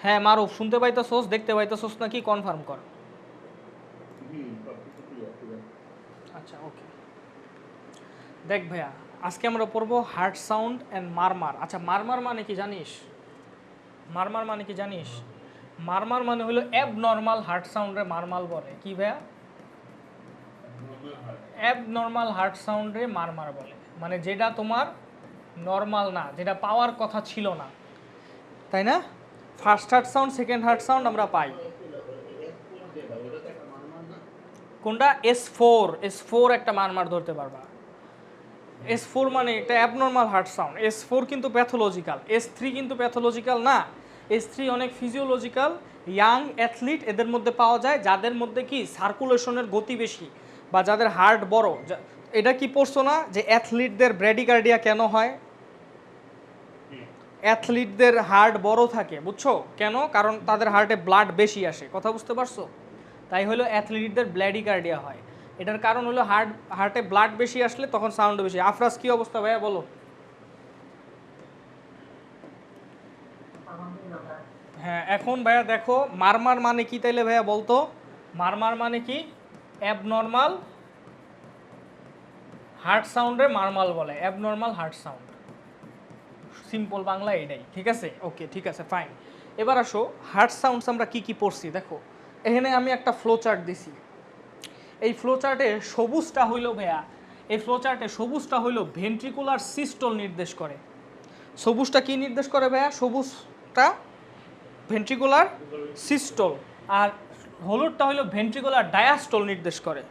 হ্যাঁ মারুফ, শুনতে পাইতেছোস, দেখতে পাইতেছোস নাকি কনফার্ম কর। আচ্ছা ওকে। দেখ ভাইয়া, আজকে আমরা পড়বো হার্ট সাউন্ড অ্যান্ড মারমার। আচ্ছা মারমার মানে কি জানিস? মারমার মানে কি জানিস? মারমার মানে হলো অ্যাবনর্মাল হার্ট সাউন্ডে মারমার বলে। কি ভাইয়া? অ্যাবনর্মাল হার্ট সাউন্ডে মারমার বলে, মানে যেটা তোমার নর্মাল না, যেটা পাওয়ার কথা ছিল না, তাই না? First heart sound, second heart sound আমরা পাই। কোনটা? S4 একটা মারমার ধরতে পারবা। S4 মানে এটা অ্যাবনর্মাল হার্ট সাউন্ড। S4 কিন্তু প্যাথোলজিক্যাল, S3 কিন্তু প্যাথোলজিক্যাল না। S3 অনেক ফিজিওলজিক্যাল। ইয়াং অ্যাথলিট এদের মধ্যে পাওয়া যায়, যাদের মধ্যে কি সার্কুলেশনের গতি বেশি বা যাদের হার্ট বড়। এটা কি পড়ছো না যে অ্যাথলিটদের ব্র্যাডিকার্ডিয়া কেন হয়? অ্যাথলিটদের হার্ট বড় থাকে, বুঝছো কেন? কারণ তাদের হার্টে ব্লাড বেশি আসে। কথা বুঝতে পারছো? তাই হলো অ্যাথলিটদের ব্র্যাডিকার্ডিয়া হয়। এটার কারণ হলো হার্টে ব্লাড বেশি আসলে তখন সাউন্ড বেশি। আফরাজ কি অবস্থা ভাইয়া বলো? হ্যাঁ এখন ভাইয়া দেখো মারমার মানে কি তাইলে ভাইয়া বলতো? মারমার মানে কি? অ্যাবনর্মাল হার্ট সাউন্ডে মারমাল বলে, abnormal heart sound. Simple Bangla এটাই, ঠিক আছে? ওকে ঠিক আছে ফাইন। এবার আসো হার্ট সাউন্ডস আমরা কি কি পড়ছি দেখো। এখানে আমি একটা ফ্লো চার্ট দিছি। এই ফ্লো চার্টে সবুজটা হইল ভাইয়া, এই ফ্লো চার্টে সবুজটা হইল ভেন্ট্রিকুলার সিস্টল নির্দেশ করে। সবুজটা কি নির্দেশ করে ভাইয়া? সবুজটা ভেন্ট্রিকুলার সিস্টল, আর হলুদটা হইল ভেন্ট্রিকুলার ডায়াস্টল নির্দেশ করে।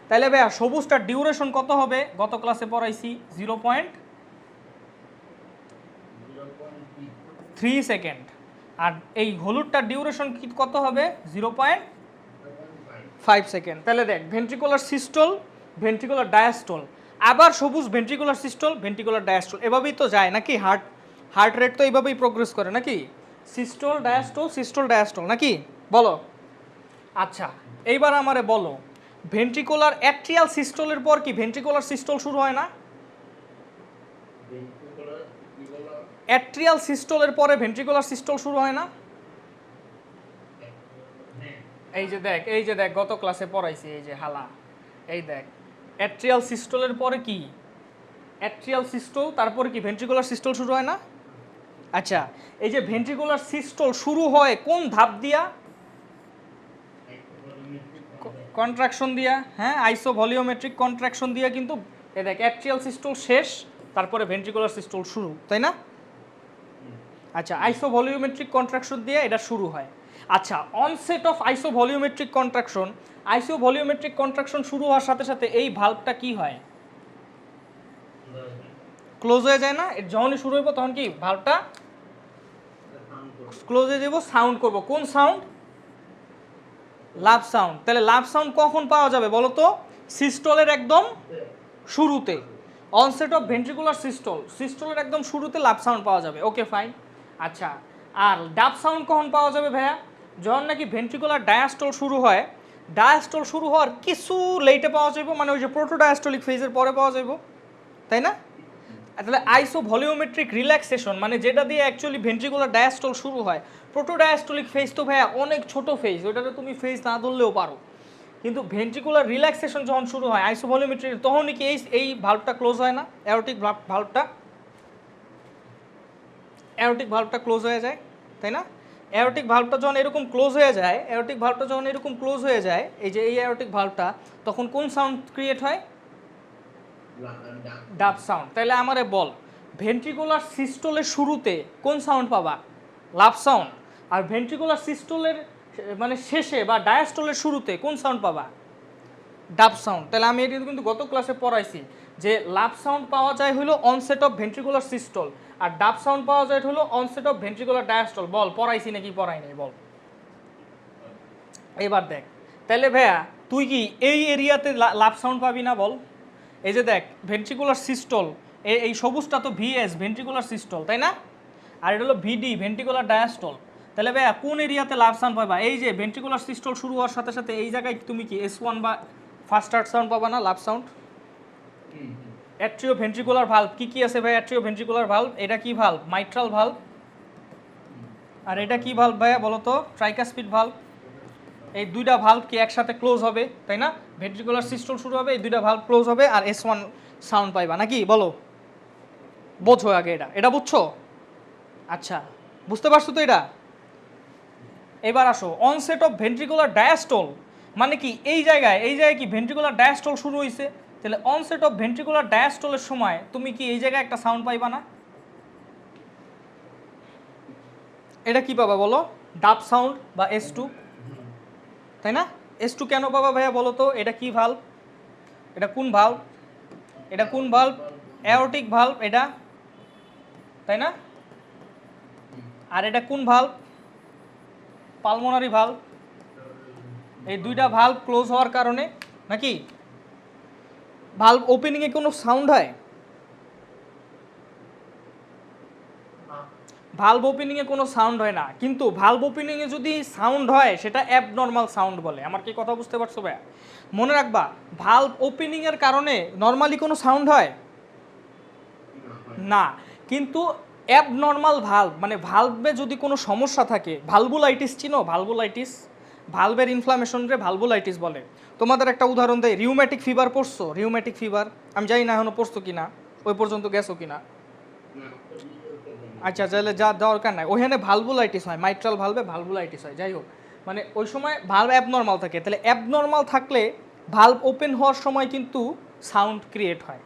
তাইলে ভাইয়া সবুজটার ডিউরেশন কত হবে? গত ক্লাসে পড়াইছি 0.3 সেকেন্ড। আর এই হলুদটার ডিউরেশন কত হবে? 0.5 সেকেন্ড। তাহলে দেখ ভেন্ট্রিকুলার সিস্টল, ভেন্ট্রিকুলার ডায়াস্টল, আবার সবুজ ভেন্ট্রিকুলার সিস্টল, ভেন্ট্রিকুলার ডায়াস্টল, এভাবেই তো যায় নাকি? হার্ট রেট তো এইভাবেই প্রোগ্রেস করে নাকি? সিস্টল ডায়াস্টল নাকি? বলো। আচ্ছা এইবার আমারে বলো, ভেন্ট্রিকুলার অ্যাট্রিয়াল সিস্টলের পর কি ভেন্ট্রিকুলার সিস্টল শুরু হয় না? অ্যাট্রিয়াল সিস্টলের পরে ভেন্ট্রিকুলার সিস্টল শুরু হয় না? এই যে দেখ গত ক্লাসে পড়াইছি, এই যে হালা, এই দেখ অ্যাট্রিয়াল সিস্টলের পরে কি অ্যাট্রিয়াল সিস্টল, তারপরে কি ভেন্ট্রিকুলার সিস্টল শুরু হয় না? আচ্ছা এই যে ভেন্ট্রিকুলার সিস্টল শুরু হয় কোন ধাপ দিয়া? কন্ট্রাকশন দিয়া, হ্যাঁ আইসোভলিওমেট্রিক কন্ট্রাকশন দিয়া। কিন্তু এই দেখ অ্যাট্রিয়াল সিস্টল শেষ, তারপরে ভেন্ট্রিকুলার সিস্টল শুরু, তাই না? আচ্ছা আইসোভলিওমেট্রিক কন্ট্রাকশন দিয়ে এটা শুরু হয়। আচ্ছা অনসেট অফ আইসোভলিওমেট্রিক কন্ট্রাকশন, আইসোভলিওমেট্রিক কন্ট্রাকশন শুরু হওয়ার সাথে সাথে এই ভালভটা কি হয়? ক্লোজ হয়ে যায় না? যখনই শুরু হইব তখন কি ভালভটা ক্লোজ হয়ে যাব, সাউন্ড করব। কোন সাউন্ড? লাভ সাউন্ড। তাহলে লাভ সাউন্ড কখন পাওয়া যাবে বলো তো? সিস্টলের একদম শুরুতে। অনসেট অফ ভেন্ট্রিকুলার সিস্টল, সিস্টলের একদম শুরুতে লাভ সাউন্ড পাওয়া যাবে। Okay fine. আচ্ছা আর ডাব সাউন্ড কখন পাওয়া যাবে ভাইয়া? যখন নাকি ভেন্ট্রিকুলার ডায়াস্টল শুরু হয়, ডায়াস্টল শুরু হওয়ার কিছু লেটে পাওয়া যাবে, মানে ওই যে প্রোটোডায়াস্টলিক ফেজের পরে পাওয়া যাবে, তাই না? তাহলে আইসোভলিওমেট্রিক রিল্যাক্সেশন মানে যেটা দিয়ে অ্যাকচুয়ালি ভেন্ট্রিকুলার ডায়াস্টল শুরু হয়। প্রোটোডায়াস্টলিক ফেজ তো ভাইয়া অনেক ছোট ফেজ, ওটাতে তুমি ফেজ না ধরলেও পারো। কিন্তু ভেন্ট্রিকুলার রিল্যাক্সেশন যখন শুরু হয় আইসোভলিওমেট্রিক, তখনই কি এই ভালভটা ক্লোজ হয় না? অ্যারোটিক ভালভটা ক্লোজ হয়ে যায়, তাই না? অ্যারোটিক ভালভটা যখন এরকম ক্লোজ হয়ে যায়, এই যে এই অ্যারোটিক ভালভটা, তখন কোন সাউন্ড ক্রিয়েট হয়? ডাব সাউন্ড। তাহলে আমারে বল, ভেন্ট্রিকুলার সিস্টলের শুরুতে কোন সাউন্ড পাবা? লাভ সাউন্ড। আর ভেন্ট্রিকুলার সিস্টলের মানে শেষে বা ডায়াস্টলের শুরুতে কোন সাউন্ড পাবা? ডাব সাউন্ড। তাহলে আমি এটা কিন্তু গত ক্লাসে পড়াইছি যে লাভ সাউন্ড পাওয়া যায় হলো অনসেট অফ ভেন্ট্রিকুলার সিস্টল, আর ডাব সাউন্ড পাওয়া যায় হলো অনসেট অফ ভেন্ট্রিকুলার ডায়াস্টল। বল পড়াইছি নাকি পড়াই নাই বল। এবার দেখ তাহলে ভাইয়া তুই কি এই এরিয়াতে লাভ সাউন্ড পাবি না বল? এই যে দেখ ভেন্ট্রিকুলার সিস্টল, এই সবুজটা তো VS ভেন্ট্রিকুলার সিস্টল, তাই না? আর এটা হলো VD ভেন্ট্রিকুলার ডায়াস্টল। তাহলে ভাইয়া কোন এরিয়াতে লাভ সাউন্ড পাবা? এই যে ভেন্ট্রিকুলার সিস্টল শুরু হওয়ার সাথে সাথে এই জায়গায় তুমি কি S1 বা ফার্স্ট হার্ট সাউন্ড পাবা না? লাভ সাউন্ড। অ্যাট্রিও ভেন্ট্রিকুলার ভালভ কি কি আছে ভাই? অ্যাট্রিও ভেন্ট্রিকুলার ভালভ, এটা কি ভালভ? Mitral valve. আর এটা কি ভাল্ব ভাইয়া বলো তো? Tricuspid valve. এই দুইটা ভাল্ব কি একসাথে ক্লোজ হবে, তাই না? ভেন্ট্রিকুলার সিস্টল শুরু হবে, এই দুইটা ভাল্ব ক্লোজ হবে আর S1 সাউন্ড পাইবা নাকি বলো? বোঝো আগে এটা, এটা বুঝছো? আচ্ছা, বুঝতে পারছো তো এটা? এবার আসো অনসেট অফ ভেন্ট্রিকুলার ডায়াস্টল, মানে কি এই জায়গায় কি ভেন্ট্রিকুলার ডায়াস্টল শুরু হয়েছে, তাহলে অনসেট অফ ভেন্ট্রিকুলার ডায়াস্টলের সময় তুমি কি এই জায়গায় একটা সাউন্ড পাইবা না? এটা কি পাবা বলো? ডাব সাউন্ড বা S2, তাই না? S2 কেন পাবা ভাইয়া বলো তো? এটা কি ভাল্ব? এটা কোন ভাল্ব? এটা কোন ভাল্ব? অ্যাওরটিক ভাল্ব এটা, তাই না? আর এটা কোন ভাল্ব? Pulmonary valve. এই দুইটা ভাল্ব ক্লোজ হওয়ার কারণে নাকি ভাল্ব ওপেনিংয়ে কোনো সাউন্ড হয়? ভাল্ব ওপেনিংয়ে কোনো সাউন্ড হয় না, কিন্তু ভাল্ব ওপেনিংয়ে যদি সাউন্ড হয় সেটা অ্যাবনর্মাল সাউন্ড বলে। আমার কি কথা বুঝতে পারছো ভাইয়া? মনে রাখবা, ভাল্ব ওপেনিংয়ের কারণে নর্মালি কোনো সাউন্ড হয় না, কিন্তু অ্যাবনর্মাল ভাল্ব মানে ভাল্বে যদি কোনো সমস্যা থাকে, ভালভুলাইটিস চিনো? ভালভুলাইটিস, ভালভের ইনফ্লামেশনরে ভালভুলাইটিস বলে। তোমাদের একটা উদাহরণ দেয়, রিউম্যাটিক ফিভার পড়ছো? রিউম্যাটিক ফিভার, আমি জানি না এখনো পড়ছো কিনা, ওই পর্যন্ত গেছো কিনা। আচ্ছা, তাহলে যা দরকার নাই, ওখানে ভালভুলাইটিস হয়, মাইট্রাল ভালভে ভালভুলাইটিস হয়। যাই হোক, মানে ওই সময় ভালভ অ্যাবনর্মাল থাকে, তাহলে অ্যাবনর্মাল থাকলে ভালভ ওপেন হওয়ার সময় কিন্তু সাউন্ড ক্রিয়েট হয়,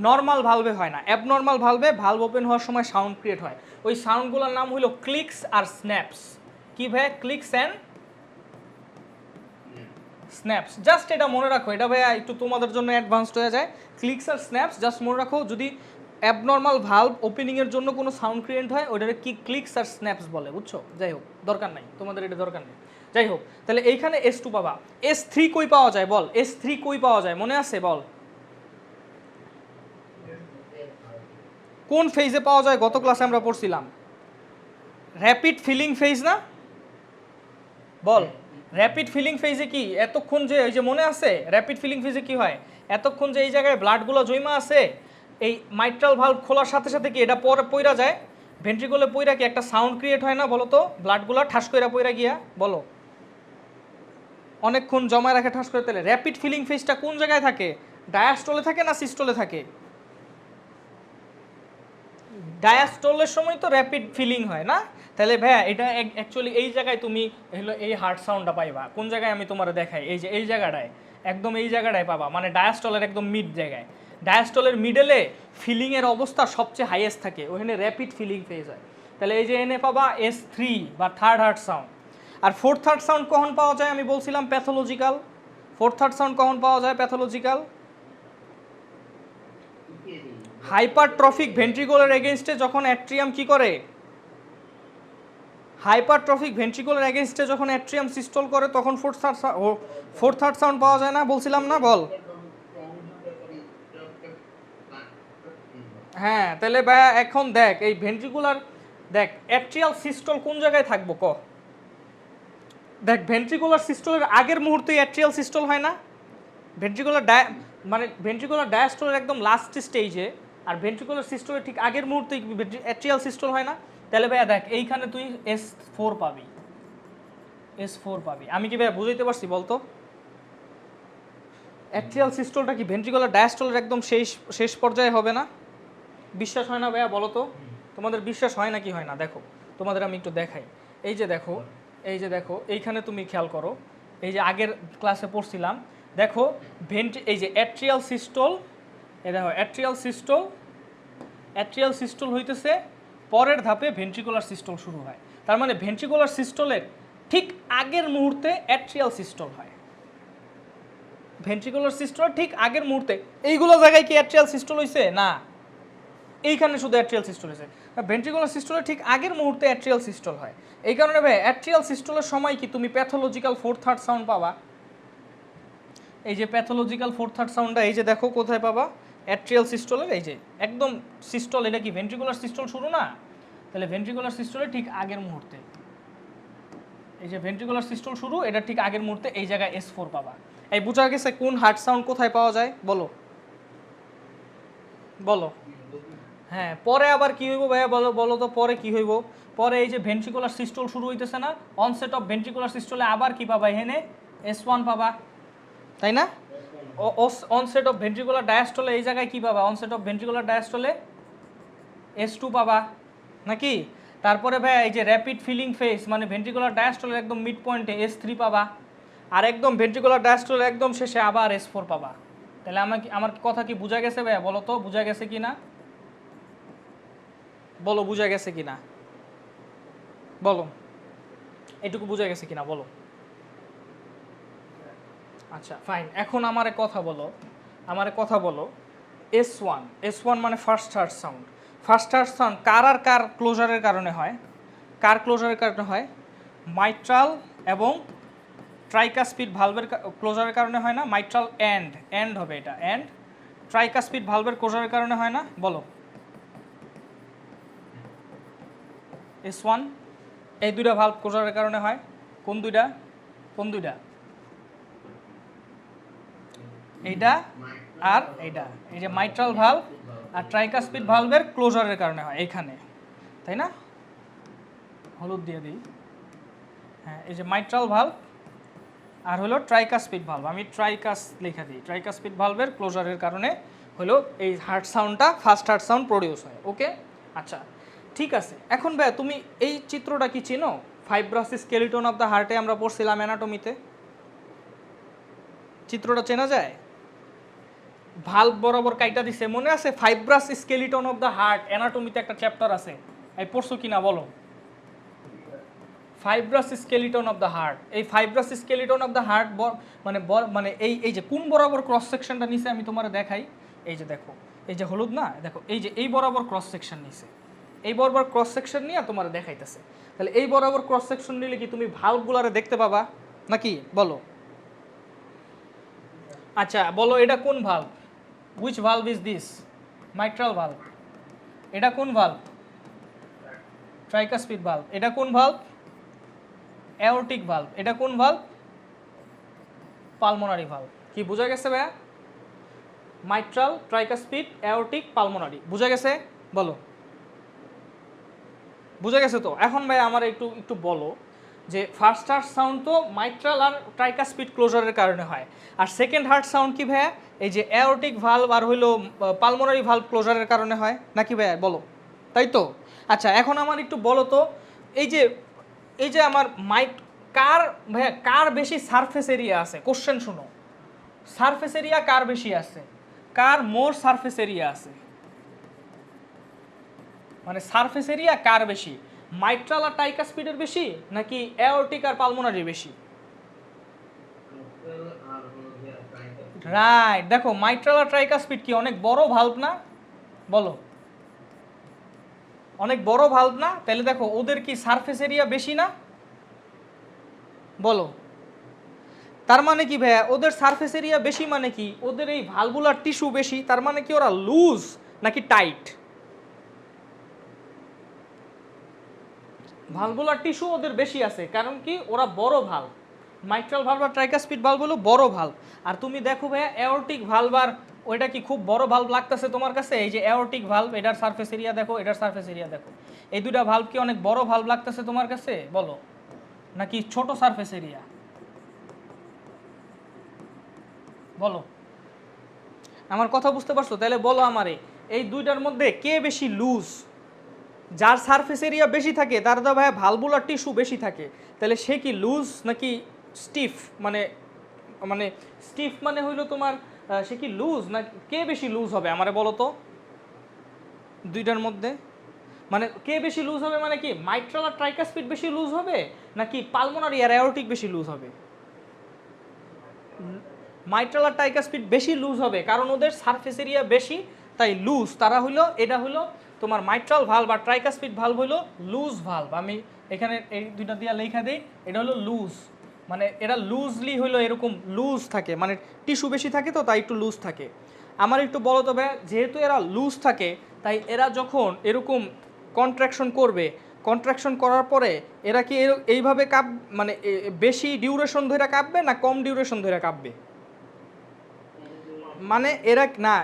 নর্মাল ভালভে হয় না। অ্যাবনর্মাল ভালভে ভালভ ওপেন হওয়ার সময় সাউন্ড ক্রিয়েট হয়। ওই সাউন্ডগুলোর নাম হলো ক্লিকস আর স্ন্যাপস। কি ভাই? Clicks and snaps. জাস্ট এটা মনে রাখো, এটা ভাইয়া একটু তোমাদের জন্য অ্যাডভান্সড হয়ে যায়। ক্লিকস আর স্ন্যাপস জাস্ট মনে রাখো, যদি অ্যাবনর্মাল ভালভ ওপেনিংয়ের জন্য কোনো সাউন্ড ক্রিয়েট হয় ওইটাকে কি ক্লিকস আর স্ন্যাপস বলে, বুঝছো? যাই হোক, দরকার নাই তোমাদের, এটা দরকার নেই। যাই হোক, তাহলে এইখানে S2 পাবা। S3 কই পাওয়া যায় বল? S3 কই পাওয়া যায় মনে আছে বল? কোন ফেজে পাওয়া যায়? গত ক্লাসে আমরা পড়ছিলাম র্যাপিড ফিলিং ফেজ না? বল, র্যাপিড ফিলিং ফেজে কি এতক্ষণ যে ওই যে মনে আছে র্যাপিড ফিলিং ফেজে কি হয়? এতক্ষণ যে এই জায়গায় ব্লাডগুলো জমা আছে, এই মাইট্রাল ভালভ খোলার সাথে সাথে কি এটা পরে পইরা যায়, ভেন্ট্রিকলে পইরা কি একটা সাউন্ড ক্রিয়েট হয় না বলো তো? ব্লাডগুলো ঠাস কইরা পইরা গিয়া বলো, অনেকক্ষণ জমা রাখে ঠাস করে। তাহলে র্যাপিড ফিলিং ফেজটা কোন জায়গায় থাকে? ডায়াস্টলে থাকে না সিস্টলে থাকে? ডায়াস্টলের সময় তো র্যাপিড ফিলিং হয় না? তাহলে ভাইয়া এটা অ্যাকচুয়ালি এই জায়গায় তুমি হলো এই হার্ট সাউন্ডটা পাইবা। কোন জায়গায় আমি তোমার দেখাই, এই যে এই জায়গাটায়, একদম এই জায়গাটায় পাবা, মানে ডায়াস্টলের একদম মিড জায়গায়। ডায়াস্টলের মিডলে ফিলিংয়ের অবস্থা সবচেয়ে হাইয়েস্ট থাকে, ওখানে র্যাপিড ফিলিং ফেজ হয়। তাহলে এই যে এনে পাবা S3 বা থার্ড হার্ট সাউন্ড। আর ফোর্থ হার্ট সাউন্ড কখন পাওয়া যায়? আমি বলছিলাম প্যাথোলজিক্যাল। ফোর্থ হার্ট সাউন্ড কখন পাওয়া যায়? প্যাথোলজিক্যাল। হাইপারট্রফিক ভেন্ট্রিকুলার এগেনস্টে যখন অ্যাট্রিয়াম কি করে? হাইপারট্রফিক ভেন্ট্রিকুলার এগেনস্টে যখন অ্যাট্রিয়াম সিস্টল করে তখন ফোর্থ হার্ট সাউন্ড পাওয়া যায় না, বলছিলাম না? বল। হ্যাঁ, তাহলে ভাইয়া এখন দেখ এই ভেন্ট্রিকুলার, দেখ অ্যাট্রিয়াল সিস্টল কোন জায়গায় থাকবো ক? দেখ ভেন্ট্রিকুলার সিস্টলের আগের মুহূর্তে অ্যাট্রিয়াল সিস্টল হয় না? ভেন্ট্রিকুলার মানে ভেন্ট্রিকুলার ডায়াস্টলের একদম লাস্ট স্টেজে, আর ভেন্ট্রিকুলার সিস্টলের ঠিক আগের মুহূর্তে অ্যাট্রিয়াল সিস্টল হয় না? তাহলে ভাইয়া দেখ এইখানে তুই S4 পাবি, S4 পাবি। আমি কি ভাইয়া বুঝাইতে পারছি বলতো? অ্যাট্রিয়াল সিস্টলটা কি ভেন্ট্রিকুলার ডায়াস্টলের একদম শেষ পর্যায়ে হবে না? বিশ্বাস হয় না ভাইয়া বলো তো? তোমাদের বিশ্বাস হয় না কি হয় না? দেখো তোমাদের আমি একটু দেখাই। এই যে দেখো, এই যে দেখো, এইখানে তুমি খেয়াল করো, এই যে আগের ক্লাসে পড়ছিলাম, দেখো এই যে অ্যাট্রিয়াল সিস্টল, এই দেখো অ্যাট্রিয়াল সিস্টল হইতেছে পরের ধাপে ভেন্ট্রিকুলার সিস্টল শুরু হয়। তার মানে ভেন্ট্রিকুলার সিস্টলের ঠিক আগের মুহূর্তে অ্যাট্রিয়াল সিস্টল হয়। ভেন্ট্রিকুলার সিস্টলের ঠিক আগের মুহূর্তে এইগুলো জায়গায় কি অ্যাট্রিয়াল সিস্টল হইছে? না, এইখানে শুধু অ্যাট্রিয়াল সিস্টল হয়েছে। ভেন্ট্রিকুলার সিস্টলের ঠিক আগের মুহূর্তে অ্যাট্রিয়াল সিস্টল হয়। এই কারণে ভাই অ্যাট্রিয়াল সিস্টলের সময় কি তুমি প্যাথোলজিক্যাল ফোর্থ হার্ট সাউন্ড পাবা। এই যে প্যাথোলজিক্যাল ফোর্থ হার্ট সাউন্ডটা এই যে দেখো কোথায় পাবা? অ্যাট্রিয়াল সিস্টলের এই যে একদম সিস্টল, এটা কি ভেন্ট্রিকুলার সিস্টল শুরু না? তাহলে ভেন্ট্রিকুলার সিস্টলের ঠিক আগের মুহূর্তে, এই যে ভেন্ট্রিকুলার সিস্টল শুরু, এটা ঠিক আগের মুহূর্তে এই জায়গায় S4 পাবা। এই বোঝা গেছে কোন হার্ট সাউন্ড কোথায় পাওয়া যায়? বলো বলো। হ্যাঁ, পরে আবার কি হইব ভাইয়া বলো, বলো তো পরে কি হইব? পরে এই যে ভেন্ট্রিকুলার সিস্টল শুরু হইতেছে না, অনসেট অফ ভেন্ট্রিকুলার সিস্টলে আবার কি পাবা এখানে S1 পাবা, তাই না? অনসেট অফ ভেন্ট্রিকুলার ডায়াস্টলে এই জায়গায় কি পাবা, অনসেট অফ ভেন্ট্রিকুলার ডায়াস্টলে S2 পাবা নাকি? তারপরে ভাই এই যে র্যাপিড ফিলিং ফেজ মানে ভেন্ট্রিকুলার ডায়াস্টলের একদম মিড পয়েন্টে S3 পাবা, আর একদম ভেন্ট্রিকুলার ডায়াস্টলের একদম শেষে আবার S4 পাবা। তাহলে আমার কথা কি বোঝা গেছে ভাইয়া? বলো তো বোঝা গেছে কি না, বলো বোঝা গেছে কি না, বলো এটুকু বোঝা গেছে কিনা বলো। আচ্ছা ফাইন, এখন আমারে কথা বলো S1 মানে first heart sound. First heart sound কার আর কার ক্লোজারের কারণে হয়? কার ক্লোজারের কারণে হয়? মাইট্রাল এবং ট্রাইকাসপিড ভালভের ক্লোজারের কারণে হয় না? মাইট্রাল এন্ড হবে এটা, এন্ড ট্রাইকাসপিড ভালভের ক্লোজারের কারণে হয় না? বলো S1 এই দুইটা ভালভ ক্লোজারের কারণে হয়। কোন দুইটা? এইটা আর এইটা, এই যে মাইট্রাল ভালভ আর ট্রাইকাসপিড ভালভের ক্লোজারের কারণে হয় এইখানে, তাই না? হলুদ দিয়ে দিই। হ্যাঁ, এই যে মাইট্রাল ভালভ আর হলো ট্রাইকাসপিড ভালভ, আমি ট্রাইকাস লেখা দিই, ট্রাইকাসপিড ভালভের ক্লোজারের কারণে হলো এই হার্ট সাউন্ডটা, ফার্স্ট হার্ট সাউন্ড প্রডিউস হয়। ওকে, আচ্ছা ঠিক আছে। এখন ভাই তুমি এই চিত্রটা কি চিনো? ফাইব্রাস স্কেলিটন অফ দ্য হার্টে আমরা পড়ছিলাম অ্যানাটমিতে, চিত্রটা চেনা যায়? ভালভ বরাবর কাইটা দিছে, মনে আছে? Fibrous skeleton of the heart অ্যানাটমিতে একটা চ্যাপ্টার আছে, এই পড়ছো কিনা বলো? Fibrous skeleton of the heart, এই fibrous skeleton of the heart মানে এই যে কোন বরাবর ক্রস সেকশনটা নিছে আমি তোমার দেখাই। এই যে দেখো, এই যে হলুদ না, দেখো এই যে এই বরাবর ক্রস সেকশন নিছে, এই বরাবর ক্রস সেকশন নিয়ে তোমার দেখাইতেছে। তাহলে এই বরাবর ক্রস সেকশন নিলে কি তুমি ভালভগুলারে দেখতে পাবা নাকি? বলো। আচ্ছা বলো, এটা কোন valve? Which valve is this? Mitral valve. এটা কোন ভালভ? Tricuspid valve. এটা কোন ভালভ? Aortic valve. এটা কোন ভালভ? Pulmonary valve. কি বোঝা গেছে ভাইয়া? মাইট্রাল, ট্রাইকাসপিড, অ্যাওরটিক, পালমোনারি, বোঝা গেছে? বলো বোঝা গেছে তো? এখন ভাই আমার একটু বলো যে ফার্স্ট হার্ট সাউন্ড তো মাইট্রাল আর ট্রাইকাসপিড ক্লোজারের কারণে হয়, আর সেকেন্ড হার্ট সাউন্ড কি ভাইয়া? এই যে অ্যাওরটিক ভালভ আর হইলো পালমোনারি ভালভ ক্লোজারের কারণে হয় নাকি ভাইয়া? বলো, তাই তো? আচ্ছা এখন আমার একটু বলো তো, এই যে আমার ভাইয়া কার বেশি সারফেস এরিয়া আছে? কোশ্চেন শুনো, সারফেস এরিয়া কার বেশি আছে? কার মোর সারফেস এরিয়া আছে? মানে সারফেস এরিয়া কার বেশি? মাইট্রাল আর ট্রাইকাসপিডের বেশি নাকি অ্যাওরটিক আর পালমোনারির বেশি? রাইট, দেখো মাইট্রাল আর ট্রাইকাসপিড কি অনেক বড় ভালভ না? বলো, অনেক বড় ভালভ না? তাহলে দেখো ওদের কি সারফেস এরিয়া বেশি না? বলো, তার মানে কি ভাইয়া ওদের সারফেস এরিয়া বেশি মানে কি ওদের এই ভালভুলার টিস্যু বেশি, তার মানে কি ওরা লুজ নাকি টাইট? ভালভুলার টিস্যু ওদের বেশি আছে, কারণ কি ওরা বড় ভালভ। মাইট্রাল ভালভ আর ট্রাইকাসপিড ভালভ হলো বড় ভালভ। আর তুমি দেখো ভাইয়া অ্যাওরটিক ভালভ আর ওইটা কি খুব বড় ভালভ লাগতেছে তোমার কাছে? এই যে অ্যাওরটিক ভালভ, এটার সারফেস এরিয়া দেখো, এটার সারফেস এরিয়া দেখো, এই দুটা ভালভ কি অনেক বড় ভালভ লাগতেছে তোমার কাছে? বলো, নাকি ছোট সারফেস এরিয়া? বলো, আমার কথা বুঝতে পারছো? তাহলে বলো আমারে, এই দুইটার মধ্যে কে বেশি লুজ? যার সারফেস এরিয়া বেশি থাকে তার তো ভাই ভালভুলার টিস্যু বেশি থাকে, তাহলে সে কি লুজ নাকি স্টিফ? মানে স্টিফ মানে হইলো তোমার সে কি লুজ না? কে বেশি লুজ হবে আমারে বলো তো দুইটার মধ্যে? মানে কে বেশি লুজ হবে মানে কি মাইট্রাল আর ট্রাইকাসপিড বেশি লুজ হবে নাকি পালমোনারি আর অ্যাওরটিক বেশি লুজ হবে? মাইট্রাল আর ট্রাইকাসপিড বেশি লুজ হবে, কারণ ওদের সারফেস এরিয়া বেশি তাই লুজ। তারা হইলো, এটা হইলো তোমার মাইট্রাল ভালভ আর ট্রাইকাসপিড ভালভ হইলো লুজ ভালভ। আমি এখানে এই দুইটা দিয়ে লেখা দিই, এটা হলো লুজ, মানে এরা লুজলি হইলো এরকম লুজ থাকে, মানে টিস্যু বেশি থাকে তো তাই একটু লুজ থাকে। আমার একটু বলো তবে, যেহেতু এরা লুজ থাকে তাই এরা যখন এরকম কন্ট্রাকশন করবে, কন্ট্রাকশন করার পরে এরা কি এইভাবে মানে বেশি ডিউরেশন ধরে কাঁপবে না কম ডিউরেশন ধরে কাঁপবে? মানে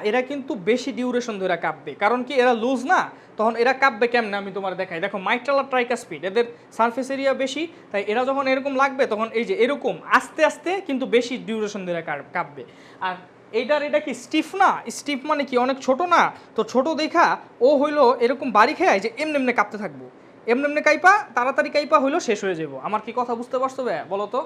এরা কিন্তু বেশি ডিউরেশন ধরে কাঁপবে, কারণ কি এরা লুজ না, তখন এরা কাঁপবে কেমনে আমি তোমার দেখাই। দেখো মাইট্রাল আর ট্রাইকাসপিড এদের সারফেস এরিয়া বেশি, তাই এরা যখন এরকম লাগবে তখন এই যে এরকম আস্তে আস্তে কিন্তু বেশি ডিউরেশন ধরে কাঁপবে। আর এটা কি স্টিফ না, স্টিফ মানে কি অনেক ছোট না, তো ছোট দেখা ও হইলো এরকম বাড়ি খেয়ে যে এমনি এমনি কাঁপতে থাকবো, এমনি এমনি কাইপা তাড়াতাড়ি কাইপা হইলো শেষ হয়ে যাবো। আমার কি কথা বুঝতে পারছো ভাইয়া বলো তো?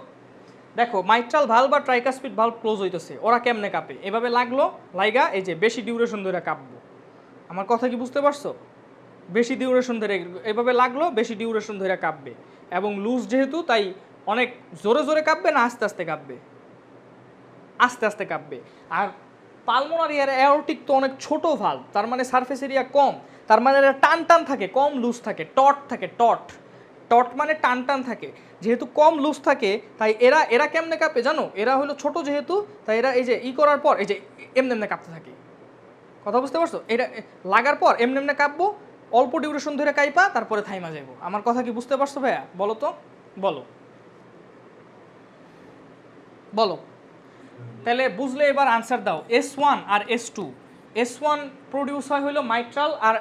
দেখো মাইট্রাল ভাল্ব বা ট্রাইকাসপিড ভাল্ব ক্লোজ হইতেছে, ওরা কেমনে কাঁপে, এভাবে লাগলো লাইগা এই যে বেশি ডিউরেশন ধরে কাঁপবো। আমার কথা কি বুঝতে পারছো? বেশি ডিউরেশন ধরে এভাবে লাগলো, বেশি ডিউরেশন ধরে কাঁপবে। এবং লুজ যেহেতু তাই অনেক জোরে জোরে কাঁপবে না আস্তে আস্তে কাঁপবে, আস্তে আস্তে কাঁপবে। আর পালমোনারি আর অ্যাওরটিক তো অনেক ছোট ভাল্ব, তার মানে সারফেস এরিয়া কম, তার মানে এরা টান টান থাকে, কম লুজ থাকে, টট থাকে, টট টট মানে টান টান থাকে। যেহেতু কম লুজ থাকে তাই এরা কেমনে কাঁপে জানো, এরা হলো ছোট যেহেতু, তাই এরা এই যে করার পর এই যে এমনি এমনি কাঁপতে থাকে। কথা বুঝতে পারছো? এটা লাগার পর এমনি এমনি কাঁপবো, অল্প ডিউরেশন ধরে কাইপা তারপরে থাইমা যাবো। আমার কথা কি বুঝতে পারছো ভাইয়া বলো তো? বলো বলো তাহলে বুঝলে এবার আনসার দাও। S1 আর S2, S1 প্রডিউস হয় হলো মাইট্রাল আর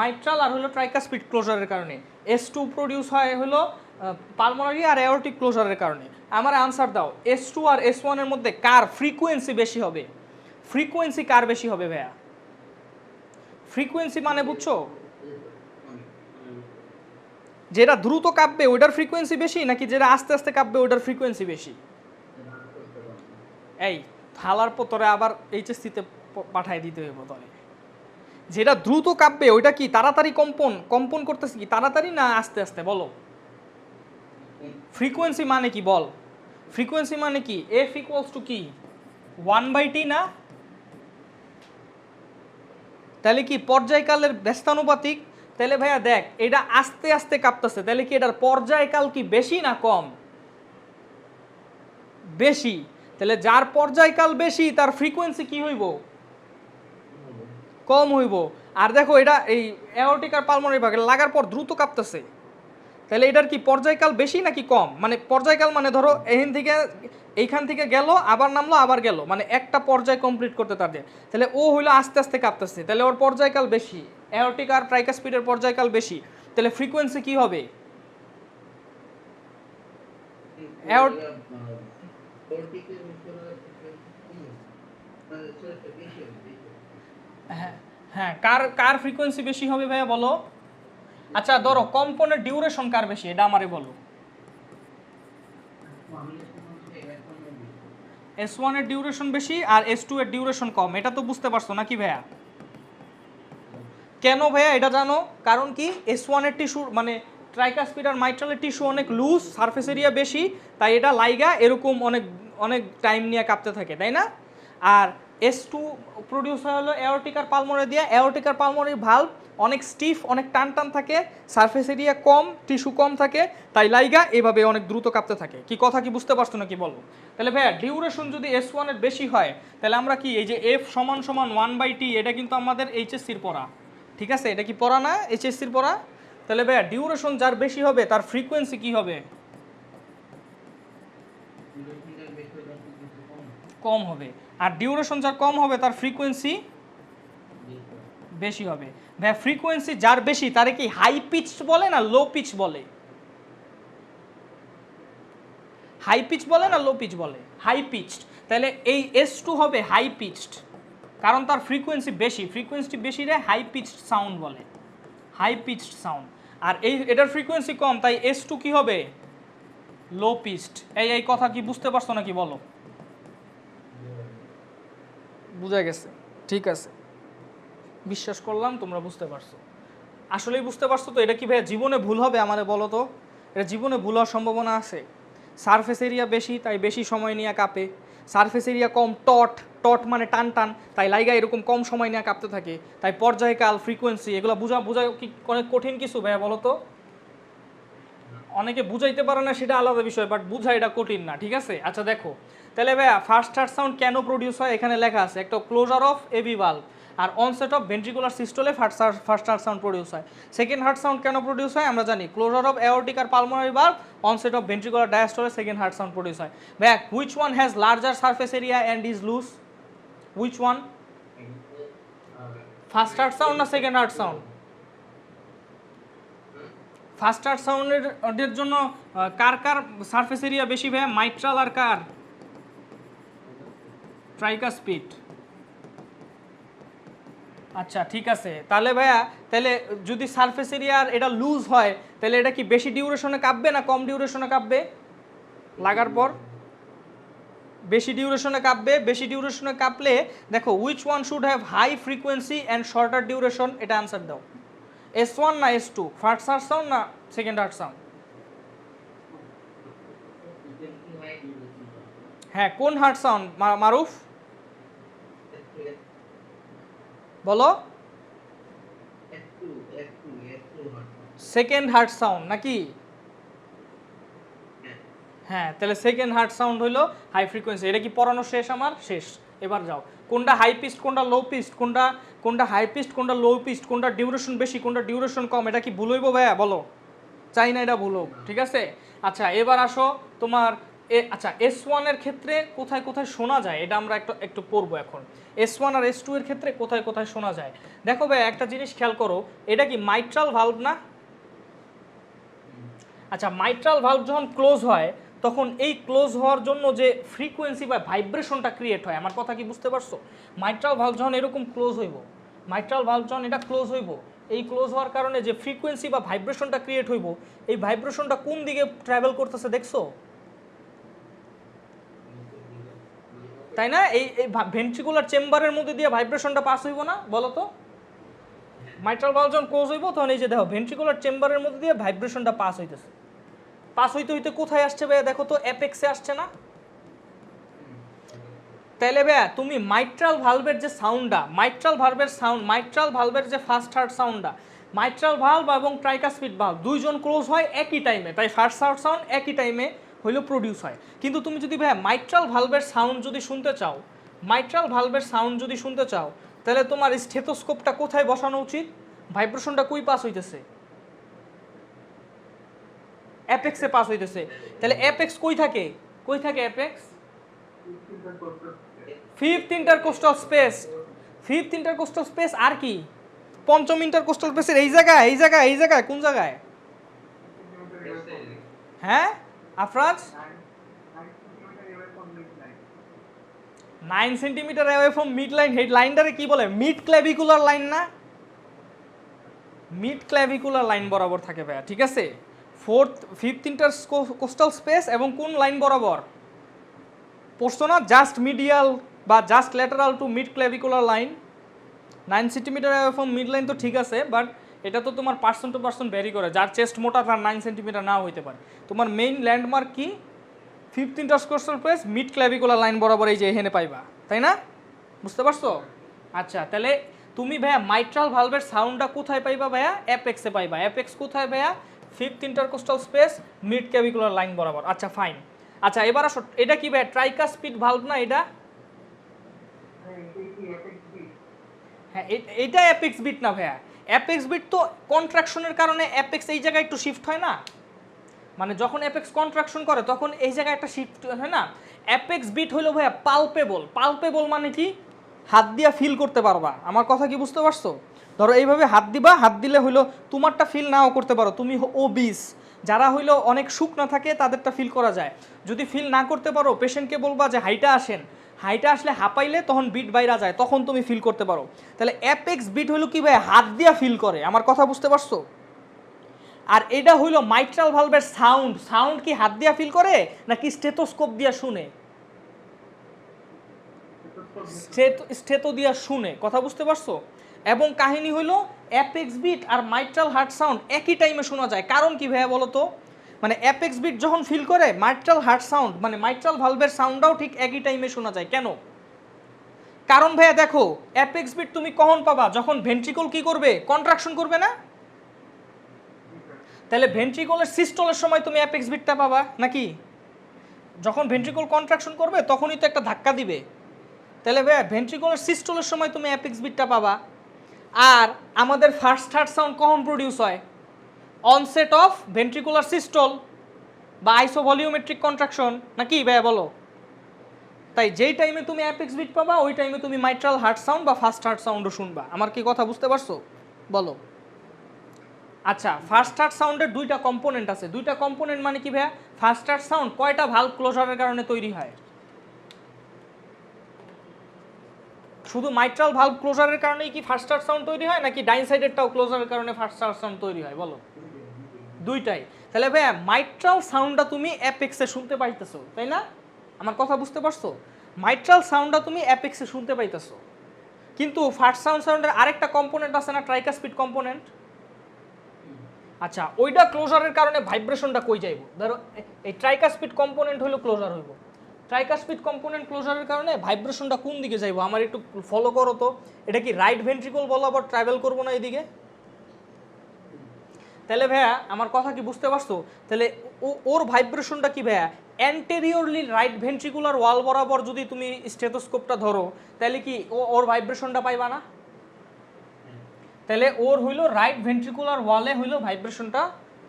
মাইট্রাল আর হলো ট্রাইকাসপিড ক্লোজারের কারণে, S2 প্রডিউস হয় হলো পালমোনারি আর অ্যাওরটিক ক্লোজারের কারণে। আমার আনসার দাও S2 আর S1 এর মধ্যে কার ফ্রিকোয়েন্সি বেশি হবে? ফ্রিকোয়েন্সি কার বেশি হবে ভাইয়া? ফ্রিকোয়েন্সি মানে বুঝছো, যেটা দ্রুত কাঁপবে ওইটার ফ্রিকোয়েন্সি বেশি নাকি যেটা আস্তে আস্তে কাঁপবে ওইটার ফ্রিকোয়েন্সি বেশি? এই থালার পতরে আবার এইচএসসিতে পাঠাই দিতে হইব তবে। যেটা দ্রুত কাঁপবে ওইটা কি তাড়াতাড়ি কম্পন করতেছে কি তাড়াতাড়ি না আস্তে আস্তে বলো? ফ্রিকোয়েন্সি মানে কি বল? ফ্রিকোয়েন্সি মানে কি? এফ ইকুয়ালস টু কি 1/t না? তাহলে কি পর্যায়কালের ব্যস্তানুপাতিক? তাহলে ভাইয়া দেখ এটা আস্তে আস্তে কাঁপতেছে, তাহলে কি এটার পর্যায়কাল কি বেশি না কম? বেশি। তাহলে যার পর্যায়কাল বেশি তার ফ্রিকোয়েন্সি কি হইব? কম হইব। আর দেখো এটা এই অ্যাওরটিক আর পালমোনারি ভাগে লাগার পর দ্রুত কাঁপতেছে, তাহলে এটার কি পর্যায়কাল বেশি নাকি কম? মানে পর্যায়কাল মানে ধরো এইখান থেকে গেল আবার নামলো আবার গেল, মানে একটা পর্যায় কমপ্লিট করতে তার দিয়ে, তাহলে ও হইলো আস্তে আস্তে কাঁপতেছে, তাহলে ওর পর্যায়কাল বেশি। অ্যাওরটিক আর ট্রাইকাসপিডের পর্যায়কাল বেশি, তাহলে ফ্রিকোয়েন্সি কি হবে? হ্যাঁ হ্যাঁ, কার ফ্রিকোয়েন্সি বেশি হবে ভাইয়া বলো? আচ্ছা ধরো কম্পনের ডিউরেশন কার বেশি এটা আমারে বলো। S1 এর ডিউরেশন বেশি আর S2 এর ডিউরেশন কম, এটা তো বুঝতে পারছো নাকি ভাইয়া? কেন ভাইয়া এটা জানো? কারণ কি S1 এর টিস্যু মানে ট্রাইকাসপিড আর মাইট্রালের টিস্যু অনেক লুজ, সারফেস এরিয়া বেশি, তাই এটা লাইগা এরকম অনেক অনেক টাইম নিয়ে কাঁপতে থাকে, তাই না? আর S2 প্রডিউস হয় হলো অ্যাওরটিক আর পালমোনারি দিয়ে, অ্যাওরটিক আর পালমোনারি ভালভ অনেক স্টিফ, অনেক টান টান থাকে, সারফেস এরিয়া কম, টিস্যু কম থাকে, তাই লাইগা এভাবে অনেক দ্রুত কাঁপতে থাকে। কি কথা কি বুঝতে পারছো নাকি বলো? তাহলে ভাইয়া ডিউরেশন যদি S1 এর বেশি হয় তাহলে আমরা কি এই যে F সমান সমান 1/t, এটা কিন্তু আমাদের এইচএসসির পড়া, ঠিক আছে? এটা কি পড়া না এইচএসসির পড়া? তাহলে ভাইয়া ডিউরেশন যার বেশি হবে তার ফ্রিকোয়েন্সি কি হবে? কম হবে। আর ডিউরেশন যার কম হবে তার ফ্রিকোয়েন্সি বেশি হবে। ভাইয়া ফ্রিকোয়েন্সি যার বেশি তারে কি হাই পিচড বলে না লো পিচ বলে? হাই পিচ বলে না লো পিচ বলে? High pitched. তাহলে এই S2 হবে হাই পিচড, কারণ তার ফ্রিকোয়েন্সি বেশি, ফ্রিকোয়েন্সি বেশি রে হাই পিচড সাউন্ড বলে, হাই পিচড সাউন্ড। আর এটার ফ্রিকোয়েন্সি কম, তাই S2 কি হবে? লো পিচড। এই কথা কি বুঝতে পারছো নাকি বলো? বুঝা গেছে? ঠিক আছে, বিশ্বাস করলাম তোমরা বুঝতে পারছো। আসলেই বুঝতে পারছো তো? এটা কি ভাইয়া জীবনে ভুল হবে আমারে বলো তো? এটা জীবনে ভুল হওয়ার সম্ভাবনা আছে? সারফেস এরিয়া বেশি তাই বেশি সময় নিয়ে কাঁপে, সারফেস এরিয়া কম টট মানে টান টান, তাই লাইগা এরকম কম সময় নিয়ে কাঁপতে থাকে, তাই পর্যায়কাল ফ্রিকোয়েন্সি এগুলো বোঝা কি অনেক কঠিন কিছু ভাইয়া বলো তো? অনেকে বুঝাইতে পারে না সেটা আলাদা বিষয়, বাট বুঝা এটা কঠিন না, ঠিক আছে? আচ্ছা দেখো তাহলে ভাইয়া ফার্স্ট হার্ট সাউন্ড কেন প্রডিউস হয় এখানে লেখা আছে, একটা ক্লোজার অফ এবি ভালভ আর অনসেট অফ ভেন্ট্রিকুলার সিস্টোলে ফার্স্ট হার্ট সাউন্ড প্রডিউস হয়। সেকেন্ড হার্ট সাউন্ড কেন প্রডিউস হয় আমরা জানি, ক্লোজার অফ অ্যাওরটিক আর pulmonary valve, onset of ventricular ডায়াস্টোলে সেকেন্ড হার্ট সাউন্ড প্রডিউস হয়। ভাইয়া which one has larger surface area and is loose? Which one? First heart sound না second heart sound? First heart সাউন্ডের জন্য কার কার surface area বেশি ভাইয়া? Mitral আর কার? Tricuspid. আচ্ছা ঠিক আছে, তাহলে ভাইয়া তাহলে যদি সারফেস এরিয়ার এটা লুজ হয় তাহলে এটা কি বেশি ডিউরেশনে কাঁপবে না কম ডিউরেশনে কাঁপবে লাগার পর? বেশি ডিউরেশনে কাঁপবে। বেশি ডিউরেশনে কাঁপলে দেখো which one should have high frequency and shorter duration, এটা আনসার দাও। S1 না S2? ফার্স্ট হার্ট সাউন্ড না সেকেন্ড হার্ট সাউন্ড? হ্যাঁ কোন হার্ট সাউন্ড মারুফ বলো? সেকেন্ড হার্ট সাউন্ড নাকি? হ্যাঁ তাহলে সেকেন্ড হার্ট সাউন্ড হলো হাই ফ্রিকোয়েন্সি। এটা কি পড়ানো শেষ? আমার শেষ। এবার যাও, কোনটা হাই পিস্ট কোনটা লো পিস্ট, কোনটা হাই পিস্ট কোনটা লো পিস্ট, কোনটা ডিউরেশন বেশি কোনটা ডিউরেশন কম, এটা কি ভুল হইব ভাইয়া বলো? চাই না এটা ভুল হোক, ঠিক আছে? আচ্ছা এবার আসো তোমার আচ্ছা S1 এর ক্ষেত্রে কোথায় কোথায় শোনা যায় এটা আমরা একটু পড়বো এখন। S1 আর S2 এর ক্ষেত্রে কোথায় কোথায় শোনা যায় দেখো ভাই, একটা জিনিস খেয়াল করো, এটা কি মাইট্রাল ভালভ না? আচ্ছা মাইট্রাল ভালভ যখন ক্লোজ হয় তখন এই ক্লোজ হওয়ার জন্য যে ফ্রিকোয়েন্সি বা ভাইব্রেশনটা ক্রিয়েট হয়, আমার কথা কি বুঝতে পারছো? মাইট্রাল ভালভ যখন এরকম ক্লোজ হইব, মাইট্রাল ভালভ যখন এটা ক্লোজ হইব, এই ক্লোজ হওয়ার কারণে যে ফ্রিকোয়েন্সি বা ভাইব্রেশনটা ক্রিয়েট হইব, এই ভাইব্রেশনটা কোন দিকে ট্রাভেল করতেছে দেখছো? তাই না? এই ভেন্ট্রিকুলার চেম্বারের মধ্যে দিয়ে ভাইব্রেশনটা পাস হইব না বলো তো? মাইট্রাল ভালভ যখন ক্লোজ হইব তখন এই যে দেখো ভেন্ট্রিকুলার চেম্বারের মধ্যে দিয়ে ভাইব্রেশনটা পাস হইতেছে। পাস হইতে হইতে কোথায় আসছে ভাইয়া দেখো তো? অ্যাপেক্সে আসছে না? তাইলে ভাইয়া তুমি মাইট্রাল ভালভের যে সাউন্ডটা, মাইট্রাল ভালভের যে ফার্স্ট হার্ট সাউন্ডটা, মাইট্রাল ভালভ এবং ট্রাইকাসপিড ভালভ দুইজন ক্লোজ হয় একই টাইমে, তাই ফার্স্ট হার্ট সাউন্ড একই টাইমে হইলো প্রডিউস হয়। কিন্তু তুমি যদি ভাইয়া মাইট্রাল ভালভের সাউন্ড যদি শুনতে চাও, তাহলে তোমার স্টেথোস্কোপটা কোথায় বসানো উচিত? ভাইব্রেশনটা কই পাস হইতেছে? অ্যাপেক্সে পাস হইতেছে। তাহলে অ্যাপেক্স কই থাকে অ্যাপেক্স? Fifth intercostal space. আর কি পঞ্চম ইন্টারকোস্টাল স্পেসের এই জায়গায় কোন জায়গায়? হ্যাঁ Afraz, 9 centimetre away from mid line. Head লাইনটারে কি বলে? মিড ক্ল্যাভিকুলার লাইন না? মিড ক্ল্যাভিকুলার লাইন বরাবর থাকে ভাইয়া, ঠিক আছে? ফিফথ ইন্টারকোস্টাল স্পেস এবং কোন লাইন বরাবর পড়ছো না? জাস্ট মিডিয়াল বা just lateral to mid clavicular line. 9 centimetre away from mid line তো ঠিক আছে, বাট এটা তো তোমার পার্সন টু পার্সন ভ্যারি করে। যার চেস্ট মোটা তার 9 সেন্টিমিটার নাও হইতে পারে। তোমার মেইন ল্যান্ডমার্ক কি? Fifth intercostal space mid clavicular line বরাবর এই যে এখানে পাইবা, তাই না? বুঝতে পারছো? আচ্ছা তাহলে তুমি ভাইয়া মাইট্রাল ভালভের সাউন্ডটা কোথায় পাইবা ভাইয়া? অ্যাপেক্সে পাইবা। অ্যাপেক্স কোথায় ভাইয়া? Fifth intercostal space mid clavicular line বরাবর। আচ্ছা ফাইন। আচ্ছা এবার আসো, এটা কি ভাইয়া ট্রাইকাসপিড ভালভ না এটা? হ্যাঁ এটা অ্যাপেক্স বিট না ভাইয়া। অ্যাপেক্স বিট তো কন্ট্রাকশনের কারণে অ্যাপেক্স এই জায়গায় একটু শিফট হয় না? মানে যখন অ্যাপেক্স কন্ট্রাকশন করে তখন এই জায়গায় একটা শিফট হয় না? অ্যাপেক্স বিট হইলো ভাইয়া পালপেবল মানে কি? হাত দিয়া ফিল করতে পারবা। আমার কথা কি বুঝতে পারছো? ধরো এইভাবে হাত দিবা, হাত দিলে হইলো তোমারটা ফিল নাও করতে পারো, তুমি ওবিস, যারা হইলো অনেক শুকনা থাকে তাদেরটা ফিল করা যায়। যদি ফিল না করতে পারো পেশেন্টকে বলবা যে হাইটা আসলে হাঁপাইলে তখন বিট বাইরা যায়, তখন তুমি ফিল করতে পারো। তাহলে অ্যাপেক্স বিট হইলো কি ভাই? হাত দিয়া ফিল করে। আমার কথা বুঝতে পারছো? আর এটা হইলো মাইট্রাল ভালভের সাউন্ড কি হাত দিয়া ফিল করে নাকি স্টেথোস্কোপ দিয়া শুনে? স্টেথো দিয়া শুনে। কথা বুঝতে পারছো? এবং কাহিনী হইলো অ্যাপেক্স বিট আর মাইট্রাল হার্ট সাউন্ড একই টাইমে শোনা যায়। কারণ কি ভাইয়া বলো তো? মানে অ্যাপেক্স বিট যখন ফিল করে মাইট্রাল হার্ট সাউন্ড মানে মাইট্রাল ভালভের সাউন্ডটাও ঠিক একই টাইমে শোনা যায়। কেন? কারণ ভাইয়া দেখো অ্যাপেক্স বিট তুমি কখন পাবা? যখন ভেন্ট্রিকল কি করবে? কন্ট্রাকশন করবে না? তাহলে ভেন্ট্রিকলের সিস্টলের সময় তুমি অ্যাপেক্স বিটটা পাবা নাকি? যখন ভেন্ট্রিকল কন্ট্রাকশন করবে তখনই তো একটা ধাক্কা দিবে। তাহলে ভাইয়া ভেন্ট্রিকলের সিস্টলের সময় তুমি অ্যাপেক্স বিটটা পাবা। আর আমাদের ফার্স্ট হার্ট সাউন্ড কখন প্রডিউস হয়? অনসেট অফ ভেন্ট্রিকুলার সিস্টল বা আইসোভলিউমেট্রিক কন্ট্রাকশন নাকি ভাইয়া বলো? তাই যেই টাইমে তুমি অ্যাপেক্স বিট পাবা ওই টাইমে তুমি মাইট্রাল হার্ট সাউন্ড বা ফার্স্ট হার্ট সাউন্ডও শুনবা। আমার কি কথা বুঝতে পারছো? বলো। আচ্ছা, ফার্স্ট হার্ট সাউন্ডের দুইটা কম্পোনেন্ট আছে। দুইটা কম্পোনেন্ট মানে কি ভাইয়া? ফার্স্ট হার্ট সাউন্ড কয়টা ভালভ ক্লোজারের কারণে তৈরি হয়? শুধু মাইট্রাল ভালভ ক্লোজারের কারণেই কি ফার্স্ট হার্ট সাউন্ড তৈরি হয়, নাকি ডাইন সাইডেরটাও ক্লোজারের কারণে ফার্স্ট হার্ট সাউন্ড তৈরি হয়? বলো। দুইটাই। তাহলে ভাইয়া মাইট্রাল সাউন্ডটা তুমি অ্যাপেক্সে শুনতে পাইতেছো, তাই না? আমার কথা বুঝতে পারছো? মাইট্রাল সাউন্ডটা তুমি অ্যাপেক্সে শুনতে পাইতেছো, কিন্তু ফার্স্ট সাউন্ডের আরেকটা কম্পোনেন্ট আছে না, ট্রাইকাসপিড কম্পোনেন্ট। আচ্ছা, ওইটা ক্লোজারের কারণে ভাইব্রেশনটা কই যাইব? ধরো এই ট্রাইকাসপিড কম্পোনেন্ট হলো ক্লোজার হইব, ট্রাইকাসপিড কম্পোনেন্ট ক্লোজারের কারণে ভাইব্রেশনটা কোন দিকে যাইব? আমার একটু ফলো করো তো। এটা কি রাইট ভেন্ট্রিকল বরাবর ট্রাভেল করবো না এদিকে? তাহলে ভাইয়া আমার কথা কি বুঝতে পারছো? তাহলে ওর ভাইব্রেশনটা কি ভাইয়া? অ্যান্টেরিয়রলি রাইট ভেন্ট্রিকুলার ওয়াল বরাবর যদি তুমি স্টেথোস্কোপটা ধরো, তাহলে কি ওর ভাইব্রেশনটা পাইবা না? তাহলে ওর হইলো রাইট ভেন্ট্রিকুলার ওয়ালে হইলো ভাইব্রেশনটা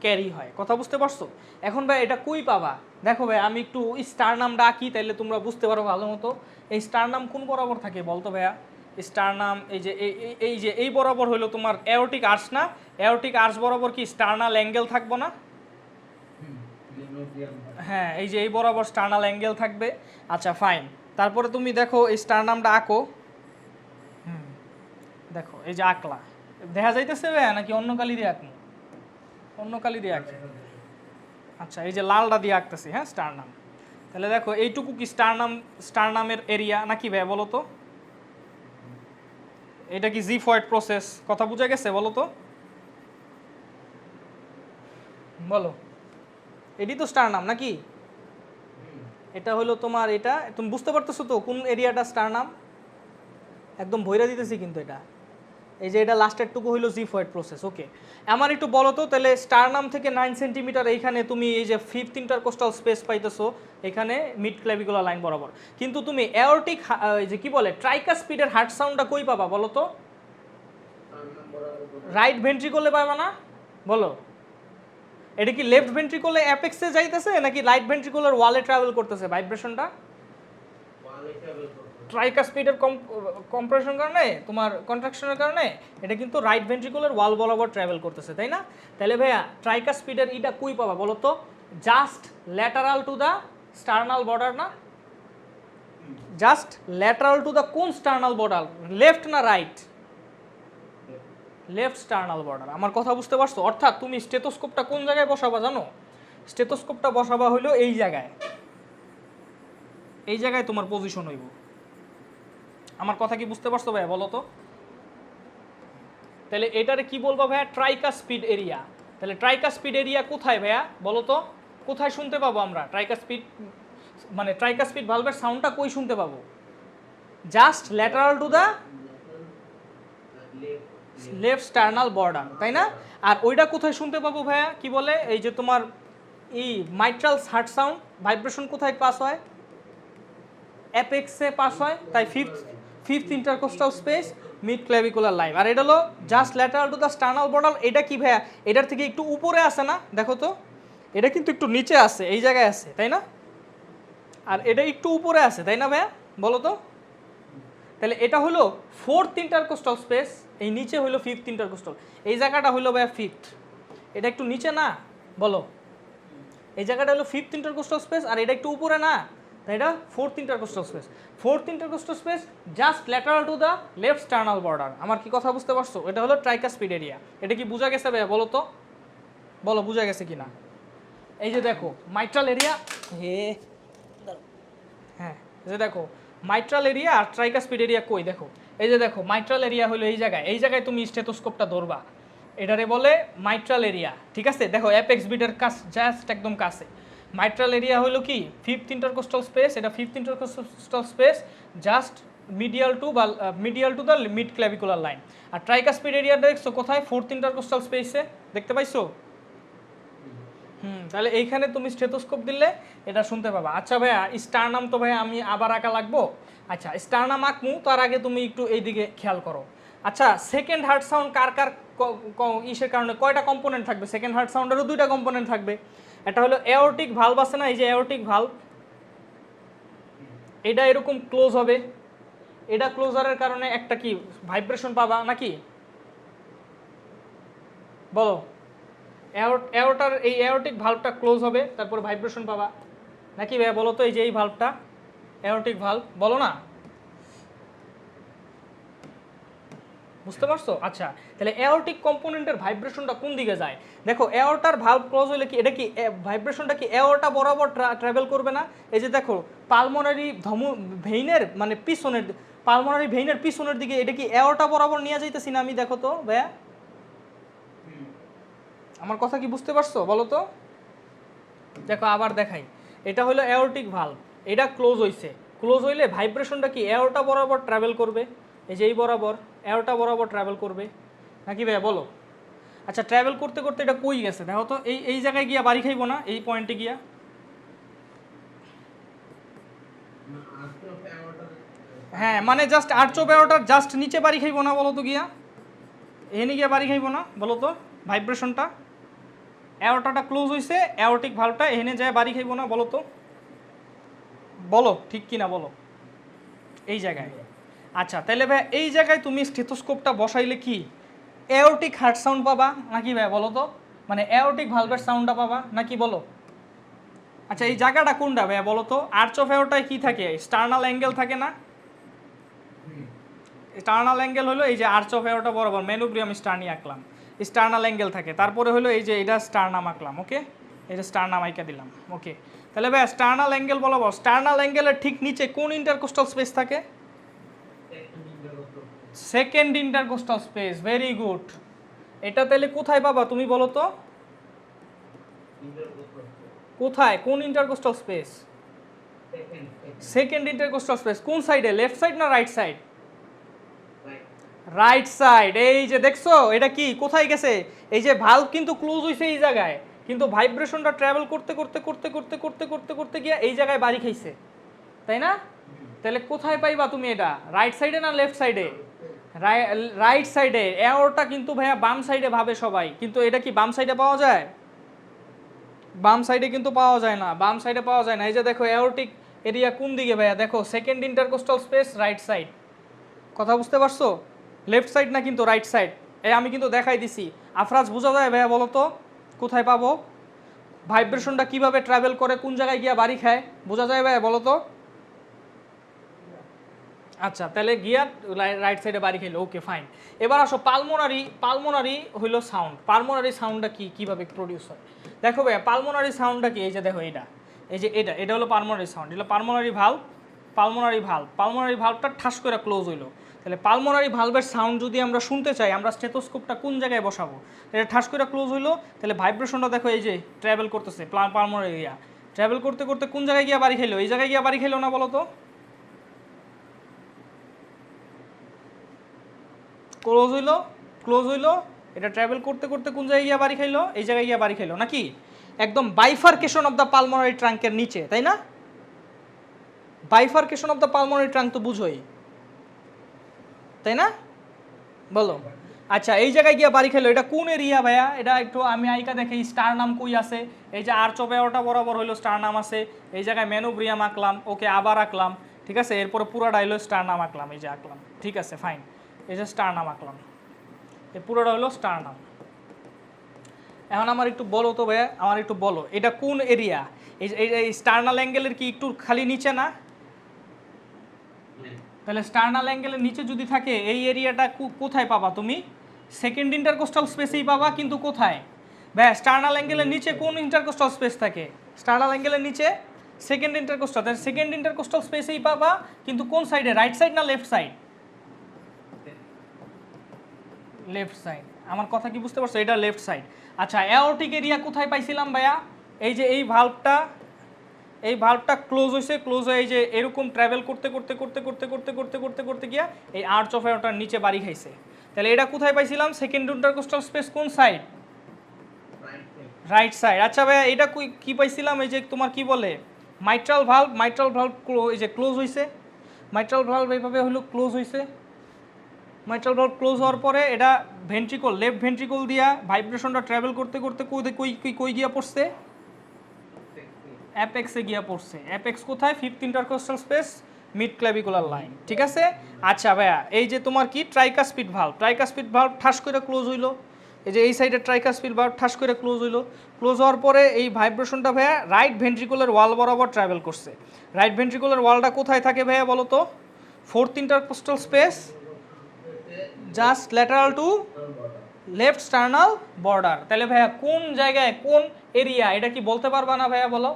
ক্যারি হয়। কথা বুঝতে পারছো? এখন ভাই এটা কই পাবা? দেখো ভাই, আমি একটু স্টার নামটা আঁকি, তাইলে তোমরা বুঝতে পারো ভালো মতো। এই স্টার নাম কোন বরাবর থাকে বলতো ভাইয়া? স্টার নাম এই যে এই বরাবর হইলো তোমার অ্যাওরটিক আর্চ না? অ্যাওরটিক আর্চ বরাবর কি স্টার্নাল অ্যাঙ্গেল থাকবো না? হ্যাঁ, এই যে এই বরাবর স্টার্নাল অ্যাঙ্গেল থাকবে। আচ্ছা ফাইন, তারপরে তুমি দেখো এই স্টার নামটা আঁকো। দেখো এই যে আঁকলা, দেখা যাইতেছে ভাইয়া নাকি অন্য কালি দিয়ে আঁকবো? অন্য কালি দিয়ে আঁকি। আচ্ছা, এই যে লালটা দিয়ে আঁকতেছি, হ্যাঁ, স্টার নাম। তাহলে দেখো এইটুকু কি স্টার নামের এরিয়া নাকি ভাইয়া বলো তো? এটা কি জিফয়েড প্রসেস? কথা বুঝা গেছে বলো তো? বলো, এটি তো স্টার নাম নাকি? এটা হলো তোমার, এটা তুমি বুঝতে পারতেছো তো কোন এরিয়াটা স্টার নাম? একদম ভইরা দিতেছি কিন্তু এটা। এই যে এটা লাস্টের টুকু হইলো জিফয়েড প্রসেস। ওকে, আমার একটু বলো তো, তাহলে স্টার নাম থেকে 9 সেন্টিমিটার এইখানে তুমি এই যে ফিফথ ইন্টারকোস্টাল স্পেস পাইতেছো এখানে মিড ক্লেভিকুলার লাইন বরাবর, কিন্তু তুমি অ্যাওরটিক এই যে কি বলে ট্রাইকাসপিডের হার্ট সাউন্ডটা কই পাবা বলো তো? রাইট ভেন্ট্রিকলে পাবা না? বলো, এটা কি লেফট ভেন্ট্রিকলে অ্যাপেক্সে যাইতেছে নাকি রাইট ভেন্ট্রিকুলার ওয়ালে ট্রাভেল করতেছে ভাইব্রেশনটা? ট্রাইকাসপিডের কম্প্রেশন কারণে, তোমার কন্ট্রাকশনের কারণে এটা কিন্তু রাইট ভেন্ট্রিকুলার ওয়াল বরাবর ট্রাভেল করতেছে, তাই না? তাহলে ভাইয়া ট্রাইকাসপিডের এটা কই পাবা বলো তো? Just lateral to the sternal border না? জাস্ট ল্যাটারাল টু দ্য কোন স্টার্নাল বর্ডার? লেফট না রাইট? Left sternal border. আমার কথা বুঝতে পারছো? অর্থাৎ তুমি স্টেথোস্কোপটা কোন জায়গায় বসাবা জানো? স্টেথোস্কোপটা বসাবা হইলো এই জায়গায়, এই জায়গায় তোমার পজিশন হইব। আমার কথা কি বুঝতে পারছো ভাইয়া বলো তো? তাহলে এটারে কি বলবো ভাইয়া? Tricuspid area. তাহলে ট্রাইকাসপিড এরিয়া কোথায় ভাইয়া বলো তো? কোথায় শুনতে পাবো আমরা ট্রাইকাসপিড, মানে ট্রাইকাসপিড ভালভের সাউন্ডটা কই শুনতে পাবো? Just lateral to the left sternal border, তাই না? আর ওইটা কোথায় শুনতে পাবো ভাইয়া? কি বলে এই যে তোমার এই মাইট্রাল হার্ট সাউন্ড ভাইব্রেশন কোথায় পাস হয়? অ্যাপেক্সে পাস হয়, তাই fifth intercostal space mid clavicular line. আর এটা হলো just lateral to the sternal border. এটা কি ভাইয়া? এটার থেকে একটু উপরে আছে না? দেখো তো, এটা কিন্তু একটু নিচে আছে, এই জায়গায় আছে, তাই না? আর এটা একটু উপরে আছে, তাই না ভাইয়া বলো তো? তাহলে এটা হলো ফোর্থ ইন্টারকোস্টাল স্পেস, এই নিচে হলো ফিফথ ইন্টারকোস্টাল। এই জায়গাটা হলো ভাইয়া ফিফথ, এটা একটু নিচে না? বলো, এই জায়গাটা হলো ফিফথ ইন্টারকোস্টাল স্পেস আর এটা একটু উপরে না? তাই এটা fourth intercostal space. Fourth intercostal space just lateral to the left sternal border. আমার কি কথা বুঝতে পারছো? এটা হলো ট্রাইকাসপিড এরিয়া। এটা কি বোঝা গেছে ভাইয়া বলো তো? বলো বোঝা গেছে কিনা? এই যে দেখো মাইট্রাল এরিয়া, হ্যাঁ এই যে দেখো মাইট্রাল এরিয়া আর ট্রাইকাসপিড এরিয়া কই দেখো। এই যে দেখো মাইট্রাল এরিয়া হলো এই জায়গায়, এই জায়গায় তুমি স্টেথোস্কোপটা ধরবা, এটারে বলে মাইট্রাল এরিয়া, ঠিক আছে? দেখো অ্যাপেক্স বিটের কাছে জাস্ট একদম কাছে। মাইট্রাল এরিয়া হলো কি ফিফথ ইন্টারকোস্টাল স্পেস, এটা fifth intercostal space just medial to the mid clavicular line. আর ট্রাইকাসপিড এরিয়া দেখছো কোথায়? ফোর্থ ইন্টারকোস্টাল স্পেসে, দেখতে পাইছো? তাহলে এইখানে তুমি স্টেথোস্কোপ দিলে এটা শুনতে পাবা। আচ্ছা ভাইয়া স্টার নাম তো ভাইয়া আমি আবার আঁকা লাগবো। আচ্ছা স্টার নাম আঁকমু, তার আগে তুমি একটু এইদিকে খেয়াল করো। আচ্ছা সেকেন্ড হার্ট সাউন্ড কার কার ইসের কারণে কয়টা কম্পোনেন্ট থাকবে? সেকেন্ড হার্ট সাউন্ডেরও দুইটা কম্পোনেন্ট থাকবে। একটা হলো অ্যাওরটিক ভালভ আছে না, এই যে অ্যাওরটিক ভালভ, এটা এরকম ক্লোজ হবে, এটা ক্লোজারের কারণে একটা কি ভাইব্রেশন পাবা নাকি বলো, এয়ারটার এই এয়ারটিক ভালভটা ক্লোজ হবে তারপর ভাইব্রেশন পাবা নাকি ভাইয়া বলো তো, এই যে এই ভালভটা এয়ারটিক ভালভ বলো না, বুঝতে পারছো? আচ্ছা তাহলে এয়ারটিক কম্পোনেন্টের ভাইব্রেশনটা কোন দিকে যায়? দেখো এয়ারটার ভালভ ক্লোজ হলে কি এটা কি ভাইব্রেশনটা কি এয়ারটা বরাবর ট্রাভেল করবে না? এই যে দেখো পালমোনারি ভেইনের মানে পিছনের পালমোনারি ভেইনের পিছনের দিকে এটা কি এয়ারটা বরাবর নিয়ে যাইতেছি না আমি? দেখো তো ভাইয়া, আমার কথা কি বুঝতে পারছো বলো তো? দেখো আবার দেখাই, এটা হলো এয়ারটিক ভালভ, এটা ক্লোজ হইছে, ক্লোজ হইলে ভাইব্রেশনটা কি এয়ারটা বরাবর ট্রাভেল করবে, এই যে এই বরাবর এয়ারটা বরাবর ট্রাভেল করবে নাকি ভাইয়া বলো? আচ্ছা ট্রাভেল করতে করতে এটা কই গেছে দেখো তো, এই এই জায়গায় গিয়া বাড়ি খাইবো না? এই পয়েন্টে গিয়া হ্যাঁ মানে জাস্ট আর্চ অফ এয়ারটার জাস্ট নিচে বাড়ি খাইবো না বলো তো গিয়া, এখানে গিয়া বাড়ি খাইবো না বলো তো? ভাইব্রেশনটা এয়ারটাটা ক্লোজ হইছে, এয়ারটিক ভালভটা এখানে যায় বাড়ি খাইবো না বলো তো? বলো ঠিক কিনা বলো, এই জায়গায়। আচ্ছা তাহলে ভাই এই জায়গায় তুমি স্টেথোস্কোপটা বসাইলে কি এয়ারটিক হার্ট সাউন্ড পাবা নাকি ভাই বলো তো? মানে এয়ারটিক ভালভের সাউন্ডটা পাবা নাকি বলো? আচ্ছা এই জায়গাটা কোনটা ভাই বলো তো? আর্চ অফ এয়ারটায় কি থাকে? স্টার্নাল অ্যাঙ্গেল থাকে না? স্টার্নাল অ্যাঙ্গেল হলো এই যে আর্চ অফ এয়ারটা বরাবর মেনুব্রিয়াম স্টার্নি আঁকলাম, স্টার্নাল অ্যাঙ্গেল থাকে, তারপরে হলো এই যে এটা স্টার্নাম আঁকলাম, ওকে এটা স্টার্নাম আঁকা দিলাম, ওকে। তাহলে ভাই স্টার্নাল অ্যাঙ্গেল বরাবর স্টার্নাল অ্যাঙ্গেলের ঠিক নিচে কোন ইন্টারকোস্টাল স্পেস থাকে? Second intercostal space, very good. এটা তাহলে কোথায় পাবা তুমি বলো তো? কোথায়, কোন intercostal space? Second intercostal space কোন সাইডে, লেফট সাইড না রাইট সাইড? Right side. এই যে দেখছো এটা কি কোথায় গেছে, এই যে ভালভ কিন্তু ক্লোজ হইছে এই জায়গায়, কিন্তু ভাইব্রেশনটা ট্রাভেল করতে করতে করতে করতে করতে করতে করতে গিয়ে এই জায়গায় বাড়ি খাইছে, তাই না? তাহলে কোথায় পাইবা তুমি এটা, রাইট সাইডে না লেফট সাইডে? রাইট সাইডে। এয়ারটা কিন্তু ভাইয়া বাম সাইডে ভাবে সবাই, কিন্তু এটা কি বাম সাইডে পাওয়া যায়? বাম সাইডে কিন্তু পাওয়া যায় না, বাম সাইডে পাওয়া যায় না। এই যে দেখো এয়ারটিক এরিয়া কোন দিকে ভাইয়া, দেখো second intercostal space right side, কথা বুঝতে পারছো? লেফট সাইড না কিন্তু রাইট সাইড, এই আমি কিন্তু দেখাই দিছি। আফরাজ বোঝা যায় ভাইয়া বলো তো কোথায় পাবো? ভাইব্রেশনটা কিভাবে ট্রাভেল করে কোন জায়গায় গিয়া বাড়ি খায় বোঝা যায় ভাইয়া বলো তো? আচ্ছা তাহলে গিয়া রাইট সাইডে বাড়ি খাইলো, ওকে ফাইন। এবার আসো পালমোনারি, পালমোনারি হইলো সাউন্ড, পালমোনারি সাউন্ডটা কি কিভাবে প্রডিউস হয় দেখো ভাইয়া। পালমোনারি সাউন্ডটা কি, এই যে দেখো এটা, এই যে এটা এটা হলো পালমোনারি সাউন্ড, এটা pulmonary valve, pulmonary valve, pulmonary ভালভটা ঠাস করে ক্লোজ হইলো। তাহলে পালমোনারি ভালভের সাউন্ড যদি আমরা শুনতে চাই, আমরা স্টেথোস্কোপটা কোন জায়গায় বসাবো? এটা ঠাস করে ক্লোজ হইলো, তাহলে ভাইব্রেশনটা দেখো এই যে ট্রাভেল করতেছে পালমোনারি এরিয়া, ট্রাভেল করতে করতে কোন জায়গায় গিয়া বাড়ি খাইলো? এই জায়গায় গিয়া বাড়ি খাইলো না বলো তো? ক্লোজ হইলো, ক্লোজ হইলো, এটা ট্রাভেল করতে করতে কোন জায়গায় গিয়া বাড়ি খাইলো? এই জায়গায় গিয়া বাড়ি খাইলো নাকি? একদম বাইফার্কেশন অফ দ্য পালমোনারি ট্রাঙ্কের নিচে, তাই না? Bifurcation of the pulmonary trunk তো বুঝোই, তাই না বলো? আচ্ছা এই জায়গায় গিয়া বাড়ি খাইলো, এটা কোন এরিয়া ভাইয়া? এটা একটু আমি আইকা দেখি স্টার নাম কই আছে, এই যে আর্চ অফ এয়ারটা বরাবর হইলো স্টার নাম আছে, এই জায়গায় মেনোব্রিয়াম আঁকলাম, ওকে আবার আঁকলাম, ঠিক আছে, এরপরে পুরোটা হইলো স্টার নাম আঁকলাম, এই যে আঁকলাম, ঠিক আছে ফাইন, এই যে স্টার নাম আঁকলাম, এই পুরোটা হলো স্টার নাম। এখন আমার একটু বলো তো ভাইয়া, আমার একটু বলো এটা কোন এরিয়া? এই স্টার্নাল অ্যাঙ্গেলের কি একটু খালি নিচে না? তাহলে স্টার্নাল অ্যাঙ্গেলের নিচে যদি থাকে এই এরিয়াটা কোথায় পাবা তুমি? সেকেন্ড ইন্টারকোস্টাল স্পেসেই পাবা, কিন্তু কোথায় ভাইয়া? স্টার্নাল অ্যাঙ্গেলের নিচে কোন ইন্টারকোস্টাল স্পেস থাকে? স্টার্নাল অ্যাঙ্গেলের নিচে সেকেন্ড ইন্টারকোস্টাল, তাহলে সেকেন্ড ইন্টারকোস্টাল স্পেসেই পাবা, কিন্তু কোন সাইডে, রাইট সাইড না লেফট সাইড? Left side. আমার কথা কি বুঝতে পারছো? এটা লেফট সাইড। আচ্ছা এয়ারটিক এরিয়া কোথায় পাইছিলাম ভাইয়া? এই যে এই ভালভটা, এই ভালভটা ক্লোজ হয়েছে, ক্লোজ হয়ে এই যে এরকম ট্রাভেল করতে করতে করতে করতে করতে করতে করতে করতে গিয়া এই আর্চ অফ এয়ারটার নিচে বাড়ি খাইছে। তাহলে এটা কোথায় পাইছিলাম? সেকেন্ড ইন্টারকোস্টাল স্পেস কোন সাইড? Right side. আচ্ছা ভাইয়া এটা কি পাইছিলাম? এই যে তোমার কি বলে মাইট্রাল ভালভ, মাইট্রাল ভালভ এই যে ক্লোজ হয়েছে, মাইট্রাল ভালভ এইভাবে হলো ক্লোজ হয়েছে, মাইট্রাল ভালভ ক্লোজ হওয়ার পরে এটা ভেন্ট্রিকল, লেফট ভেন্ট্রিকল দিয়া ভাইব্রেশনটা ট্রাভেল করতে করতে কই গিয়া পড়ছে? অ্যাপেক্সে গিয়া পড়ছে। অ্যাপেক্স কোথায়? Fifth intercostal space mid clavicular line, ঠিক আছে। আচ্ছা ভাইয়া, এই যে তোমার কি ট্রাইকাসপিড ভালভ ঠাস করে ক্লোজ হইলো, এই যে এই সাইডে ট্রাইকাসপিড ভালভ ঠাস করে ক্লোজ হইলো, ক্লোজ হওয়ার পরে এই ভাইব্রেশনটা ভাইয়া রাইট ভেন্ট্রিকুলার ওয়াল বরাবর ট্রাভেল করছে। রাইট ভেন্ট্রিকুলার ওয়ালটা কোথায় থাকে ভাইয়া বলো তো? Fourth intercostal space, just lateral to left sternal border. তাহলে ভাইয়া কোন জায়গায়, কোন এরিয়া, এটা কি বলতে পারবা না ভাইয়া? বলো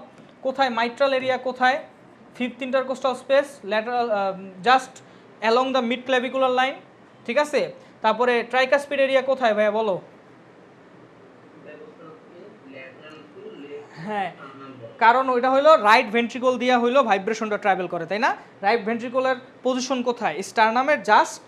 কোথায় মাইট্রাল এরিয়া, কোথায়? Fifth intercostal space, lateral, just along the mid clavicular line, ঠিক আছে। তারপরে ট্রাইকাসপিড এরিয়া কোথায় ভাইয়া বলো? হ্যাঁ, কারণ ওইটা হলো রাইট ভেন্ট্রিকল দিয়া হইলো ভাইব্রেশনটা ট্রাভেল করে, তাই না? রাইট ভেন্ট্রিকুলার পজিশন কোথায়? স্টারনামের জাস্ট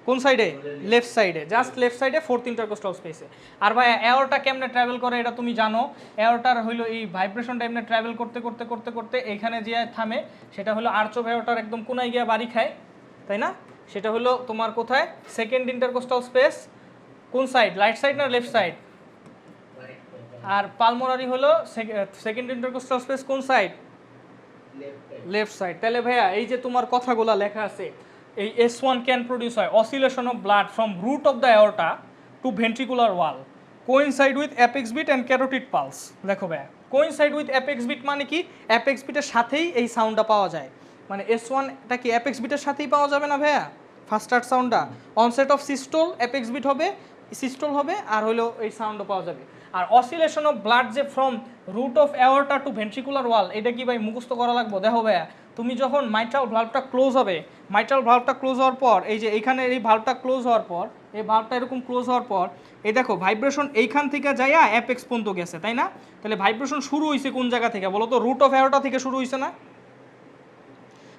কোন সাইডে? লেফট সাইডে, জাস্ট লেফট সাইডে ফোর্থ ইন্টারকোস্টাল স্পেসে। আর ভাই এয়ারটা কেমনে ট্রাভেল করে এটা তুমি জানো। এয়ারটার হইলো এই ভাইব্রেশনটা এমনি ট্রাভেল করতে করতে করতে করতে এখানে যে থামে, সেটা হলো আর্চ অফ এয়ারটার একদম কোনায় গিয়ে বাড়ি খায়, তাই না? সেটা হলো তোমার কোথায়? সেকেন্ড ইন্টারকোস্টাল স্পেস, কোন সাইড? রাইট সাইড না লেফট সাইড? আর পালমোনারি হলো সেকেন্ড ইন্টারকোস্টাল স্পেস কোন সাইড? Left side. তাহলে ভাইয়া এই যে তোমার কথাগুলো লেখা আছে, এই S1 ক্যান প্রডিউস হয় oscillation of blood from root of the aorta to ventricular wall, coincide with apex beat and carotid pulse. দেখো ভাইয়া, কোইনসাইড উইথ অ্যাপেক্স বিট মানে কি? অ্যাপেক্স বিটের সাথেই এই সাউন্ডটা পাওয়া যায়। মানে S1টা কি অ্যাপেক্স বিটের সাথেই পাওয়া যাবে না ভাইয়া? ফার্স্ট স্টার্ট সাউন্ডটা onset of systole, apex beat হবে, সিস্টোল হবে, আর হলো এই সাউন্ডও পাওয়া যাবে। আর অসিলেশন অফ ব্লাড যে from root of aorta to ventricular wall, এটা কি ভাই মুখস্থ করা লাগবে? দেখো ভাইয়া, তুমি যখন মাইট্রাল ভালভটা ক্লোজ হবে, মাইট্রাল ভালভটা ক্লোজ হওয়ার পর, এই যে এইখানে এই ভালভটা ক্লোজ হওয়ার পর, এই ভালভটা এরকম ক্লোজ হওয়ার পর, এই দেখো ভাইব্রেশন এইখান থেকে যাইয়া অ্যাপেক্স পর্যন্ত গেছে, তাই না? তাহলে ভাইব্রেশন শুরু হয়েছে কোন জায়গা থেকে বলো তো? রুট অফ অ্যাওর্টা থেকে শুরু হয়েছে না?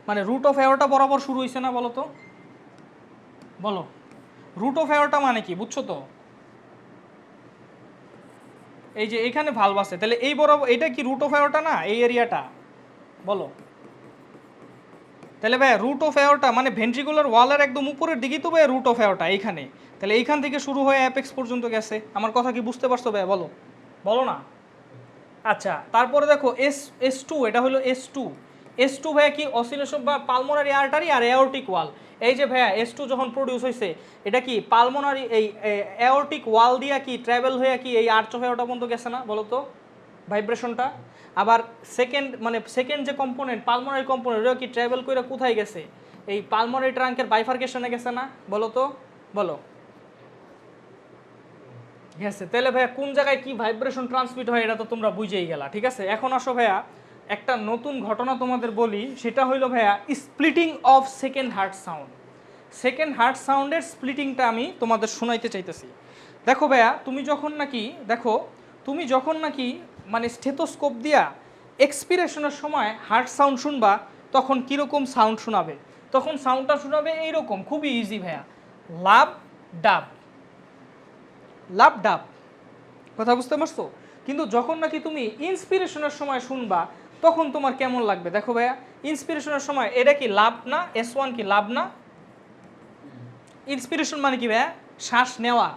মানে রুট অফ অ্যাওর্টা বরাবর শুরু হয়েছে না? বলো তো, বলো রুট অফ অ্যাওর্টা মানে কি, বুঝছো তো? এই যে এখানে ভালভ আছে, তাহলে এই বরাবর এটা কি রুট অফ অ্যাওর্টা না? এই এরিয়াটা বলো। তাহলে ভাই রুট অফ অ্যাওর্টা মানে ভেন্ট্রিকুলার ওয়ালের একদম উপরের দিকেই তো ভাই রুট অফ অ্যাওর্টা এইখানে। তাহলে এইখান থেকে শুরু হয়ে অ্যাপেক্স পর্যন্ত গেছে। আমার কথা কি বুঝতে পারছো ভাই? বলো, বলো না। আচ্ছা, তারপরে দেখো S2, এটা হলো S2 ভাইয়া কি? অসিলেশন বা পালমোনারি আর্টারি আর অ্যাওর্টিক ওয়াল। এই যে ভাইয়া S2 যখন প্রডিউস হয়েছে, এটা কি পালমোনারি এই অ্যাওর্টিক ওয়াল দিয়া কি ট্রাভেল হয়ে কি এই আর্চ অফ অ্যাওর্টা পর্যন্ত গেছে না? বলো তো ভাইব্রেশনটা। আবার সেকেন্ড যে কম্পোনেন্ট, পালমোনারি কম্পোনেন্ট, ওটা কি ট্রাভেল করে কোথায় গেছে? এই পালমোনারি ট্রাঙ্কের বাইফার্কেশনে গেছে না? বলো তো, বলো গেছে। তাহলে ভাইয়া কোন জায়গায় কি ভাইব্রেশন ট্রান্সমিট হয় এটা তো তোমরা বুঝেই গেলা, ঠিক আছে। এখন আসো ভাইয়া, একটা নতুন ঘটনা তোমাদের বলি, সেটা হইলো ভাইয়া splitting of second heart sound. Second heart সাউন্ডের স্প্লিটিংটা আমি তোমাদের শোনাইতে চাইতেছি। দেখো ভাইয়া, তুমি যখন নাকি মানে স্টেথোস্কোপ দিয়া এক্সপিরেশনের সময় হার্ট সাউন্ড শুনবা, তখন কীরকম সাউন্ড শোনাবে? তখন সাউন্ডটা শোনাবে এইরকম, খুবই ইজি ভাইয়া, লাভ ডাব, লাভ ডাব। কথা বুঝতে পারছো? কিন্তু যখন নাকি তুমি ইন্সপিরেশনের সময় শুনবা, তখন তোমার কেমন লাগবে? দেখো ভাইয়া, ইন্সপিরেশনের সময় এটা কি লাভ না? S1 কি লাভ না? ইন্সপিরেশন মানে কি ভাইয়া? শ্বাস নেওয়া।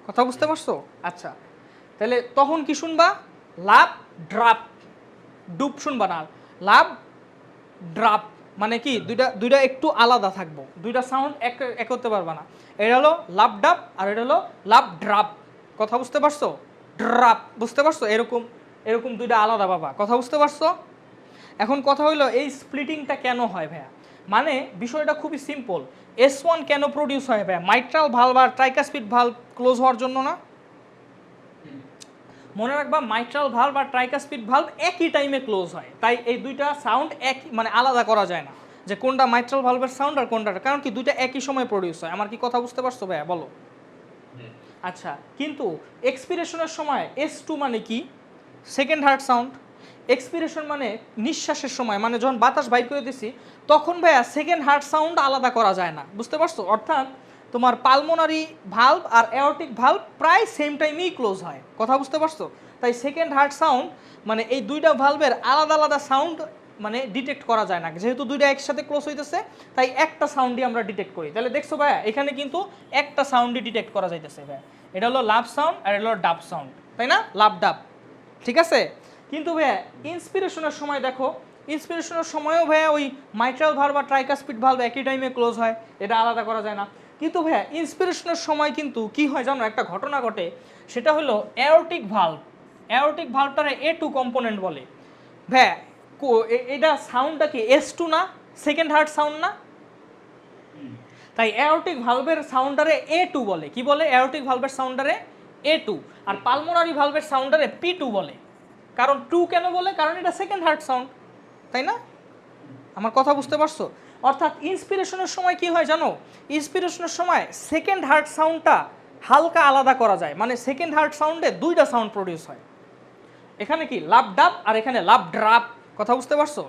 কথা বুঝতে পারছো? আচ্ছা, তাহলে তখন কি শুনবা? লাভ ড্রাপ, ডুব শুনবা না, লাভ ড্রাপ। মানে কি দুইটা একটু আলাদা থাকবো, দুইটা সাউন্ড এক করতে পারবা না। এটা হলো লাভ ডাব আর এটা হলো লাভ ড্রাপ। কথা বুঝতে পারছো? ড্রাপ, বুঝতে পারছো? এরকম দুইটা আলাদা বাবা। কথা বুঝতে পারছো? এখন কথা হইলো এই স্প্লিটিংটা কেন হয় ভাইয়া? মানে বিষয়টা খুবই সিম্পল। S1 কেন প্রডিউস হয় ভাইয়া? মাইট্রাল ভালভ আর ট্রাইকাসপিড ভালভ ক্লোজ হওয়ার জন্য না? মনে রাখবা, মাইট্রাল ভালভ আর ট্রাইকাসপিড ভালভ একই টাইমে ক্লোজ হয়, তাই এই দুইটা সাউন্ড এক মানে আলাদা করা যায় না যে কোনটা মাইট্রাল ভালভের সাউন্ড আর কোনটা, কারণ কি দুইটা একই সময় প্রডিউস হয়। আমার কি কথা বুঝতে পারছো ভাইয়া? বলো। আচ্ছা, কিন্তু এক্সপিরেশনের সময় S2 মানে কি? Second heart sound. এক্সপিরেশন মানে নিঃশ্বাসের সময়, মানে যখন বাতাস বাইর করে দিছি তখন ভাইয়া সেকেন্ড হার্ট সাউন্ড আলাদা করা যায় না, বুঝতে পারছো? অর্থাৎ তোমার পালমোনারি ভালভ আর অ্যাওর্টিক ভালভ প্রায় সেম টাইমেই ক্লোজ হয়। কথা বুঝতে পারছো? তাই সেকেন্ড হার্ট সাউন্ড মানে এই দুইটা ভালভের আলাদা আলাদা সাউন্ড মানে ডিটেক্ট করা যায় না, যেহেতু দুইটা একসাথে ক্লোজ হইতেছে তাই একটা সাউন্ডই আমরা ডিটেক্ট করি। তাহলে দেখছো ভাইয়া, এখানে কিন্তু একটা সাউন্ডই ডিটেক্ট করা যাইতেছে ভাইয়া। এটা হলো লাভ সাউন্ড আর এটা হলো ডাব সাউন্ড, তাই না? লাভ ডাব, ঠিক আছে। কিন্তু ভাইয়া ইন্সপিরেশনের সময় দেখো ইন্সপিরেশনের সময়ও ভাইয়া ওই মাইট্রাল ভালভ বা ট্রাইকাসপিড ভালভ একই টাইমে ক্লোজ হয়, এটা আলাদা করা যায় না। কিন্তু ভাইয়া ইন্সপিরেশনের সময় কিন্তু কি হয় জানো, একটা ঘটনা ঘটে, সেটা হলো অ্যাওরটিক ভালভ। অ্যাওরটিক ভালভটারে A2 কম্পোনেন্ট বলে। ভাইয়া এটা সাউন্ডটা কি S2 না, সেকেন্ড হার্ট সাউন্ড না? তাই অ্যাওরটিক ভালভের সাউন্ডারে A2 বলে। কি বলে? অ্যাওরটিক ভালভের সাউন্ডারে A2, আর পালমোনারি ভালভের সাউন্ডারে P2 বলে। কারণ 2 কেন বলে? কারণ এটা সেকেন্ড হার্ট সাউন্ড, তাই না? আমার কথা বুঝতে পারছো? অর্থাৎ ইন্সপিরেশনের সময় কি হয় জানো, ইন্সপিরেশনের সময় সেকেন্ড হার্ট সাউন্ডটা হালকা আলাদা করা যায়, মানে সেকেন্ড হার্ট সাউন্ডে দুইটা সাউন্ড প্রডিউস হয়। এখানে কি লাভ ডাব আর এখানে লাভ ড্রাপ, কথা বুঝতে পারছো?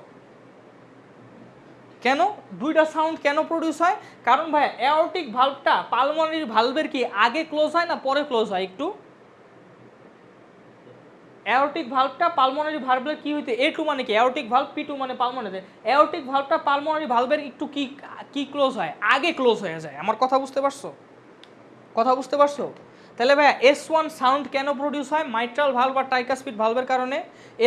কেন দুইটা সাউন্ড কেন প্রডিউস হয়? কারণ ভাই অ্যাওরটিক ভালভটা পালমোনারি ভালভের কি আগে ক্লোজ হয় না পরে ক্লোজ হয়? একটু অ্যাওরটিক ভালভটা পালমোনারি ভালভের কি হইতে A2 মানে কি অ্যাওরটিক ভালভ, P2 মানে পালমোনারি। অ্যাওরটিক ভালভটা পালমোনারি ভালভের একটু কি কি ক্লোজ হয়, আগে ক্লোজ হয়ে যায়। আমার কথা বুঝতে পারছো? কথা বুঝতে পারছো? তাহলে ভাইয়া S1 সাউন্ড কেন প্রডিউস হয় মাইট্রাল ভালভ বা ট্রাইকাসপিড ভালভের কারণে?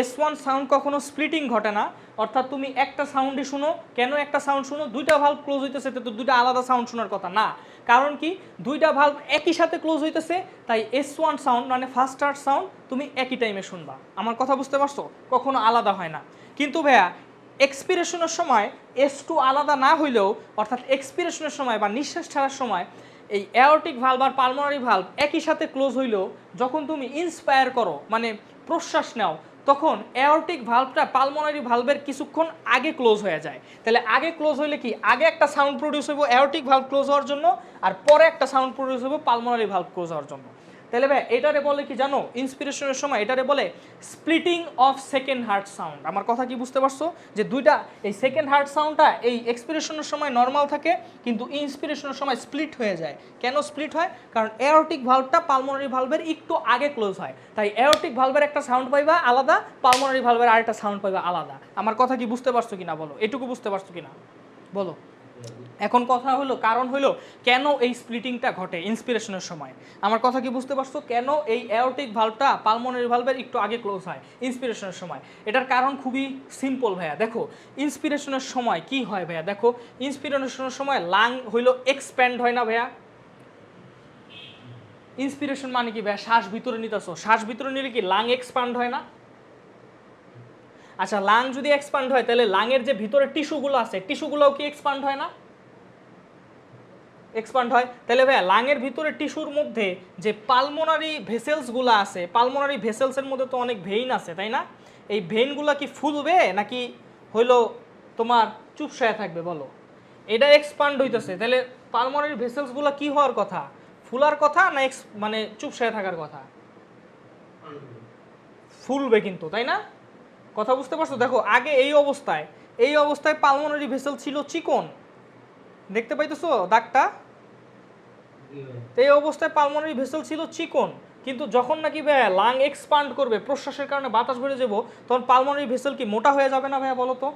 S1 সাউন্ড কখনো স্প্লিটিং ঘটে না, অর্থাৎ তুমি একটা সাউন্ডই শুনো। কেন একটা সাউন্ড শুনো? দুইটা ভালভ ক্লোজ হইতেছে, তো দুইটা আলাদা সাউন্ড শোনার কথা না। কারণ কি দুইটা ভালভ একই সাথে ক্লোজ হইতেছে, তাই S1 সাউন্ড মানে ফার্স্ট হার্ট সাউন্ড তুমি একই টাইমে শুনবা। আমার কথা বুঝতে পারছো? কখনো আলাদা হয় না। কিন্তু ভাইয়া এক্সপিরেশনের সময় S2 আলাদা না হইলেও, অর্থাৎ এক্সপিরেশনের সময় বা নিঃশ্বাস ছাড়ার সময় এই অ্যাওরটিক ভালভ আর পালমোনারি ভালভ একই সাথে ক্লোজ হইলেও যখন তুমি ইন্সপায়ার করো মানে প্রশ্বাস নাও, তখন অ্যাওরটিক ভালভটা পালমোনারি ভালভের কিছুক্ষণ আগে ক্লোজ হয়ে যায়। তাহলে আগে ক্লোজ হইলে কি আগে একটা সাউন্ড প্রডিউস হইব অ্যাওরটিক ভালভ ক্লোজ হওয়ার জন্য, আর পরে একটা সাউন্ড প্রডিউস হইব পালমোনারি ভালভ ক্লোজ হওয়ার জন্য। তাহলে ভাই এটারে বলে কি জানো, ইন্সপিরেশনের সময় এটারে বলে splitting of second heart sound. আমার কথা কি বুঝতে পারছো? যে দুইটা এই সেকেন্ড হার্ট সাউন্ডটা এই এক্সপিরেশনের সময় নর্মাল থাকে, কিন্তু ইন্সপিরেশনের সময় স্প্লিট হয়ে যায়। কেন স্প্লিট হয়? কারণ অ্যাওরটিক ভালভটা পালমোনারি ভালভের একটু আগে ক্লোজ হয়, তাই অ্যাওরটিক ভালভের একটা সাউন্ড পাইবা আলাদা, পালমোনারি ভালভের আরেকটা সাউন্ড পাইবা আলাদা। আমার কথা কি বুঝতে পারছো কিনা বলো, এটুকু বুঝতে পারছো কিনা বলো। এখন কথা হলো, কারণ হলো কেন এই স্প্লিটিংটা ঘটে ইন্সপিরেশনের সময়। আমার কথা কি বুঝতে পারছো? কেন এই অ্যাওরটিক ভালভটা পালমোনারি ভালভের একটু আগে ক্লোজ হয় ইন্সপিরেশনের সময়? এটার কারণ খুবই সিম্পল ভাইয়া। দেখো ইন্সপিরেশনের সময় কি হয় ভাইয়া, দেখো ইন্সপিরেশনের সময় লাং হইলো এক্সপ্যান্ড হয় না ভাইয়া? ইন্সপিরেশন মানে কি ভাইয়া? শ্বাস ভিতরে নিতেছো, শ্বাস ভিতরে নিলে কি লাং এক্সপ্যান্ড হয় না? আচ্ছা লাং যদি এক্সপ্যান্ড হয় তাহলে লাংয়ের যে ভিতরে টিস্যুগুলো আছে টিস্যুগুলোও কি এক্সপ্যান্ড হয় না? এক্সপ্যান্ড হয়। তাহলে ভাইয়া লাংয়ের ভিতরে টিস্যুর মধ্যে যে পালমোনারি ভেসেলসগুলো আছে, পালমোনারি ভেসেলসের মধ্যে তো অনেক ভেইন আছে, তাই না? এই ভেইনগুলো কি ফুলবে নাকি হইলো তোমার চুপসায় থাকবে বলো? এটা এক্সপ্যান্ড হইতেছে, তাহলে পালমোনারি ভেসেলসগুলো কি হওয়ার কথা? ফুলার কথা না মানে চুপসায় থাকার কথা? ফুলবে কিন্তু, তাই না? কথা বুঝতে পারছো? দেখো আগে এই অবস্থায় পালমোনারি ভেসেল ছিল চিকন, দেখতে পাইতেছো দাগটা? এই অবস্থায় পালমোনারি ভেসেল ছিল চিকন, কিন্তু যখন নাকি ভাইয়া লাং এক্সপান্ড করবে, প্রশ্বাসের কারণে বাতাস বেড়ে যাব, তখন পালমোনারি ভেসেল কি মোটা হয়ে যাবে না ভাইয়া বলো তো?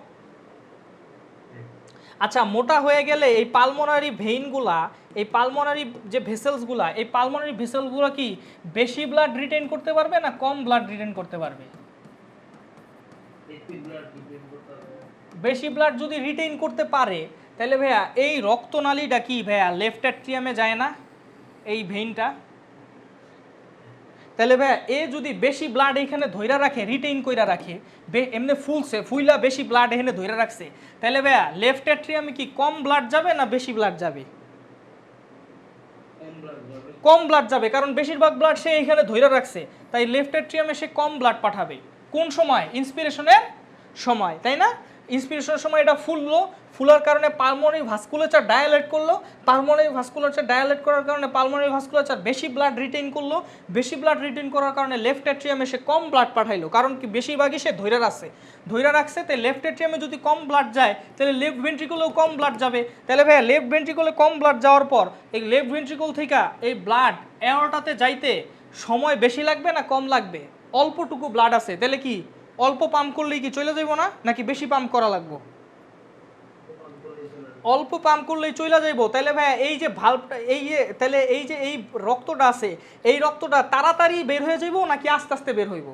আচ্ছা মোটা হয়ে গেলে এই পালমোনারি ভেইনগুলা, এই পালমোনারি যে ভেসেলসগুলা, এই পালমোনারি ভেসেলগুলো কি বেশি ব্লাড রিটেইন করতে পারবে না কম ব্লাড রিটেইন করতে পারবে? বেশি ব্লাড যদি রিটেইন করতে পারে তাহলে ভাইয়া এই রক্তনালীটা কি ভাইয়া লেফট অ্যাট্রিয়ামে যায় না, এই ভেইনটা? তাহলে ভাইয়া এ যদি বেশি ব্লাড এখানে ধইরা রাখে, রিটেইন কইরা রাখে, এমনি ফুইলা বেশি ব্লাড এখানে ধইরা রাখছে, তাহলে ভাইয়া লেফট অ্যাট্রিয়ামে কি কম ব্লাড যাবে না বেশি ব্লাড যাবে? কম ব্লাড যাবে, কারণ বেশিরভাগ ব্লাড সে এখানে ধইরা রাখছে, তাই লেফট অ্যাট্রিয়ামে সে কম ব্লাড পাঠাবে। কোন সময়? ইন্সপিরেশনের সময়, তাই না? ইন্সপিরেশনের সময় এটা ফুলার কারণে পালমোনারি ভাস্কুলাচার ডায়ালেট করলো, পালমোনারি ভাস্কুলাচার ডায়ালেট করার কারণে পালমোনারি ভাস্কুলাচার বেশি ব্লাড রিটেইন করলো, বেশি ব্লাড রিটেইন করার কারণে লেফট অ্যাট্রিয়ামে সে কম ব্লাড পাঠাইলো, কারণ কি বেশিরভাগই সে ধইরা রাখছে, তাই লেফট অ্যাট্রিয়ামে যদি কম ব্লাড যায় তাহলে লেফট ভেন্ট্রিকলেও কম ব্লাড যাবে। তাহলে ভাইয়া লেফট ভেন্ট্রিকলে কম ব্লাড যাওয়ার পর এই লেফট ভেন্ট্রিকল থেকে এই ব্লাড অ্যাওর্টাতে যাইতে সময় বেশি লাগবে না কম লাগবে? অল্পটুকু ব্লাড আছে, তাহলে কি অল্প পাম্প করলেই কি চলে যাইব না, নাকি বেশি পাম্প করা লাগবে? অল্প পাম্প করলেই চলে যাইব। তাহলে ভাইয়া এই যে ভালভটা তাহলে এই যে এই রক্তটা আছে, এই রক্তটা তাড়াতাড়ি বের হয়ে যাইব নাকি আস্তে আস্তে বের হইব?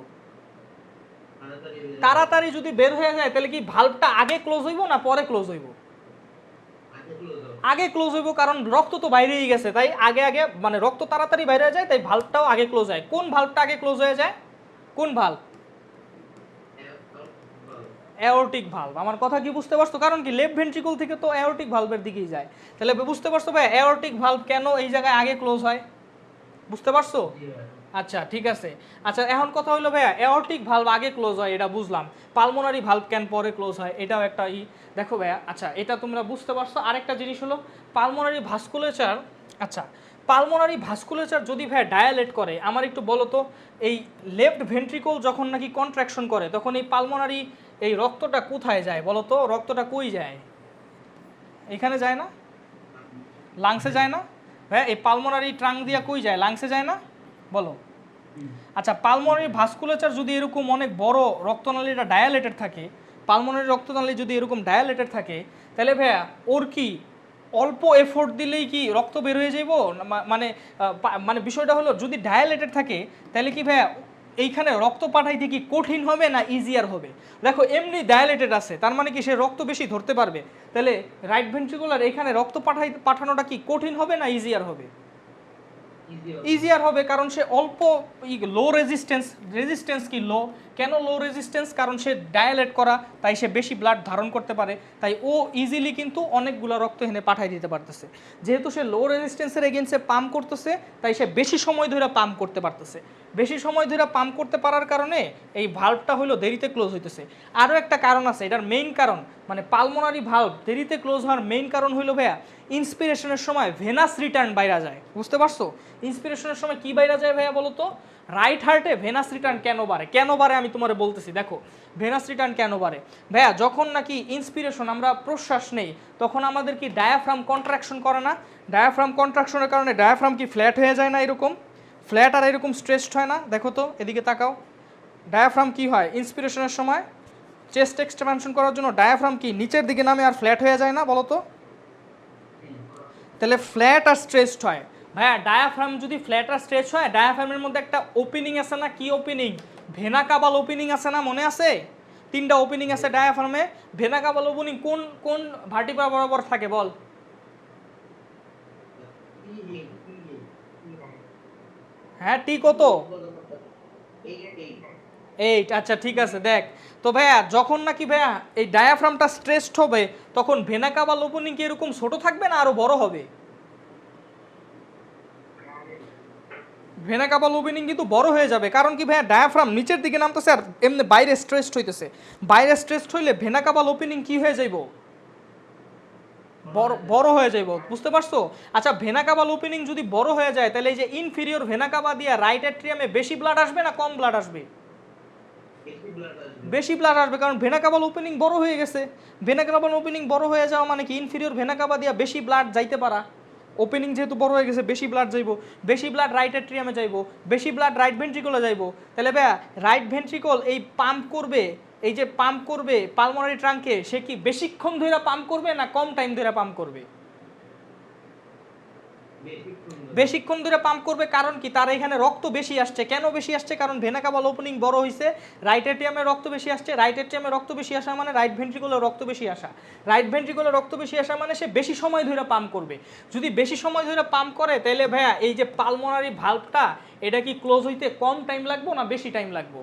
তাড়াতাড়ি যদি বের হয়ে যায় তাহলে কি ভালভটা আগে ক্লোজ হইব না পরে ক্লোজ হইব? আগে ক্লোজ হইব, কারণ রক্ত তো বাইরেই গেছে, তাই আগে আগে মানে রক্ত তাড়াতাড়ি বাইরে যায়, তাই ভালভটাও আগে ক্লোজ হয়। কোন ভালভটা আগে ক্লোজ হয়ে যায়? কোন ভালভ? Aortic valve. আমার কথা কি বুঝতে পারছো? কারণ কি লেফট ভেন্ট্রিকল থেকে তো অ্যাওর্টিক ভালভের দিকেই যায়। তাহলে বুঝতে পারছো ভাই অ্যাওর্টিক ভালভ কেন এই জায়গায় আগে ক্লোজ হয়? বুঝতে পারছো? আচ্ছা ঠিক আছে। আচ্ছা এখন কথা হলো ভাইয়া অ্যাওর্টিক ভালভ আগে ক্লোজ হয় এটা বুঝলাম, পালমোনারি ভালভ কেন পরে ক্লোজ হয় এটাও একটা দেখো ভাইয়া। আচ্ছা এটা তোমরা বুঝতে পারছো। আরেকটা জিনিস হলো পালমোনারি ভাস্কুলেচার। আচ্ছা পালমোনারি ভাস্কুলেচার যদি ভাইয়া ডায়ালেট করে, আমার একটু বলো তো, এই লেফট ভেন্ট্রিকল যখন নাকি কন্ট্রাকশন করে তখন এই পালমোনারি এই রক্তটা কোথায় যায় বলো তো? রক্তটা কই যায়? এখানে যায় না? লাংসে যায় না? হ্যাঁ, এই পালমোনারি ট্রাঙ্ক দিয়া কই যায়? লাংসে যায় না? বলো। আচ্ছা পালমোনারি ভাস্কুলেচার যদি এরকম অনেক বড় রক্তনালীটা ডায়ালেটেড থাকে, পালমোনারি রক্তনালী যদি এরকম ডায়ালেটেড থাকে, তাহলে ভাইয়া ওর কি অল্প এফোর্ট দিলেই কি রক্ত বের হয়ে যাইব? মানে মানে বিষয়টা হলো যদি ডায়ালেটেড থাকে তাহলে কি ভাইয়া এইখানে রক্ত পাঠাইতে কি কঠিন হবে না ইজিয়ার হবে? দেখো এমনি ডায়ালেটেড আছে, তার মানে কি সে রক্ত বেশি ধরতে পারবে, তাহলে রাইট ভেন্ট্রিকুলার এখানে রক্ত পাঠানোটা কি কঠিন হবে না ইজিয়ার হবে? ইজিয়ার হবে, কারণ সে অল্প লো রেজিস্ট্যান্স কি লো? কেন লো রেজিস্ট্যান্স? কারণ সে ডায়ালেট করা, তাই সে বেশি ব্লাড ধারণ করতে পারে, তাই ও ইজিলি কিন্তু অনেকগুলো রক্ত এখানে পাঠাই দিতে পারতেছে। যেহেতু সে লো রেজিস্ট্যান্সের এগেন্সে পাম্প করতেছে, তাই সে বেশি সময় ধরে পাম্প করতে পারতেছে। বেশি সময় ধরে পাম্প করতে পারার কারণে এই ভালভটা হলো দেরিতে ক্লোজ হইতেছে। আরও একটা কারণ আছে, এটার মেইন কারণ মানে পালমোনারি ভালভ দেরিতে ক্লোজ হওয়ার মেইন কারণ হইলো ভাইয়া ইন্সপিরেশনের সময় ভেনাস রিটার্ন বাইরা যায়। বুঝতে পারছো? ইন্সপিরেশনের সময় কি বাইরা যায় ভাইয়া বলো তো? রাইট হার্টে ভেনাস রিটার্ন কেন বাড়ে? কেন বাড়ে আমি তোমারে বলতেছি। দেখো ভেনাস রিটার্ন কেন বাড়ে ভাইয়া, যখন নাকি ইন্সপিরেশন আমরা প্রশ্বাস নেই তখন আমাদের কি ডায়াফ্রাম কন্ট্রাকশন করে না? ডায়াফ্রাম কন্ট্রাকশনের কারণে ডায়াফ্রাম কি ফ্ল্যাট হয়ে যায় না? এরকম ফ্ল্যাট আর এরকম স্ট্রেসড হয় না? দেখো তো এদিকে তাকাও, ডায়াফ্রাম কি হয় ইন্সপিরেশনের সময়? চেস্ট এক্সটেনশন করার জন্য ডায়াফ্রাম কি নিচের দিকে নামে আর ফ্ল্যাট হয়ে যায় না বলো তো? তাহলে ফ্ল্যাট আর স্ট্রেচড হয়। ভাইয়া ডায়াফ্রাম যদি ফ্ল্যাট আর স্ট্রেচ হয়, ডায়াফ্রামের মধ্যে একটা ওপেনিং আছে না? কি ওপেনিং? ভেনা কাবাল ওপেনিং আছে না? মনে আছে? 3টা ওপেনিং আছে ডায়াফ্রামে। ভেনা কাবাল ওপেনিং কোন কোন ভার্টিব্রা বরাবর থাকে বল? হ্যাঁ টি কত? 8। আচ্ছা ঠিক আছে দেখ তো ভাইয়া, যখন নাকি ভাইয়া এই ডায়াফ্রামটা স্ট্রেচড হবে তখন ভেনা কাবাল ওপেনিং কি এরকম ছোট থাকবে না আরো বড় হবে? ভেনা কাবাল ওপেনিং কিন্তু বড় হয়ে যাবে, কারণ কি ভাইয়া ডায়াফ্রাম নিচের দিকে নামতেছে আর এমনি বাইরে স্ট্রেচড হইতেছে। বাইরে স্ট্রেচড হইলে ভেনা কাবাল ওপেনিং কি হয়ে যাইব? বড় বড় হয়ে যাইব। বুঝতে পারছো? আচ্ছা ভেনা কাবাল ওপেনিং যদি বড় হয়ে যায় তাহলে এই যে ইনফিরিয়র ভেনা কাবা দিয়া রাইট অ্যাট্রিয়ামে বেশি ব্লাড আসবে না কম ব্লাড আসবে? বেশি ব্লাড আসবে, কারণ ভেনা কাবাল ওপেনিং বড় হয়ে গেছে। ভেনা কাবাল ওপেনিং বড় হয়ে যাওয়া মানে কি ইনফিরিয়র ভেনা কাবা দিয়া বেশি ব্লাড যাইতে পারা। ওপেনিং যেহেতু বড় হয়ে গেছে বেশি ব্লাড যাইব, বেশি ব্লাড রাইট অ্যাট্রিয়ামে যাইব, বেশি ব্লাড রাইট ভেন্ট্রিকলে যাইব। তাহলে ভাইয়া রাইট ভেন্ট্রিকল এই পাম্প করবে, এই যে পাম্প করবে পালমোনারি ট্রাঙ্কে, সে কি বেশিক্ষণ ধরে পাম্প করবে না কম টাইম ধরে পাম্প করবে? বেশিক্ষণ ধরে পাম্প করবে। কারণ কি তার এখানে রক্ত বেশি আসছে। কেন বেশি আসছে? কারণ ভেনা কাবাল ওপেনিং বড় হয়েছে, রাইট এটিএমে রক্ত বেশি আসছে। রাইট এটিএমে রক্ত বেশি আসা মানে রাইট ভেন্ট্রিকলে রক্ত বেশি আসা। রাইট ভেন্ট্রিকলে রক্ত বেশি আসা মানে সে বেশি সময় ধরে পাম্প করবে। যদি বেশি সময় ধরে পাম্প করে তাহলে ভাইয়া এই যে পালমোনারি ভালভটা এটা কি ক্লোজ হইতে কম টাইম লাগবে না বেশি টাইম লাগবে?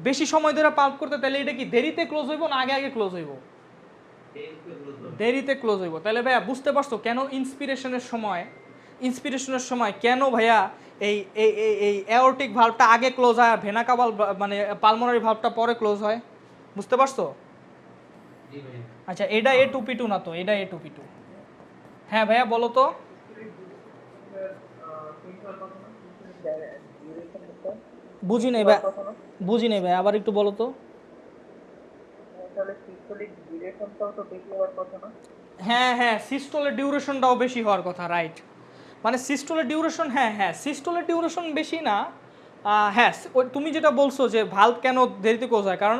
বেশি সময় ধরে পাম্প করতে, তাহলে এটা কি দেরিতে ক্লোজ হইব না আগে আগে ক্লোজ হইব? দেরিতে ক্লোজ হইব। তাহলে ভাইয়া বুঝতে পারছো কেন ইন্সপিরেশনের সময় কেন ভাইয়া এই এই এই অ্যাওর্টিক ভালভটা আগে ক্লোজ হয় আর ভেনা কাবাল মানে পালমোনারি ভালভটা পরে ক্লোজ হয়? বুঝতে পারছো? আচ্ছা এটা A2P2 না তো, এটা A2P2। হ্যাঁ ভাইয়া বলো তো। বুঝি নেই ভাই, বুঝি নেই ভাই, আবার একটু বলো তো। হ্যাঁ হ্যাঁ সিস্টোলের ডিউরেশনটাও বেশি হওয়ার কথা, রাইট। মানে সিস্টোলের ডিউরেশন, হ্যাঁ হ্যাঁ সিস্টোলের ডিউরেশন বেশি না। হ্যাঁ তুমি যেটা বলছো যে ভালভ কেন দেরিতে ক্লোজ হয়, কারণ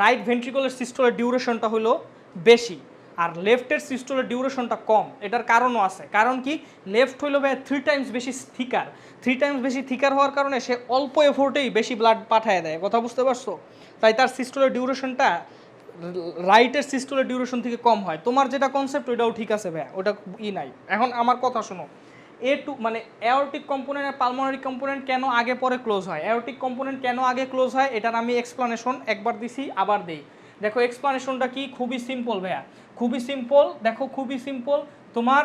রাইট ভেন্ট্রিকলের সিস্টোলের ডিউরেশনটা হলো বেশি। আর লেফটের সিস্টোলের ডিউরেশনটা কম। এটার কারণও আছে, কারণ কি লেফট হইলো ভাই 3 টাইমস বেশি থিকার, 3 টাইমস বেশি থিকার হওয়ার কারণে সে অল্প এফোর্টেই বেশি ব্লাড পাঠায় দেয়, কথা বুঝতে পারছো? তাই তার সিস্টোলের ডিউরেশনটা রাইটের সিস্টোলের ডিউরেশন থেকে কম হয়। তোমার যেটা কনসেপ্ট ওইটাও ঠিক আছে ভাইয়া, ওটা নাই। এখন আমার কথা শোনো, A2 মানে অ্যাওরটিক কম্পোনেন্ট আর পালমোনারি কম্পোনেন্ট কেন আগে পরে ক্লোজ হয়, অ্যাওরটিক কম্পোনেন্ট কেন আগে ক্লোজ হয়, এটার আমি এক্সপ্লানেশন একবার দিছি, আবার দেই। দেখো এক্সপ্লানেশনটা কি, খুবই সিম্পল ভাইয়া, খুবই সিম্পল। দেখো খুবই সিম্পল, তোমার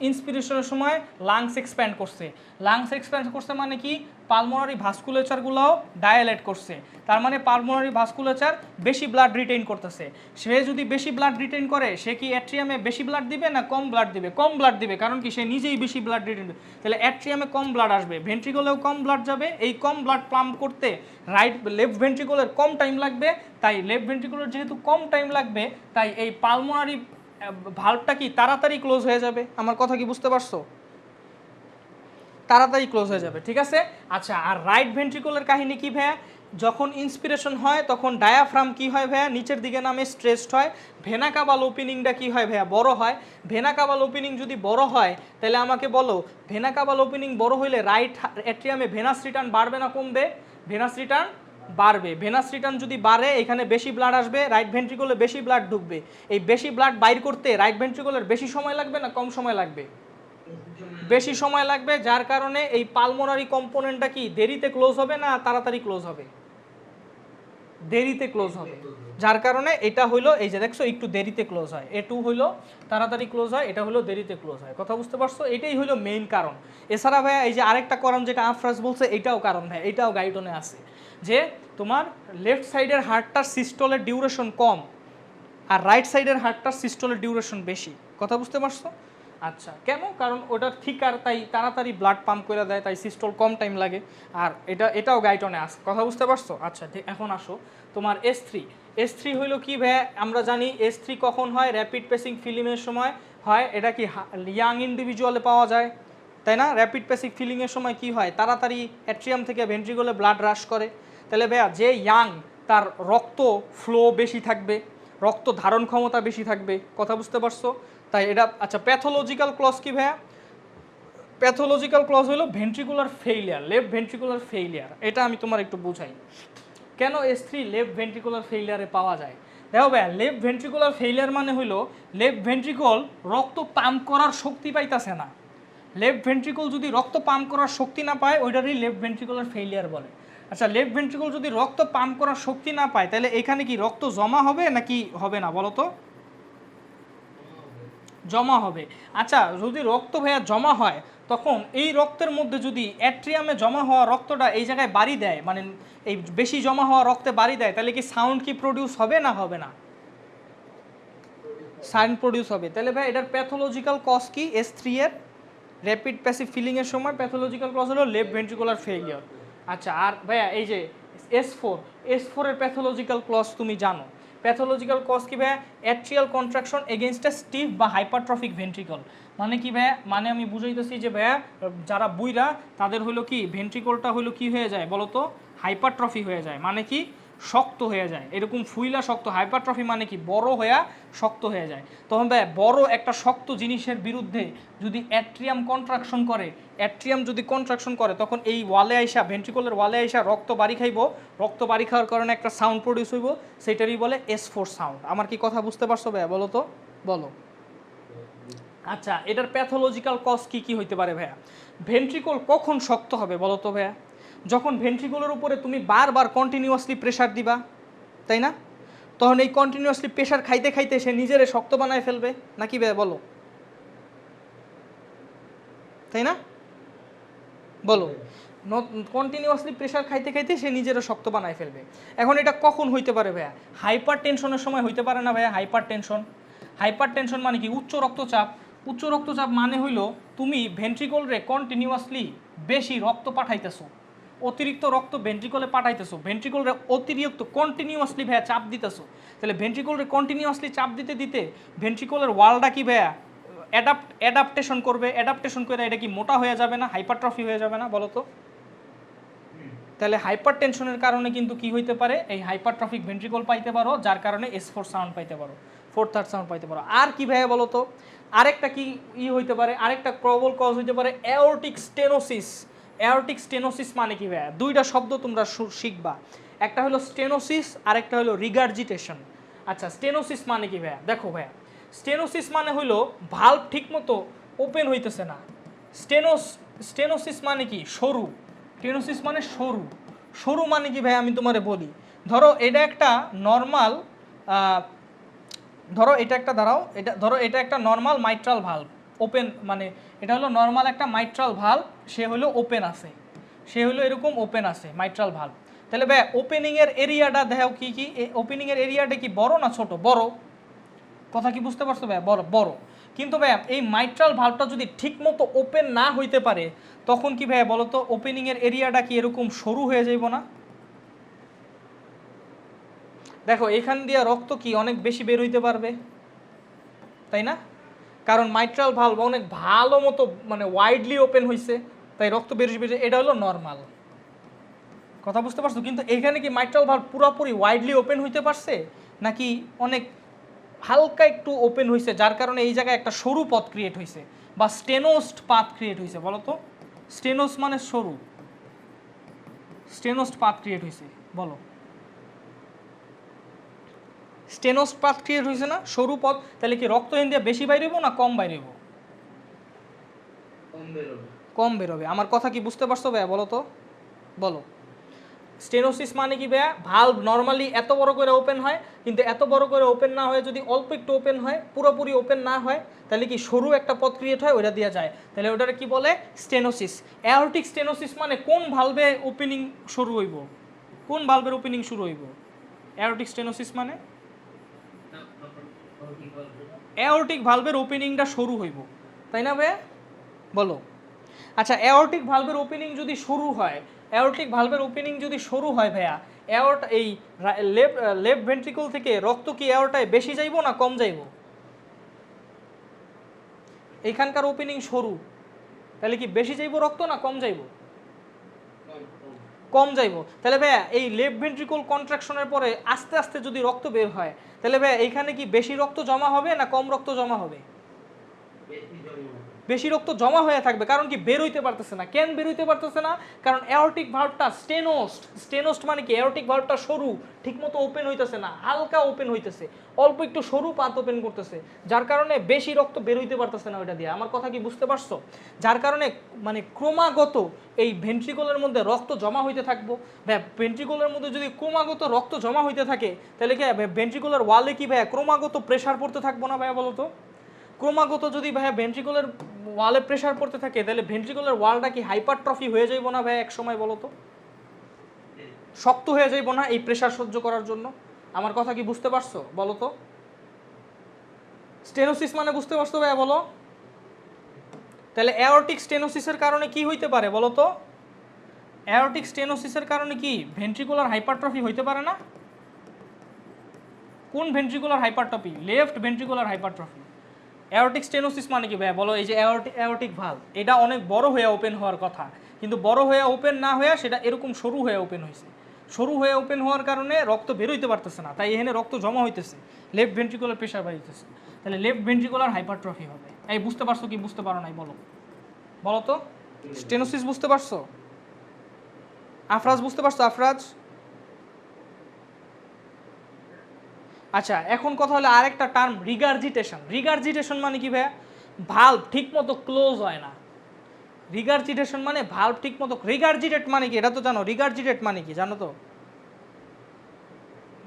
ইন্সপিরেশনের সময় লাংস এক্সপ্যান্ড করছে, লাংস এক্সপ্যান্ড করছে মানে কি পালমোনারি ভাস্কুলেচারগুলোও ডায়ালেট করছে, তার মানে পালমোনারি ভাস্কুলেচার বেশি ব্লাড রিটেইন করতেছে। সে যদি বেশি ব্লাড রিটেইন করে সে কি অ্যাট্রিয়ামে বেশি ব্লাড দিবে না কম ব্লাড দিবে? কম ব্লাড দিবে, কারণ কি সে নিজেই বেশি ব্লাড রিটেইন, তাহলে অ্যাট্রিয়ামে কম ব্লাড আসবে, ভেন্ট্রিকলেও কম ব্লাড যাবে। এই কম ব্লাড পাম্প করতে লেফট ভেন্ট্রিকলের কম টাইম লাগবে, তাই লেফট ভেন্ট্রিকলের যেহেতু কম টাইম লাগবে তাই এই পালমোনারি ভালভটা কি তাড়াতাড়ি ক্লোজ হয়ে যাবে। আমার কথা কি বুঝতে পারছো? তাড়াতাড়ি ক্লোজ হয়ে যাবে, ঠিক আছে। আচ্ছা, আর রাইট ভেন্ট্রিকলের কাহিনী কি ভাইয়া, যখন ইন্সপিরেশন হয় তখন ডায়াফ্রাম কি হয় ভাইয়া নিচের দিকে নামে স্ট্রেসড হয়, ভেনা কাভাল ওপেনিংটা কি হয় ভাইয়া বড় হয়। ভেনা কাভাল ওপেনিং যদি বড় হয় তাহলে আমাকে বলো ভেনা কাভাল ওপেনিং বড় হইলে রাইট অ্যাট্রিয়ামে ভেনাস রিটার্ন বাড়বে না কমবে? ভেনাস রিটার্ন বাড়বে। ভেনাস রিটার্ন যদি বাড়ে এখানে বেশি ব্লাড আসবে, রাইট ভেন্ট্রিকলে বেশি ব্লাড ঢুকবে। এই বেশি ব্লাড বাইর করতে রাইট ভেন্ট্রিকলের বেশি সময় লাগবে না কম সময় লাগবে? বেশি সময় লাগবে, যার কারণে এই পালমোনারি কম্পোনেন্টটা কি দেরিতে ক্লোজ হবে না তাড়াতাড়ি ক্লোজ হবে? দেরিতে ক্লোজ হবে, যার কারণে এটা হইলো এই যে দেখছো একটু দেরিতে ক্লোজ হয়। A2 হইলো তাড়াতাড়ি ক্লোজ হয়, এটা হলো দেরিতে ক্লোজ হয়, কথা বুঝতে পারছো? এটাই হইলো মেইন কারণ। এছাড়া ভাইয়া এই যে আরেকটা কারণ যেটা আফরাজ বলছে এটাও কারণ ভাই, এটাও গাইডনে আছে যে তোমার লেফট সাইডের হার্টটার সিস্টোলের ডিউরেশন কম আর রাইট সাইডের হার্টটার সিস্টোলের ডিউরেশন বেশি, কথা বুঝতে পারছো? আচ্ছা, কেন? কারণ ওটা থিকার, তাই তাড়াতাড়ি ব্লাড পাম্প করে দেয়, তাই সিস্টোল কম টাইম লাগে। আর এটাও গাইটনে আসে, কথা বুঝতে পারছো? আচ্ছা, এখন আসো তোমার S3 হইলো কি ভাই, আমরা জানি S3 কখন হয়, র্যাপিড পেসিং ফিলিংয়ের সময় হয়। এটা কি ইয়াং ইন্ডিভিজুয়ালে পাওয়া যায়, তাই না? র্যাপিড পেসিং ফিলিংয়ের সময় কি হয়, তাড়াতাড়ি অ্যাট্রিয়াম থেকে ভেন্ট্রিকলে ব্লাড রাশ করে। তাহলে ভাইয়া যে ইয়াং তার রক্ত ফ্লো বেশি থাকবে, রক্ত ধারণ ক্ষমতা বেশি থাকবে, কথা বুঝতে পারছো? তাই এটা। আচ্ছা, প্যাথোলজিক্যাল ক্লজ কি ভাইয়া? প্যাথোলজিক্যাল ক্লজ হলো ventricular failure, left ventricular failure. এটা আমি তোমার একটু বুঝাই কেন S3 লেফট ভেন্ট্রিকুলার ফেইলিয়ারে পাওয়া যায়। দেখো ভাইয়া, লেফট ভেন্ট্রিকুলার ফেইলিয়ার মানে হইলো লেফট ভেন্ট্রিকল রক্ত পাম্প করার শক্তি পাইতাছে না। লেফট ভেন্ট্রিকল যদি রক্ত পাম্প করার শক্তি না পায় ওইটারই লেফট ভেন্ট্রিকুলার ফেইলিয়ার বলে। আচ্ছা, লেফট ভেন্ট্রিকল যদি রক্ত পাম্প করার শক্তি না পায় তাহলে এখানে কি রক্ত জমা হবে নাকি হবে না বলো তো? জমা হবে। আচ্ছা, যদি রক্ত ভাইয়া জমা হয় তখন এই রক্তের মধ্যে যদি অ্যাট্রিয়ামে জমা হওয়া রক্তটা এই জায়গায় বাড়ি দেয়, মানে এই বেশি জমা হওয়া রক্তে বাড়ি দেয়, তাহলে কি সাউন্ড কি প্রডিউস হবে না হবে না? সাউন্ড প্রডিউস হবে। তাহলে ভাই এটার প্যাথোলজিক্যাল কজ কি? S3 এর র্যাপিড প্যাসিভ ফিলিংয়ের সময় প্যাথোলজিক্যাল কজ হলো লেফট ভেন্ট্রিকুলার ফেইলিয়ার। আচ্ছা, আর ভাইয়া এই যে S4 এর প্যাথোলজিক্যাল ক্লজ তুমি জানো, প্যাথোলজিক্যাল কজ কি ভাইয়া? অ্যাট্রিয়াল কন্ট্রাকশন এগেইনস্ট এ স্টিফ বা হাইপারট্রফিক ভেন্ট্রিকল। মানে কি ভাইয়া? মানে আমি বুঝাইতেছি যে ভাইয়া যারা বুইরা তাদের হলো কি ভেন্ট্রিকলটা হলো কি হয়ে যায় বলো তো? হাইপারট্রফি হয়ে যায়, মানে কি শক্ত হয়ে যায়, এরকম ফুইলা শক্ত। হাইপারট্রফি মানে কি বড় হয়ে শক্ত হয়ে যায়। তখন ভাই বড় একটা শক্ত জিনিসের বিরুদ্ধে যদি অ্যাট্রিয়াম কন্ট্রাকশন করে, অ্যাট্রিয়াম যদি কন্ট্রাকশন করে তখন এই ওয়ালে আইসা ভেন্ট্রিকলের ওয়ালে আইসা রক্ত বাড়ি খাইব, রক্ত বাড়ি খাওয়ার কারণে একটা সাউন্ড প্রডিউস হইব, সেটারই বলে S4 সাউন্ড। আমার কি কথা বুঝতে পারছো ভাইয়া বলো তো? বলো। আচ্ছা, এটার প্যাথোলজিক্যাল কজ কি কি হইতে পারে ভাইয়া? ভেন্ট্রিকল কখন শক্ত হবে বলো তো ভাইয়া? যখন ভেন্ট্রিকলের উপরে তুমি বারবার কন্টিনিউয়াসলি প্রেশার দিবা, তাই না? তখন এই কন্টিনিউয়াসলি প্রেশার খাইতে খাইতে সে নিজেরে শক্ত বানায় ফেলবে, নাকি ভাইয়া বলো? তাই না? বলো। কন্টিনিউয়াসলি প্রেশার খাইতে খাইতে সে নিজেরও শক্ত বানায় ফেলবে। এখন এটা কখন হইতে পারে ভাইয়া? হাইপার টেনশনের সময় হইতে পারে না ভাইয়া? হাইপার টেনশন মানে কি? উচ্চ রক্তচাপ। উচ্চ রক্তচাপ মানে হইলো তুমি ভেন্ট্রিকলরে কন্টিনিউয়াসলি বেশি রক্ত পাঠাইতেছো, অতিরিক্ত রক্ত ভেন্ট্রিকলে পাঠাইতেছো, ভেন্ট্রিকলরে অতিরিক্ত কন্টিনিউয়াসলি ভাইয়া চাপ দিতেছো। তাহলে ভেন্ট্রিকলরে কন্টিনিউয়াসলি চাপ দিতে দিতে ভেন্ট্রিকলের ওয়ালটা কি ভাইয়া অ্যাডাপ্টেশন করবে, অ্যাডাপ্টেশন করে এটা কি মোটা হয়ে যাবে না? হাইপারট্রফি হয়ে যাবে না বলো তো? তাহলে হাইপার টেনশনের কারণে কিন্তু কি হইতে পারে? এই হাইপারট্রফিক ভেন্ট্রিকল পাইতে পারো, যার কারণে S4 সাউন্ড পাইতে পারো। 4/3 সাউন্ড পাইতে পারো। আর কি ভাইয়া বলো তো, আরেকটা কি হইতে পারে, আরেকটা প্রবল কজ হইতে পারে অ্যাওরটিক স্টেনোসিস। অ্যাওরটিক স্টেনোসিস মানে কি ভাইয়া? দুইটা শব্দ তোমরা শিখবা, একটা হলো স্টেনোসিস আর একটা হলো রিগার্জিটেশন। আচ্ছা, স্টেনোসিস মানে কি ভাইয়া? দেখো ভাইয়া, স্টেনোসিস মানে হইলো ভাল্ব ঠিকমতো ওপেন হইতেছে না। স্টেনোসিস মানে কি? সরু। স্টেনোসিস মানে সরু। সরু মানে কি ভাই? আমি তোমারে বলি, ধরো এটা একটা নর্মাল, ধরো এটা একটা, দাঁড়াও, ধরো এটা একটা নর্মাল মাইট্রাল ভাল্ব, ওপেন মানে এটা হলো নর্মাল একটা মাইট্রাল ভাল্ব, সে হলো ওপেন আছে, সে হলো এরকম ওপেন আছে মাইট্রাল ভাল্ব। তাহলে ভাই ওপেনিংয়ের এরিয়াটা দেখো কি কি, ওপেনিংয়ের এরিয়াটা কি বড় না ছোট? বড়। কথা কি বুঝতে পারছো ভাই? বড় বড়। কিন্তু ভাই এই মাইট্রাল ভাল্বটা যদি ঠিকমতো ওপেন না হইতে পারে, তখন কি ভাই বলো তো, ওপেনিংয়ের এরিয়াটা কি এরকম সরু হয়ে যাইব না? দেখো এখান দিয়ে রক্ত কি অনেক বেশি বের হইতে পারবে, তাই না? কারণ মাইট্রাল ভালভ অনেক ভালো মতো মানে ওয়াইডলি ওপেন হয়েছে, তাই রক্ত বেশি বেশি, এটা হলো নর্মাল। কথা বুঝতে পারছো? কিন্তু এখানে কি মাইট্রাল ভালভ পুরোপুরি ওয়াইডলি ওপেন হইতে পারছে, নাকি অনেক হালকা একটু ওপেন হয়েছে, যার কারণে এই জায়গায় একটা সরু পথ ক্রিয়েট হয়েছে, বা স্টেনোসড পাথ ক্রিয়েট হয়েছে? বলো তো, স্টেনোস মানে সরু, স্টেনোসড পাথ ক্রিয়েট হয়েছে, বলো। স্টেনোসড পাথ ক্রিয়েট হয়েছে না, সরু পথ। তাহলে কি রক্ত এখান দিয়ে বেশি বাইরে হইব না কম বাইরে হইব? কম বেরোবে। আমার কথা কি বুঝতে পারছো ভাইয়া? বলো তো, বলো। স্টেনোসিস মানে কি ভাইয়া? ভালভ নর্মালি এত বড় করে ওপেন হয়, কিন্তু এত বড় করে ওপেন না হয়ে যদি অল্প একটু ওপেন হয়, পুরোপুরি ওপেন না হয়, তাহলে কি সরু একটা পথ ক্রিয়েট হয়, ওইটা দেওয়া যায়, তাহলে ওটাকে কি বলে? স্টেনোসিস। অ্যাওরটিক স্টেনোসিস মানে কোন ভালভে ওপেনিং শুরু হইব? কোন ভালভের ওপেনিং শুরু হইব? অ্যাওরটিক স্টেনোসিস মানে অ্যাওরটিক ভালভের ওপেনিংটা শুরু হইব, তাই না ভাইয়া? বলো। আচ্ছা, অ্যাওরটিক ভালভের ওপেনিং যদি শুরু হয়, অ্যাওরটিক ভালভের ওপেনিং যদি শুরু হয় ভাইয়া, এই লেফট ভেন্ট্রিকল থেকে রক্ত কি অ্যাওরটায় বেশি যাইব না কম যাইব? এইখানকার ওপেনিং সরু, তাহলে কি বেশি যাইব রক্ত না কম যাইব? কম যাইব। তাহলে ভাইয়া এই লেফট ভেন্ট্রিকল কন্ট্রাকশনের পরে আস্তে আস্তে যদি রক্ত বের হয়, তাহলে ভাইয়া এইখানে কি বেশি রক্ত জমা হবে না কম রক্ত জমা হবে? বেশি রক্ত জমা হয়ে থাকবে, কারণ কি বের হইতে পারতেছে না। কেন বের হইতে পারতেছে না? কারণ অ্যাওরটিক ভালভটা স্টেনোসড মানে কি? অ্যাওরটিক ভালভটা সরু, ঠিকমতো ওপেন হইতেছে না, হালকা ওপেন হইতেছে, অল্প একটু সরু পাত ওপেন করতেছে, যার কারণে বেশি রক্ত বের হইতে পারতেছে না ওইটা দিয়ে। আমার কথা কি বুঝতে পারছো? যার কারণে মানে ক্রমাগত এই ভেন্ট্রিকলের মধ্যে রক্ত জমা হইতে থাকবো। ভেন্ট্রিকলের মধ্যে যদি ক্রমাগত রক্ত জমা হইতে থাকে, তাহলে কি ভেন্ট্রিকুলার ওয়ালে কি ভাইয়া ক্রমাগত প্রেসার পড়তে থাকবো না ভাইয়া? বলো তো, ক্রমাগত যদি ভাইয়া ভেন্ট্রিকুলার ওয়ালে প্রেসার পড়তে থাকে, তাহলে ভেন্ট্রিকুলার ওয়ালটা কি হাইপারট্রফি হয়ে যাইব না ভাইয়া এক সময়? বলো তো, শক্ত হয়ে যাইব না এই প্রেসার সহ্য করার জন্য? আমার কথা কি বুঝতে পারছো? বলো তো, স্টেনোসিস মানে বুঝতে পারছো ভাইয়া? বলো। তাহলে অ্যাওরটিক স্টেনোসিসের কারণে কি হইতে পারে বলো তো? অ্যাওরটিক স্টেনোসিসের কারণে কি ভেন্ট্রিকুলার হাইপারট্রফি হইতে পারে না? কোন ventricular hypertrophy? Left ventricular hypertrophy. Aortic stenosis মানে কি ভাইয়া? বলো। এই যে অ্যাওরটিক ভালভ, এটা অনেক বড় হয়ে ওপেন হওয়ার কথা, কিন্তু বড় হয়ে ওপেন না হয়ে সেটা এরকম সরু হয়ে ওপেন হয়েছে। সরু হয়ে ওপেন হওয়ার কারণে রক্ত বের হইতে পারতেছে না, তাই এখানে রক্ত জমা হইতেছে, লেফট ভেন্ট্রিকুলার প্রেশার বাড়িতেছে, তাহলে লেফট ভেন্ট্রিকুলার হাইপারট্রফি হবে। এই বুঝতে পারছো কি বুঝতে পারো নাই? বলো, বলো তো। স্টেনোসিস বুঝতে পারছো? আফরাজ বুঝতে পারছো? আফরাজ, আচ্ছা এখন কথা হলো আরেকটা টার্ম, রিগার্জিটেশন। রিগার্জিটেশন মানে কি ভাইয়া? ভালভ ঠিকমতো ক্লোজ হয় না। রিগার্জিটেশন মানে ভালভ ঠিকমতো, রিগার্জিটেট মানে কি এটা তো জানো? রিগার্জিটেট মানে কি জানো তো?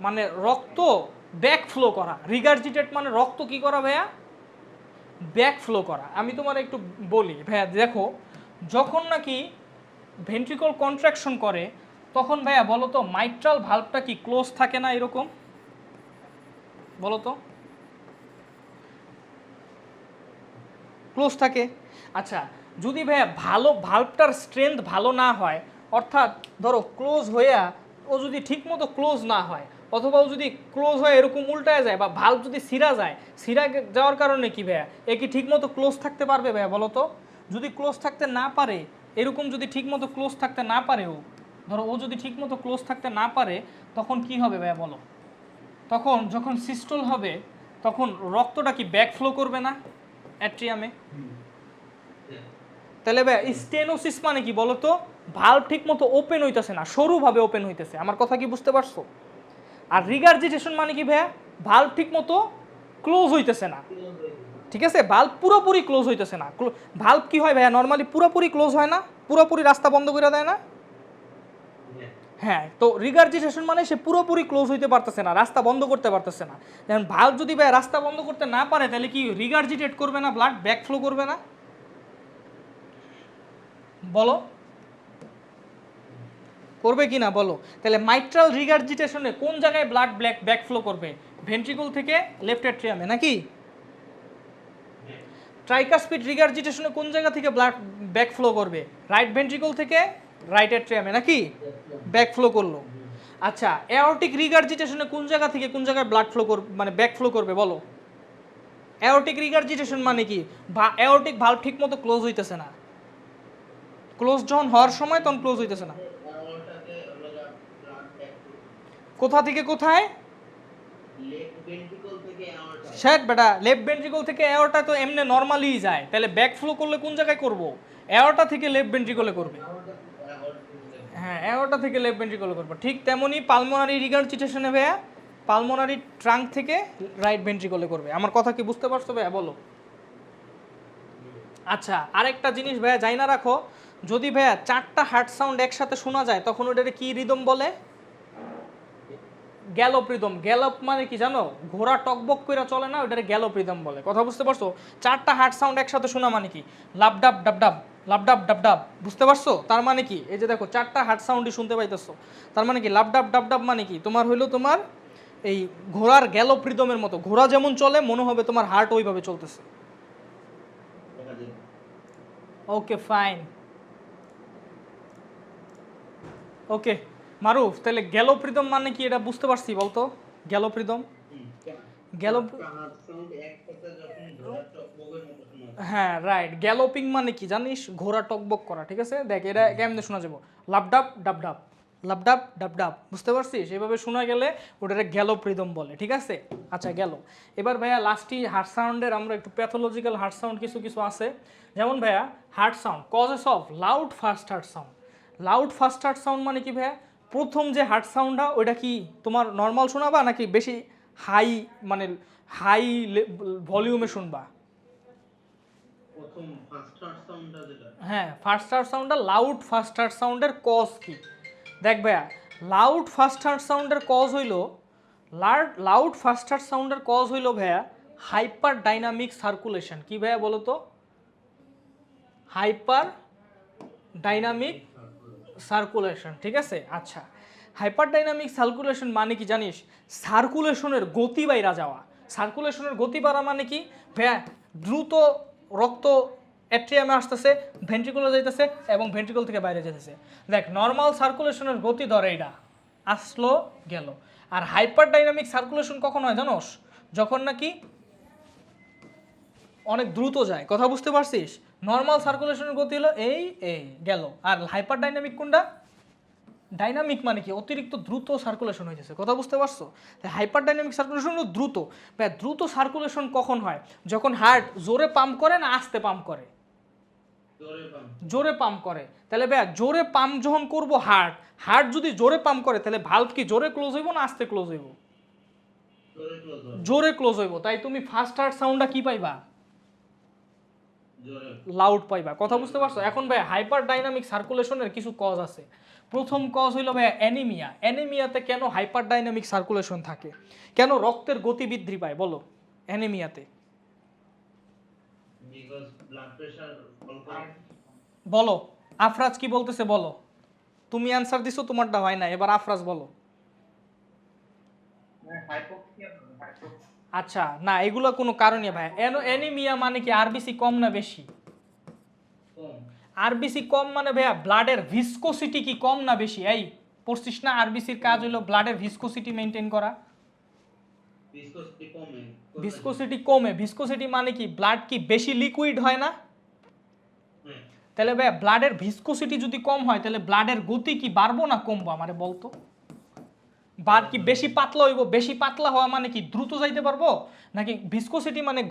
মানে রক্ত ব্যাক ফ্লো করা। রিগার্জিটেট মানে রক্ত কি করা ভাইয়া? ব্যাক ফ্লো করা। আমি তোমার একটু বলি ভাইয়া, দেখো যখন নাকি ভেন্ট্রিকল কন্ট্রাকশন করে, তখন ভাইয়া বলো তো মাইট্রাল ভালভটা কি ক্লোজ থাকে না এরকম? বলো তো, ক্লোজ থাকে। আচ্ছা, যদি ভাইয়া ভালো ভালভটার স্ট্রেংথ ভালো না হয়, অর্থাৎ ধরো ক্লোজ হইয়া ও যদি ঠিকমতো ক্লোজ না হয়, অথবা ও যদি ক্লোজ হয়ে এরকম উল্টায় যায়, বা ভালভ যদি সিরা যায়, সিরা যাওয়ার কারণে কি ভাইয়া এ কি ঠিকমতো ক্লোজ থাকতে পারবে ভাইয়া? বলো তো, যদি ক্লোজ থাকতে না পারে, এরকম যদি ঠিকমতো ক্লোজ থাকতে না পারে, ও ধরো ও যদি ঠিকমতো ক্লোজ থাকতে না পারে, তখন কি হবে ভাইয়া? বলো। তখন যখন সিস্টল হবে, তখন রক্তটা কি ব্যাক ফ্লো করবে না অ্যাট্রিয়ামে? তাহলে ভাই স্টেনোসিস মানে কি বলো তো? ভাল্ব ঠিক মতো ওপেন হইতেছে না, সরুভাবে ওপেন হইতেছে। আমার কথা কি বুঝতে পারছো? আর রিগার্জিটেশন মানে কি ভাইয়া? ভাল্ব ঠিক মতো ক্লোজ হইতেছে না, ঠিক আছে? ভাল্ব পুরোপুরি ক্লোজ হইতেছে না। ভাল্ব কি হয় ভাইয়া নর্মালি পুরোপুরি ক্লোজ হয় না, পুরোপুরি রাস্তা বন্ধ করে দেয় না? হ্যাঁ, তো রিগার্জিটেশন মানে সে পুরোপুরি ক্লোজ হইতে পারতেছে না, রাস্তা বন্ধ করতে পারতেছে না। যেমন ভাল্ব যদি ভাই রাস্তা বন্ধ করতে না পারে তাহলে কি রিগার্জিটেট করবে না, ব্লাড ব্যাক ফ্লো করবে না? বলো করবে কি না বলো? তাহলে মাইট্রাল রিগার্জিটেশনে কোন জায়গায় ব্লাড ব্যাক ফ্লো করবে? ভেন্ট্রিকল থেকে লেফট অ্যাট্রিয়ামে নাকি? ট্রাইকাসপিড রিগার্জিটেশনে কোন জায়গা থেকে ব্লাড ব্যাক ফ্লো করবে? রাইট ভেন্ট্রিকল থেকে রাইট অ্যাট্রিয়ামে নাকি ব্যাক ফ্লো করলো। আচ্ছা, অ্যাওরটিক রিগার্জিটেশনে কোন জায়গা থেকে কোন জায়গায় ব্লাড ফ্লো করবে, মানে ব্যাক ফ্লো করবে বলো? অ্যাওরটিক রিগার্জিটেশন মানে কি? অ্যাওরটিক ভালভ ঠিক মতো ক্লোজ হইতেছে না, ক্লোজ যখন হওয়ার সময় তখন ক্লোজ হইতেছে না। কোথা থেকে কোথায়? শেট বেটা, লেফট ভেন্ট্রিকল থেকে এয়ারটা তো এমনি নরমালি যায়, তাহলে ব্যাক ফ্লো করলে কোন জায়গায় করব? এয়ারটা থেকে লেফট ভেন্ট্রিকলে করবে। হ্যাঁ, এয়ারটা থেকে লেফট ভেন্ট্রিকলে করবে। ঠিক তেমনি পালমোনারি রিগার্জিটেশনে ভাইয়া পালমোনারি ট্রাঙ্ক থেকে রাইট ভেন্ট্রিকলে করবে। আমার কথা কি বুঝতে পারছো ভাইয়া বলো? আচ্ছা, আরেকটা জিনিস ভাইয়া জানি না রাখো, যদি ভাইয়া 4টা হার্ট সাউন্ড একসাথে শোনা যায় তখন ওটাকে কি রিদম বলে? গ্যালোপ রিদম। গ্যালোপ মানে কি জানো? ঘোড়া টকবক করে চলে না, ওটারে গ্যালোপ রিদম বলে। কথা বুঝতে পারছো? 4টা হার্ট সাউন্ড একসাথে শোনা মানে কি? লাবডাব ডাবডাব, লাবডাব ডাবডাব। বুঝতে পারছো? তার মানে কি? এই যে দেখো 4টা হার্ট সাউন্ডই শুনতে পাইতেছো, তার মানে কি লাবডাব ডাবডাব মানে কি? তোমার হইলো তোমার এই ঘোড়ার গ্যালোপ রিদমের মতো, ঘোড়া যেমন চলে মনে হবে তোমার হার্ট ওইভাবে চলতেছে। Okay fine. ওকে মারুফ, তাহলে গ্যালোপ রিদম মানে কি এটা বুঝতে পারছি বলতো? গ্যালোপ রিদম, গ্যালোপ, হ্যাঁ রাইট। গ্যালোপিং মানে কি জানিস? ঘোড়া টকবক করা, ঠিক আছে? দেখ এটা কেমনে শোনা যাবো? লাবডাব ডাবডাব, লাবডাব ডাবডাব। বুঝতে পারছিস? এভাবে শোনা গেলে ওটারে গ্যালোপ রিদম বলে, ঠিক আছে? আচ্ছা গেল। এবার ভাইয়া লাস্টই হার্ট সাউন্ডের আমরা একটু প্যাথোলজিক্যাল হার্ট সাউন্ড কিছু কিছু আছে। যেমন ভাইয়া heart sound causes of loud fast heart sound. Loud fast heart sound মানে কি ভাইয়া? প্রথম যে হার্ট সাউন্ডটা ওইটা কি তোমার নর্মাল শোনাবা নাকি বেশি হাই, মানে হাই ভলিউমে শুনবা? হ্যাঁ, ফার্স্ট হার্ট সাউন্ডটা লাউড ফার্স্ট হার্ট সাউন্ডের কজ কি? দেখ ভাইয়া, লাউড ফার্স্ট হার্ট সাউন্ডের কজ হইল, লাউড ফার্স্ট হার্ট সাউন্ডের কজ হইল ভাইয়া হাইপার ডাইনামিক সার্কুলেশন। কি ভাইয়া বলো তো? হাইপার ডাইনামিক সার্কুলেশন, ঠিক আছে? আচ্ছা, হাইপার ডাইনামিক সার্কুলেশন মানে কি জানিস? সার্কুলেশনের গতি বাইরা যাওয়া। সার্কুলেশনের গতি বাড়া মানে কি ভাইয়া? দ্রুত রক্ত অ্যাট্রিয়ামে আসতেছে, ভেন্ট্রিকুলে যাইতেছে এবং ভেন্ট্রিকল থেকে বাইরে যেতেছে। দেখ নর্মাল সার্কুলেশনের গতি ধরে এটা আসলো গেল। আর হাইপার ডাইনামিক সার্কুলেশন কখন হয় জানোস? যখন নাকি অনেক দ্রুত যায়। কথা বুঝতে পারছিস? নর্মাল সার্কুলেশনের গতি হলো এই এই গেল। আর হাইপার ডাইনামিক কোনটা? ডাইনামিক মানে কি? অতিরিক্ত দ্রুত সার্কুলেশন হয়ে যাচ্ছে। কথা বুঝতে পারছো? হাইপার ডাইনামিক সার্কুলেশন হলো দ্রুত। দ্রুত সার্কুলেশন কখন হয়? যখন হার্ট জোরে পাম্প করে না আস্তে পাম্প করে? জোরে পাম্প করে। তাহলে ভাইয়া জোরে পাম্প যখন করবো হার্ট যদি জোরে পাম্প করে তাহলে ভালভ কি জোরে ক্লোজ হইব না আস্তে ক্লোজ হইব? জোরে ক্লোজ হইব। তাই তুমি ফার্স্ট হার্ট সাউন্ডটা কি পাইবা? লাউড পাইবা। কথা বুঝতে পারছো? এখন ভাই হাইপার ডাইনামিক সার্কুলেশনের কিছু কজ আছে। প্রথম কজ হইল ভাই অ্যানিমিয়া। অ্যানিমিয়াতে কেন হাইপার ডাইনামিক সার্কুলেশন থাকে? কেন রক্তের গতি বৃদ্ধি পায় বলো অ্যানিমিয়াতে? বলো আফরাজ কি বলতেছে বলো। তুমি অ্যানসার দিছো, তোমারটা হয় না, এবার আফরাজ বলো। আচ্ছা না, এগুলো কোনো কারণই ভাই। অ্যানিমিয়া মানে কি? আরবিসি কম না বেশি? আরবিসি কম মানে ভাইয়া ব্লাডের ভিসকোসিটি কি কম না বেশি? এই পড়ছিস না? আরবিসির কাজ হলো ব্লাডের ভিসকোসিটি মেনটেন করা। ভিসকোসিটি কমে। ভিসকোসিটি মানে কি? ব্লাড কি বেশি লিকুইড হয় না? তাহলে ভাইয়া ব্লাডের ভিসকোসিটি যদি কম হয় তাহলে ব্লাডের গতি কি বাড়বো না কমবো? আমারে বলতো। বার কি বেশি পাতলা হইব, বেশি পাতলা হওয়া মানে কি দ্রুত যাইতে পারবো, নাকি ভিসকোসিটি মানে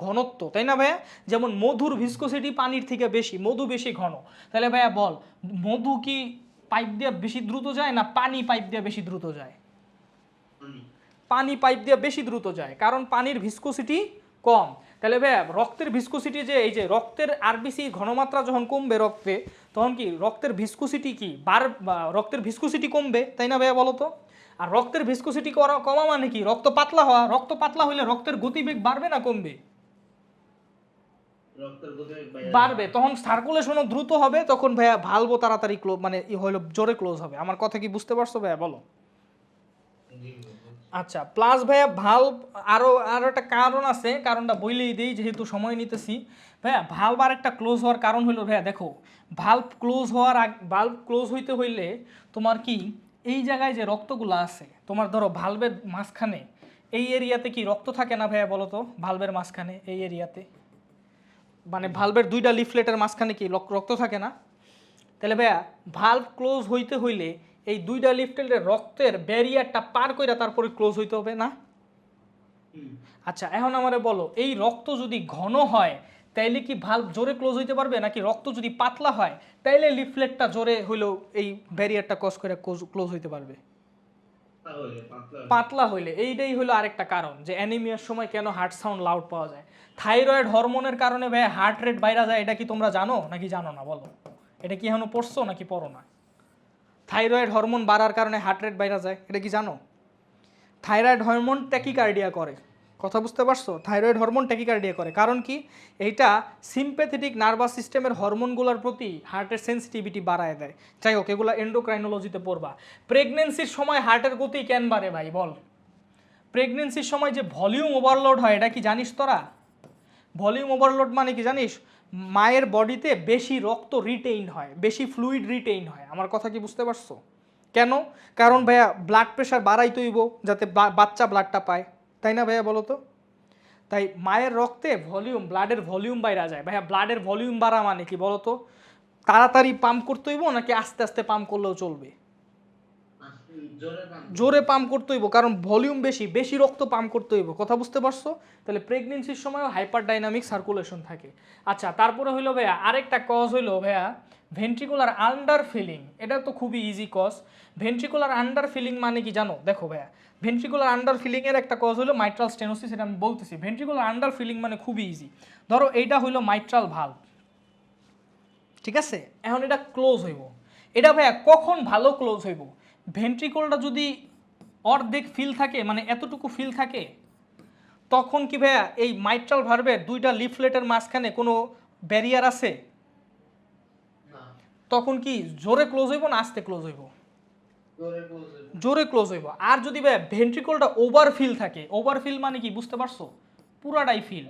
ঘনত্ব, তাই না ভাইয়া? যেমন মধুর ভিসকোসিটি পানির থেকে বেশি, মধু বেশি ঘন। তাহলে ভাইয়া বল, মধু কি পাইপ দিয়ে বেশি দ্রুত যায় না পানি পাইপ দিয়ে বেশি দ্রুত যায়? পানি পাইপ দিয়ে বেশি দ্রুত যায়, কারণ পানির ভিসকোসিটি কম। তাহলে ভাইয়া রক্তের ভিসকোসিটি যে এই যে রক্তের আরবিসি ঘনমাত্রা যখন কমবে রক্তে, তখন কি রক্তের ভিসকোসিটি কি রক্তের ভিসকোসিটি কমবে, তাই না ভাইয়া বলো তো? আর রক্তের ভিসকোসিটি কমা মানে কি রক্ত পাতলা হওয়া। রক্ত পাতলা হইলে রক্তের গতিবেগ বাড়বে না কমবে? বাড়বে। তখন সার্কুলেশনও দ্রুত হবে, তখন ভাইয়া ভালভও তাড়াতাড়ি মানে হইলো জোরে ক্লোজ হবে। আমার কথা কি বুঝতে পারছো ভাইয়া বলো? আচ্ছা, প্লাস ভাইয়া ভালভ আরো একটা কারণ আছে, কারণটা বইলেই দিই যেহেতু সময় নিতেছি। ভাইয়া ভালভ আর একটা ক্লোজ হওয়ার কারণ হলো ভাইয়া দেখো, ভালভ ক্লোজ হইতে হইলে তোমার কি এই জায়গায় যে রক্তগুলো আছে তোমার ধরো ভালভের মাঝখানে এই এরিয়াতে কি রক্ত থাকে না ভাইয়া বলো তো? ভালভের মাঝখানে এই এরিয়াতে মানে ভালভের দুইটা লিফলেটের মাঝখানে কি রক্ত থাকে না? তাহলে ভাইয়া ভালভ ক্লোজ হইতে হইলে এই দুইটা লিফলেটের রক্তের ব্যারিয়ারটা পার করে তারপরে ক্লোজ হইতে হবে না? আচ্ছা, এখন আমারে বলো, এই রক্ত যদি ঘন হয় তাইলে কি ভালভ জোরে ক্লোজ হইতে পারবে, নাকি রক্ত যদি পাতলা হয় তাইলে লিফলেটটা জোরে হইলেও এই ব্যারিয়ারটা ক্রস করে ক্লোজ হইতে পারবে? পাতলা হইলে। এইটাই হলো আরেকটা কারণ যে অ্যানিমিয়ার সময় কেন হার্ট সাউন্ড লাউড পাওয়া যায়। থাইরয়েড হরমোনের কারণে ভাই হার্ট রেট বাইরা যায়, এটা কি তোমরা জানো নাকি জানো না বলো? এটা কি এখনো পড়ছো নাকি পড়ো না? থাইরয়েড হরমোন বাড়ার কারণে হার্ট রেট বাইরা যায়, এটা কি জানো? থাইরয়েড হরমোন ট্যাকিকার্ডিয়া করে, কথা বুঝতে পারছো? থাইরয়েড হরমোন ট্যাকিকার্ডিয়া করে, কারণ কি এইটা সিম্প্যাথেটিক নার্ভাস সিস্টেমের হরমোনগুলোর প্রতি হার্টের সেন্সিটিভিটি বাড়ায় দেয়। যাই হোক, এগুলো এন্ডোক্রাইনোলজিতে পড়বা। প্রেগনেন্সির সময় হার্টের গতি কেন বাড়ে ভাই বল? প্রেগনেন্সির সময় যে ভলিউম ওভারলোড হয় এটা কি জানিস তোরা? ভলিউম ওভারলোড মানে কি জানিস? মায়ের বডিতে বেশি রক্ত রিটেইন হয়, বেশি ফ্লুইড রিটেইন হয়। আমার কথা কি বুঝতে পারছো? কেন? কারণ ভাইয়া ব্লাড প্রেশার বাড়াইতে হইব যাতে বাচ্চা ব্লাডটা পায়, তাই না ভাইয়া বলো তো? তাই মায়ের রক্তে ব্লাডের ভলিউম বাইরা যায়। ভাইয়া ব্লাডের ভলিউম বাড়া মানে কি বলো তো? তাড়াতাড়ি পাম্প করতে হইব নাকি আস্তে আস্তে পাম্প করলেও চলবে? জোরে পাম্প করতে হইব, কারণ ভলিউম বেশি রক্ত পাম্প করতে হইব। কথা বুঝতে পারছো? তাহলে প্রেগনেন্সির সময়ও হাইপার ডাইনামিক সার্কুলেশন থাকে। আচ্ছা, তারপরে হইলো ভাইয়া আরেকটা কজ হইলো ভাইয়া ভেন্ট্রিকুলার আন্ডার ফিলিং। এটা তো খুবই easy cause. Ventricular under filling মানে কি জানো? দেখো ভাইয়া, ভেন্ট্রিকুলার আন্ডার ফিলিং এর একটা কজ হলো মাইট্রাল স্টেনোসিস, এটা আমি বলতেছি। ভেন্ট্রিকুলার আন্ডার ফিলিং মানে খুবই ইজি। ধরো এইটা হইলো মাইট্রাল ভালভ, ঠিক আছে? এখন এটা ক্লোজ হইব। এটা ভাইয়া কখন ভালো ক্লোজ হইব? ভেন্ট্রিকলটা যদি অর্ধেক ফিল থাকে, মানে এতটুকু ফিল থাকে, তখন কি ভাইয়া এই মাইট্রাল ভালভের দুইটা লিফলেটের মাঝখানে কোনো ব্যারিয়ার আছে? তখন কি জোরে ক্লোজ হইব না আস্তে ক্লোজ হইব? জোরে ক্লোজ হইব। আর যদি ভাইয়া ভেন্ট্রিকলটা ওভারফিল থাকে, ওভারফিল মানে কি বুঝতে পারছো? পুরাটাই ফিল,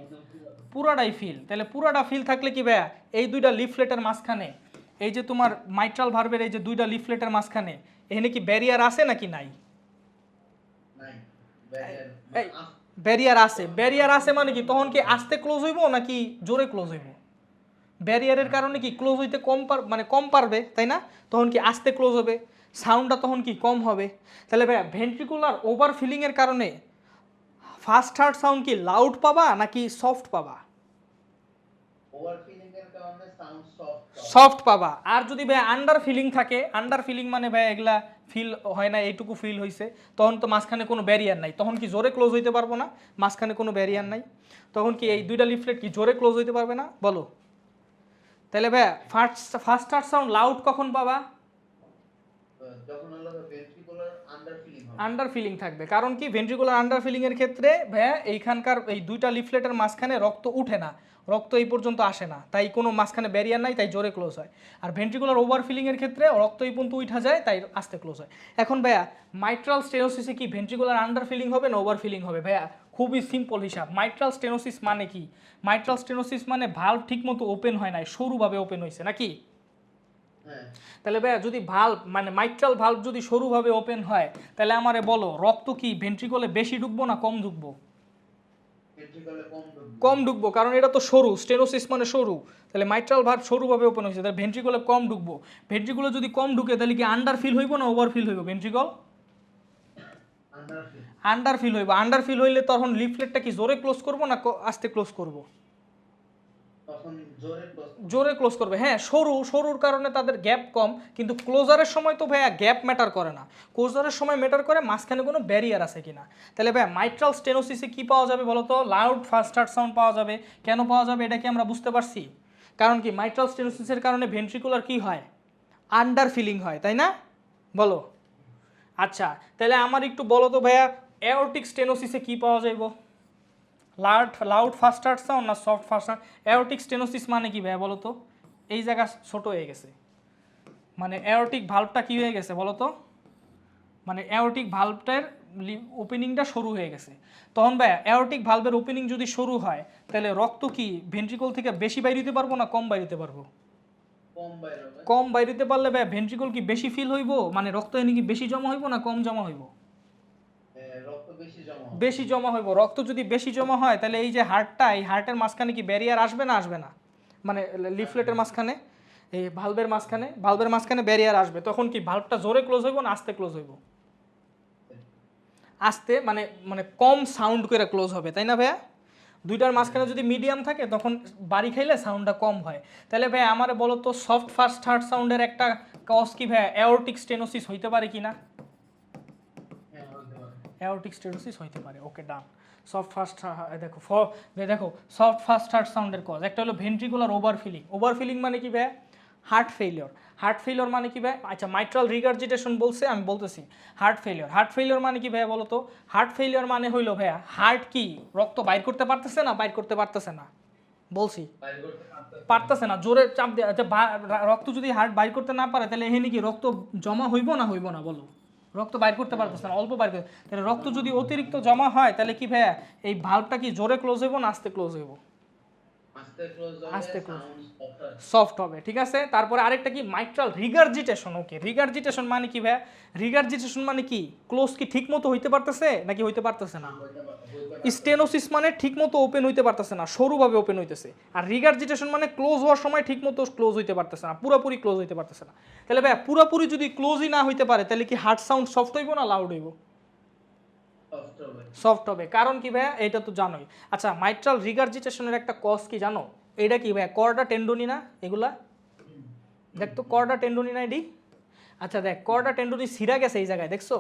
পুরাটাই ফিল। তাহলে পুরাটা ফিল থাকলে কি ভাইয়া এই দুইটা লিফলেটের মাঝখানে, এই যে তোমার মাইট্রাল ভালভের এই যে দুইটা লিফলেটের মাঝখানে এখানে কি ব্যারিয়ার আছে নাকি নাই? ব্যারিয়ার আছে। ব্যারিয়ার আছে মানে কি তখন কি আস্তে ক্লোজ হইব নাকি জোরে ক্লোজ হইব? ব্যারিয়ারের কারণে কি ক্লোজ হইতে কম পারবে, তাই না? তখন কি আস্তে ক্লোজ হবে, সাউন্ডটা তখন কি কম হবে। তাহলে ভাইয়া ভেন্ট্রিকুলার ওভারফিলিং এর কারণে ফার্স্ট হার্ট সাউন্ড কি লাউড পাবা নাকি সফট পাবা? সফট পাবা। আর যদি ভাই আন্ডার ফিলিং থাকে, আন্ডার ফিলিং মানে ভাই এগুলা ফিল হয় না, এইটুকু ফিল হয়েছে, তখন তো মাঝখানে কোনো ব্যারিয়ার নাই, তখন কি জোরে ক্লোজ হইতে পারবো না? মাঝখানে কোনো ব্যারিয়ার নাই, তখন কি এই দুইটা লিফলেট কি জোরে ক্লোজ হইতে পারবে না বলো? তাহলে ভাই ফার্স্ট হার্ট সাউন্ড লাউড কখন পাবা? আন্ডার ফিলিং থাকবে। কারণ কি ভেন্ট্রিকুলার আন্ডার ফিলিং এর ক্ষেত্রে ভাইয়া এইখানকার এই দুইটা লিফলেটের মাঝখানে রক্ত উঠে না, রক্ত এই পর্যন্ত আসে না, তাই কোনো মাঝখানে ব্যারিয়ার নাই, তাই জোরে ক্লোজ হয়। আর ভেন্ট্রিকুলার ওভার ফিলিং এর ক্ষেত্রে রক্ত এই পর্যন্ত উঠা যায়, তাই আস্তে ক্লোজ হয়। এখন ভাইয়া মাইট্রাল স্টেনোসিসে কি ভেন্ট্রিকুলার আন্ডার ফিলিং হবে না ওভার ফিলিং হবে? ভাইয়া খুবই সিম্পল হিসাব। মাইট্রাল স্টেনোসিস মানে কি? মাইট্রাল স্টেনোসিস মানে ভালভ ঠিকমতো ওপেন হয় নাই, সরুভাবে ওপেন হয়েছে নাকি? তাহলে ভাইয়া যদি ভালভ মানে মাইট্রাল ভালভ যদি সরুভাবে ওপেন হয়, তাহলে আমারে বলো রক্ত কি ভেন্ট্রিকলে বেশি ঢুকবো না কম ঢুকবো? কম ঢুকবো, কারণ এটা তো সরু, স্টেনোসিস মানে সরু। তাহলে মাইট্রাল ভালভ সরুভাবে ওপেন হয়েছে, তাহলে ভেন্ট্রিকলে কম ঢুকবো। ভেন্ট্রিকলে যদি কম ঢুকে তাহলে কি আন্ডার ফিল হইব না ওভার ফিল হইব ভেন্ট্রিকল? আন্ডার ফিল হইব। আন্ডার ফিল হইলে তখন লিফলেটটা কি জোরে ক্লোজ করব না আস্তে ক্লোজ করব? তখন জোরে ক্লোজ জোরে ক্লোজ করবে। হ্যাঁ, সরুর কারণে তাদের গ্যাপ কম, কিন্তু ক্লোজারের সময় তো ভাইয়া গ্যাপ ম্যাটার করে না, ক্লোজারের সময় ম্যাটার করে মাঝখানে কোনো ব্যারিয়ার আছে কিনা। তাহলে ভাইয়া মাইট্রাল স্টেনোসিসে কি পাওয়া যাবে বলো তো? লাউড ফাস্ট হার্ট সাউন্ড পাওয়া যাবে। কেন পাওয়া যাবে এটা কি আমরা বুঝতে পারছি? কারণ কি মাইট্রাল স্টেনোসিসের কারণে ভেন্ট্রিকুলার কি হয়? আন্ডার ফিলিং হয়, তাই না? বলো। আচ্ছা, তাহলে আমার একটু বলো তো ভাইয়া অ্যাওরটিক স্টেনোসিসে কি পাওয়া যাইব? লাউড ফাস্ট হার্ট সাউন্ড না soft fast heart? Aortic stenosis মানে কি ভাইয়া বলো তো? এই জায়গা ছোট হয়ে গেছে, মানে অ্যাওরটিক ভাল্বটা কি হয়ে গেছে বলো তো? মানে অ্যাওরটিক ভাল্বটার ওপেনিংটা সরু হয়ে গেছে। তখন ভাইয়া অ্যাওরটিক ভাল্বের ওপেনিং যদি সরু হয় তাহলে রক্ত কি ভেন্ট্রিকল থেকে বেশি বাইরে দিতে পারবো না কম বাইরে দিতে পারবো? কম বাইরে দিতে পারলে ভাইয়া ভেন্ট্রিকল কি বেশি ফিল হইব, মানে রক্ত এনে কি বেশি জমা হইব না কম জমা হইব? বেশি জমা হইব। রক্ত যদি বেশি জমা হয় তাহলে এই যে হার্টটা, এই হার্টের মাঝখানে কি ব্যারিয়ার আসবে না আসবে না? মানে লিফলেটের মাঝখানে, এই ভালভের মাঝখানে ব্যারিয়ার আসবে। তখন কি ভালভটা জোরে ক্লোজ হইব না আস্তে ক্লোজ হইব? আস্তে, মানে মানে কম সাউন্ড করে ক্লোজ হবে, তাই না ভাইয়া? দুইটার মাঝখানে যদি মিডিয়াম থাকে তখন বাড়ি খাইলে সাউন্ডটা কম হয়। তাহলে ভাইয়া আমারে বলো তো সফট ফাস্ট হার্ট সাউন্ডের একটা কজ কি ভাইয়া? অ্যাওরটিক স্টেনোসিস হইতে পারে কি না? অ্যাওরটিক স্টেনোসিস হইতে পারে। ওকে, ডান। সফট ফাস্ট দেখো সফট ফাস্ট হার্ট সাউন্ডের কজ একটা হলো ভেন্ট্রিকুলার ওভারফিলিং। ওভারফিলিং মানে কি ভাইয়া? Heart failure. হার্ট ফেলিওর মানে কি ভাই? আচ্ছা, মাইট্রাল রিগার্জিটেশন বলছে, আমি বলতেছি হার্ট ফেলিওর। হার্ট ফেলিওর মানে কি ভাইয়া বলো তো? হার্ট ফেলিওর মানে হইলো ভাইয়া হার্ট কি রক্ত বাইর করতে পারতেছে না বাইর করতে পারতেছে না? বলছি পারতেছে না, জোরে চাপ দিয়ে। আচ্ছা, রক্ত যদি হার্ট বাইর করতে না পারে তাহলে এখানে কি রক্ত জমা হইব না হইব না বলো? রক্ত বাইর করতে পারতেছে না, অল্প বাইর করতে। তাহলে রক্ত যদি অতিরিক্ত জমা হয় তাহলে কি ভাইয়া এই ভালভটা কি জোরে ক্লোজ হইব না আস্তে ক্লোজ হইব? আস্তে ক্লোজ, সফট হবে। ঠিক আছে, তারপরে আরেকটা কি মাইট্রাল রিগার্জিটেশন। ওকে, রিগার্জিটেশন মানে কি ভাইয়া? রিগার্জিটেশন মানে কি ক্লোজ কি ঠিক মতো হইতে পারতেছে নাকি হইতে পারতেছে না? স্টেনোসিস মানে ঠিক মতো ওপেন হইতে পারতেছে না, সরুভাবে ওপেন হইতেছে। আর রিগার্জিটেশন মানে ক্লোজ হওয়ার সময় ঠিক মতো ক্লোজ হইতে পারতেছে না, পুরোপুরি ক্লোজ হইতে পারতেছে না। তাহলে ভাইয়া পুরোপুরি যদি ক্লোজই না হইতে পারে তাহলে কি হার্ট সাউন্ড সফট হইব না লাউড হইব? সফট হবে। কারণ কি ভাইয়া? এটা তো জানোই। আচ্ছা, মাইট্রাল রিগার্জিটেশনের একটা কজ কি জানো? এটা কি ভাইয়া? কর্ডা টেন্ডনি না এগুলা? দেখ তো কর্ডা টেন্ডনি না এডি? আচ্ছা দেখ, কর্ডা টেন্ডনি ছিঁড়া গেছে এই জায়গায়, দেখছো?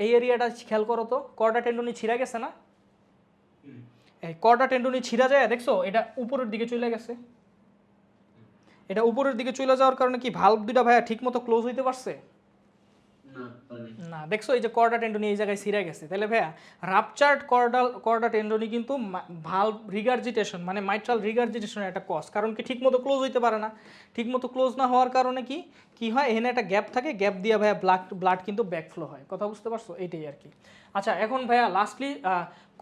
এই এরিয়াটা খেয়াল করো তো, কর্ডা টেন্ডনি ছিঁড়া গেছে না? এই কর্ডা টেন্ডনি ছিঁড়া যায়, দেখছো? এটা উপরের দিকে চলে গেছে। এটা উপরের দিকে চলে যাওয়ার কারণে কি ভালভ দুইটা ভাইয়া ঠিক মতো ক্লোজ হইতে পারছে না? দেখছো এই যে কর্ডা টেন্ডনি এই জায়গায় ছিঁড়ে গেছে। তাহলে ভাইয়া রাপচার্ড কর্ডা টেন্ডনি কিন্তু ভালভ রিগার্জিটেশন মানে মাইট্রাল রিগার্জিটেশনের একটা কজ। কারণ কি ঠিক মতো ক্লোজ হইতে পারে না। ঠিক মতো ক্লোজ না হওয়ার কারণে কি কি হয়? এখানে একটা গ্যাপ থাকে, গ্যাপ দিয়ে ভাইয়া ব্লাড কিন্তু ব্যাকফ্লো হয়। কথা বুঝতে পারছো? এইটাই আর কি। আচ্ছা, এখন ভাইয়া lastly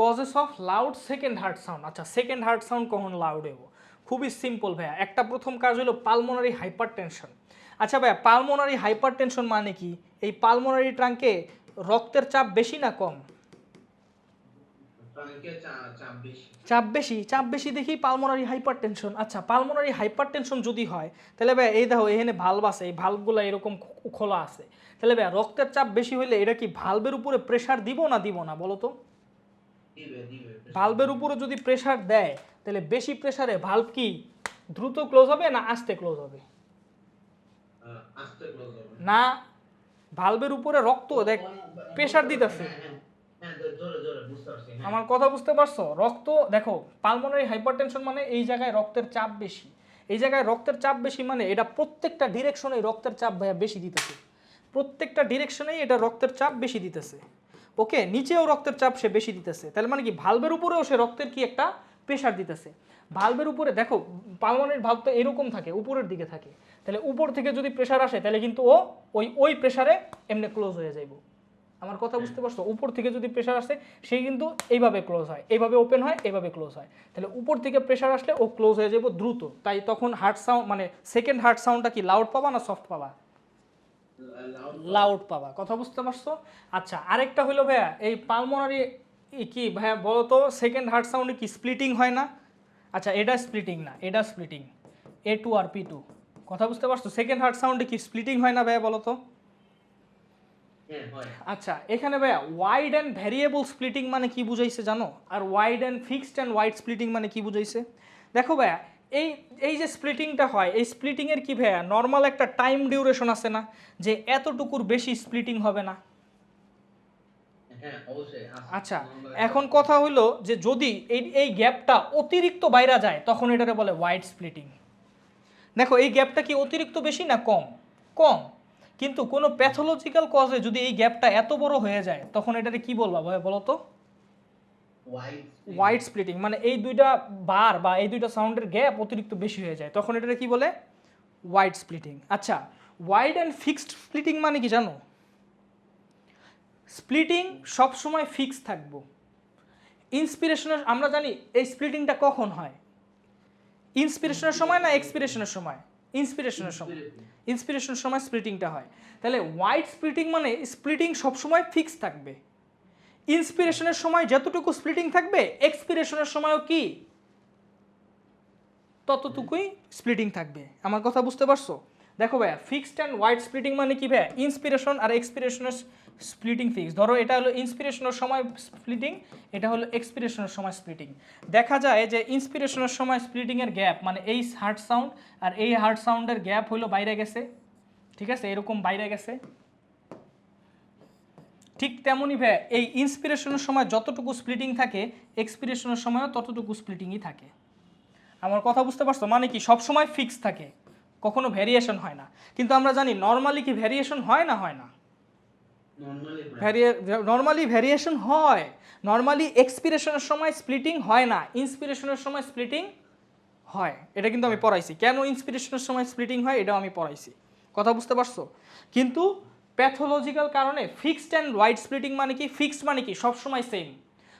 causes of loud second heart sound. আচ্ছা, সেকেন্ড হার্ট সাউন্ড কখন লাউড হইব? খুবই সিম্পল ভাইয়া। একটা প্রথম কাজ হলো পালমোনারি হাইপারটেনশন। আচ্ছা ভাইয়া, পালমোনারি হাইপারটেনশন মানে কি? এই পালমোনারি ট্রাঙ্কে রক্তের চাপ বেশি না কম? চাপ বেশি দেখি পালমোনারি হাইপারটেনশন। আচ্ছা, পালমোনারি হাইপারটেনশন যদি হয় তাহলে ভাই এই দেখো এখানে ভালভ আছে, এই ভালভগুলো এরকম খোলা আছে। তাহলে ভাই রক্তের চাপ বেশি হইলে এটা কি ভালভের উপরে প্রেসার দিব না বলো তো? ভালভের উপরে যদি প্রেসার দেয় তাহলে বেশি প্রেসারে ভালভ কি দ্রুত ক্লোজ হবে না আস্তে ক্লোজ হবে? না, ভালভের উপরে রক্ত দেখ প্রেসার দিতেছে। আমার কথা বুঝতে পারছো? রক্ত দেখো, পালমোনারি হাইপারটেনশন মানে এই জায়গায় রক্তের চাপ বেশি। এই জায়গায় রক্তের চাপ বেশি মানে এটা প্রত্যেকটা ডিরেকশনেই রক্তের চাপ ভাইয়া বেশি দিতেছে। প্রত্যেকটা ডিরেকশনেই এটা রক্তের চাপ বেশি দিতেছে। ওকে, নিচেও রক্তের চাপ সে বেশি দিতেছে। তাহলে মানে কি ভালভের উপরেও সে রক্তের কি একটা প্রেসার দিতেছে। ভালভের উপরে দেখো পালমোনারি ভালভ তো এরকম থাকে, উপরের দিকে থাকে। তাহলে উপর থেকে যদি প্রেসার আসে তাহলে কিন্তু ও ওই প্রেসারে এমনি ক্লোজ হয়ে যাইব। আমার কথা বুঝতে পারছো? উপর থেকে যদি প্রেসার আসে সে কিন্তু এইভাবে ক্লোজ হয়, এইভাবে ওপেন হয়, এইভাবে ক্লোজ হয়। তাহলে উপর থেকে প্রেসার আসলে ও ক্লোজ হয়ে যাবে দ্রুত। তাই তখন হার্ট সাউন্ড মানে সেকেন্ড হার্ট সাউন্ডটা কি লাউড পাবা না সফট পাবা? লাউড পাবা। কথা বুঝতে পারছো? আচ্ছা, আরেকটা হলো ভাইয়া এই পালমোনারি কি ভাইয়া বলো তো সেকেন্ড হার্ট সাউন্ডে কি স্প্লিটিং হয় না? আচ্ছা, এটা স্প্লিটিং না, এটা স্প্লিটিং, A2 আর P2। কথা বুঝতে পারছো? সেকেন্ড হার্ট সাউন্ডে কি স্প্লিটিং হয় না ভাইয়া বলো তো? হ্যাঁ হয়। আচ্ছা এখানে ভাইয়া ওয়াইড অ্যান্ড ভ্যারিয়েবল স্প্লিটিং মানে কি বুঝাইছে জানো, আর wide and fixed and wide splitting মানে কি বুঝাইছে? দেখো ভাইয়া এই এই যে স্প্লিটিংটা হয়, এই স্প্লিটিংয়ের কি ভাইয়া নর্মাল একটা টাইম ডিউরেশন আছে না, যে এতটুকুর বেশি স্প্লিটিং হবে না। হ্যাঁ অবশ্যই আছে। আচ্ছা Normal এখন একটা- কথা হইলো যে যদি এই এই গ্যাপটা অতিরিক্ত বাইরে যায় তখন এটারে বলে ওয়াইড স্প্লিটিং। দেখো এই গ্যাপটা কি অতিরিক্ত বেশি না কম? কম। কিন্তু কোনো প্যাথোলজিক্যাল কজে যদি এই গ্যাপটা এত বড় হয়ে যায় তখন এটারে কি বলবা ভাই বলো তো? wide split। Wide splitting. মানে এই দুইটা বার বা এই দুইটা সাউন্ডের গ্যাপ অতিরিক্ত বেশি হয়ে যায় তখন এটারে কি বলে? Wide splitting. আচ্ছা ওয়াইড অ্যান্ড ফিক্সড স্প্লিটিং মানে কি জানো? স্প্লিটিং সবসময় ফিক্স থাকবো। ইন্সপিরেশনের আমরা জানি এই স্প্লিটিংটা কখন হয়, ইন্সপিরেশনের সময় না এক্সপিরেশনের সময়? ইন্সপিরেশনের সময়। ইন্সপিরেশনের সময় স্প্লিটিংটা হয়। তাহলে ওয়াইড স্প্লিটিং মানে স্প্লিটিং সবসময় ফিক্স থাকবে। ইন্সপিরেশনের সময় যতটুকু স্প্লিটিং থাকবে এক্সপিরেশনের সময়ও কি ততটুকুই স্প্লিটিং থাকবে। আমার কথা বুঝতে পারছো? দেখো ভাইয়া ফিক্সড অ্যান্ড ওয়াইড স্প্লিটিং মানে কি ভাইয়া? ইন্সপিরেশন আর এক্সপিরেশনের স্প্লিটিং ফিক্স। ধরো এটা হলো ইন্সপিরেশনের সময় স্প্লিটিং, এটা হলো এক্সপিরেশনের সময় স্প্লিটিং। দেখা যায় যে ইন্সপিরেশনের সময় স্প্লিটিংয়ের গ্যাপ মানে এই হার্ট সাউন্ড আর এই হার্ট সাউন্ডের গ্যাপ হলো বাইরে গেছে, ঠিক আছে, এরকম বাইরে গেছে। ঠিক তেমনই ভাইয়া এই ইন্সপিরেশনের সময় যতটুকু স্প্লিটিং থাকে এক্সপিরেশনের সময়ও ততটুকু স্প্লিটিংই থাকে। আমার কথা বুঝতে পারছো? মানে কি সব সময় ফিক্স থাকে, কখনো ভ্যারিয়েশন হয় না। কিন্তু আমরা জানি নর্মালি কি ভ্যারিয়েশন হয় না হয় না? নর্মালি ভ্যারিয়েশন হয়। নর্মালি এক্সপিরেশনের সময় স্প্লিটিং হয় না, ইন্সপিরেশনের সময় স্প্লিটিং হয়। এটা কিন্তু আমি পড়াইছি কেন ইন্সপিরেশনের সময় স্প্লিটিং হয়, এটাও আমি পড়াইছি। কথা বুঝতে পারছো? কিন্তু প্যাথোলজিক্যাল কারণে ফিক্সড অ্যান্ড ওয়াইড স্প্লিটিং মানে কি? ফিক্সড মানে কি সবসময় সেম।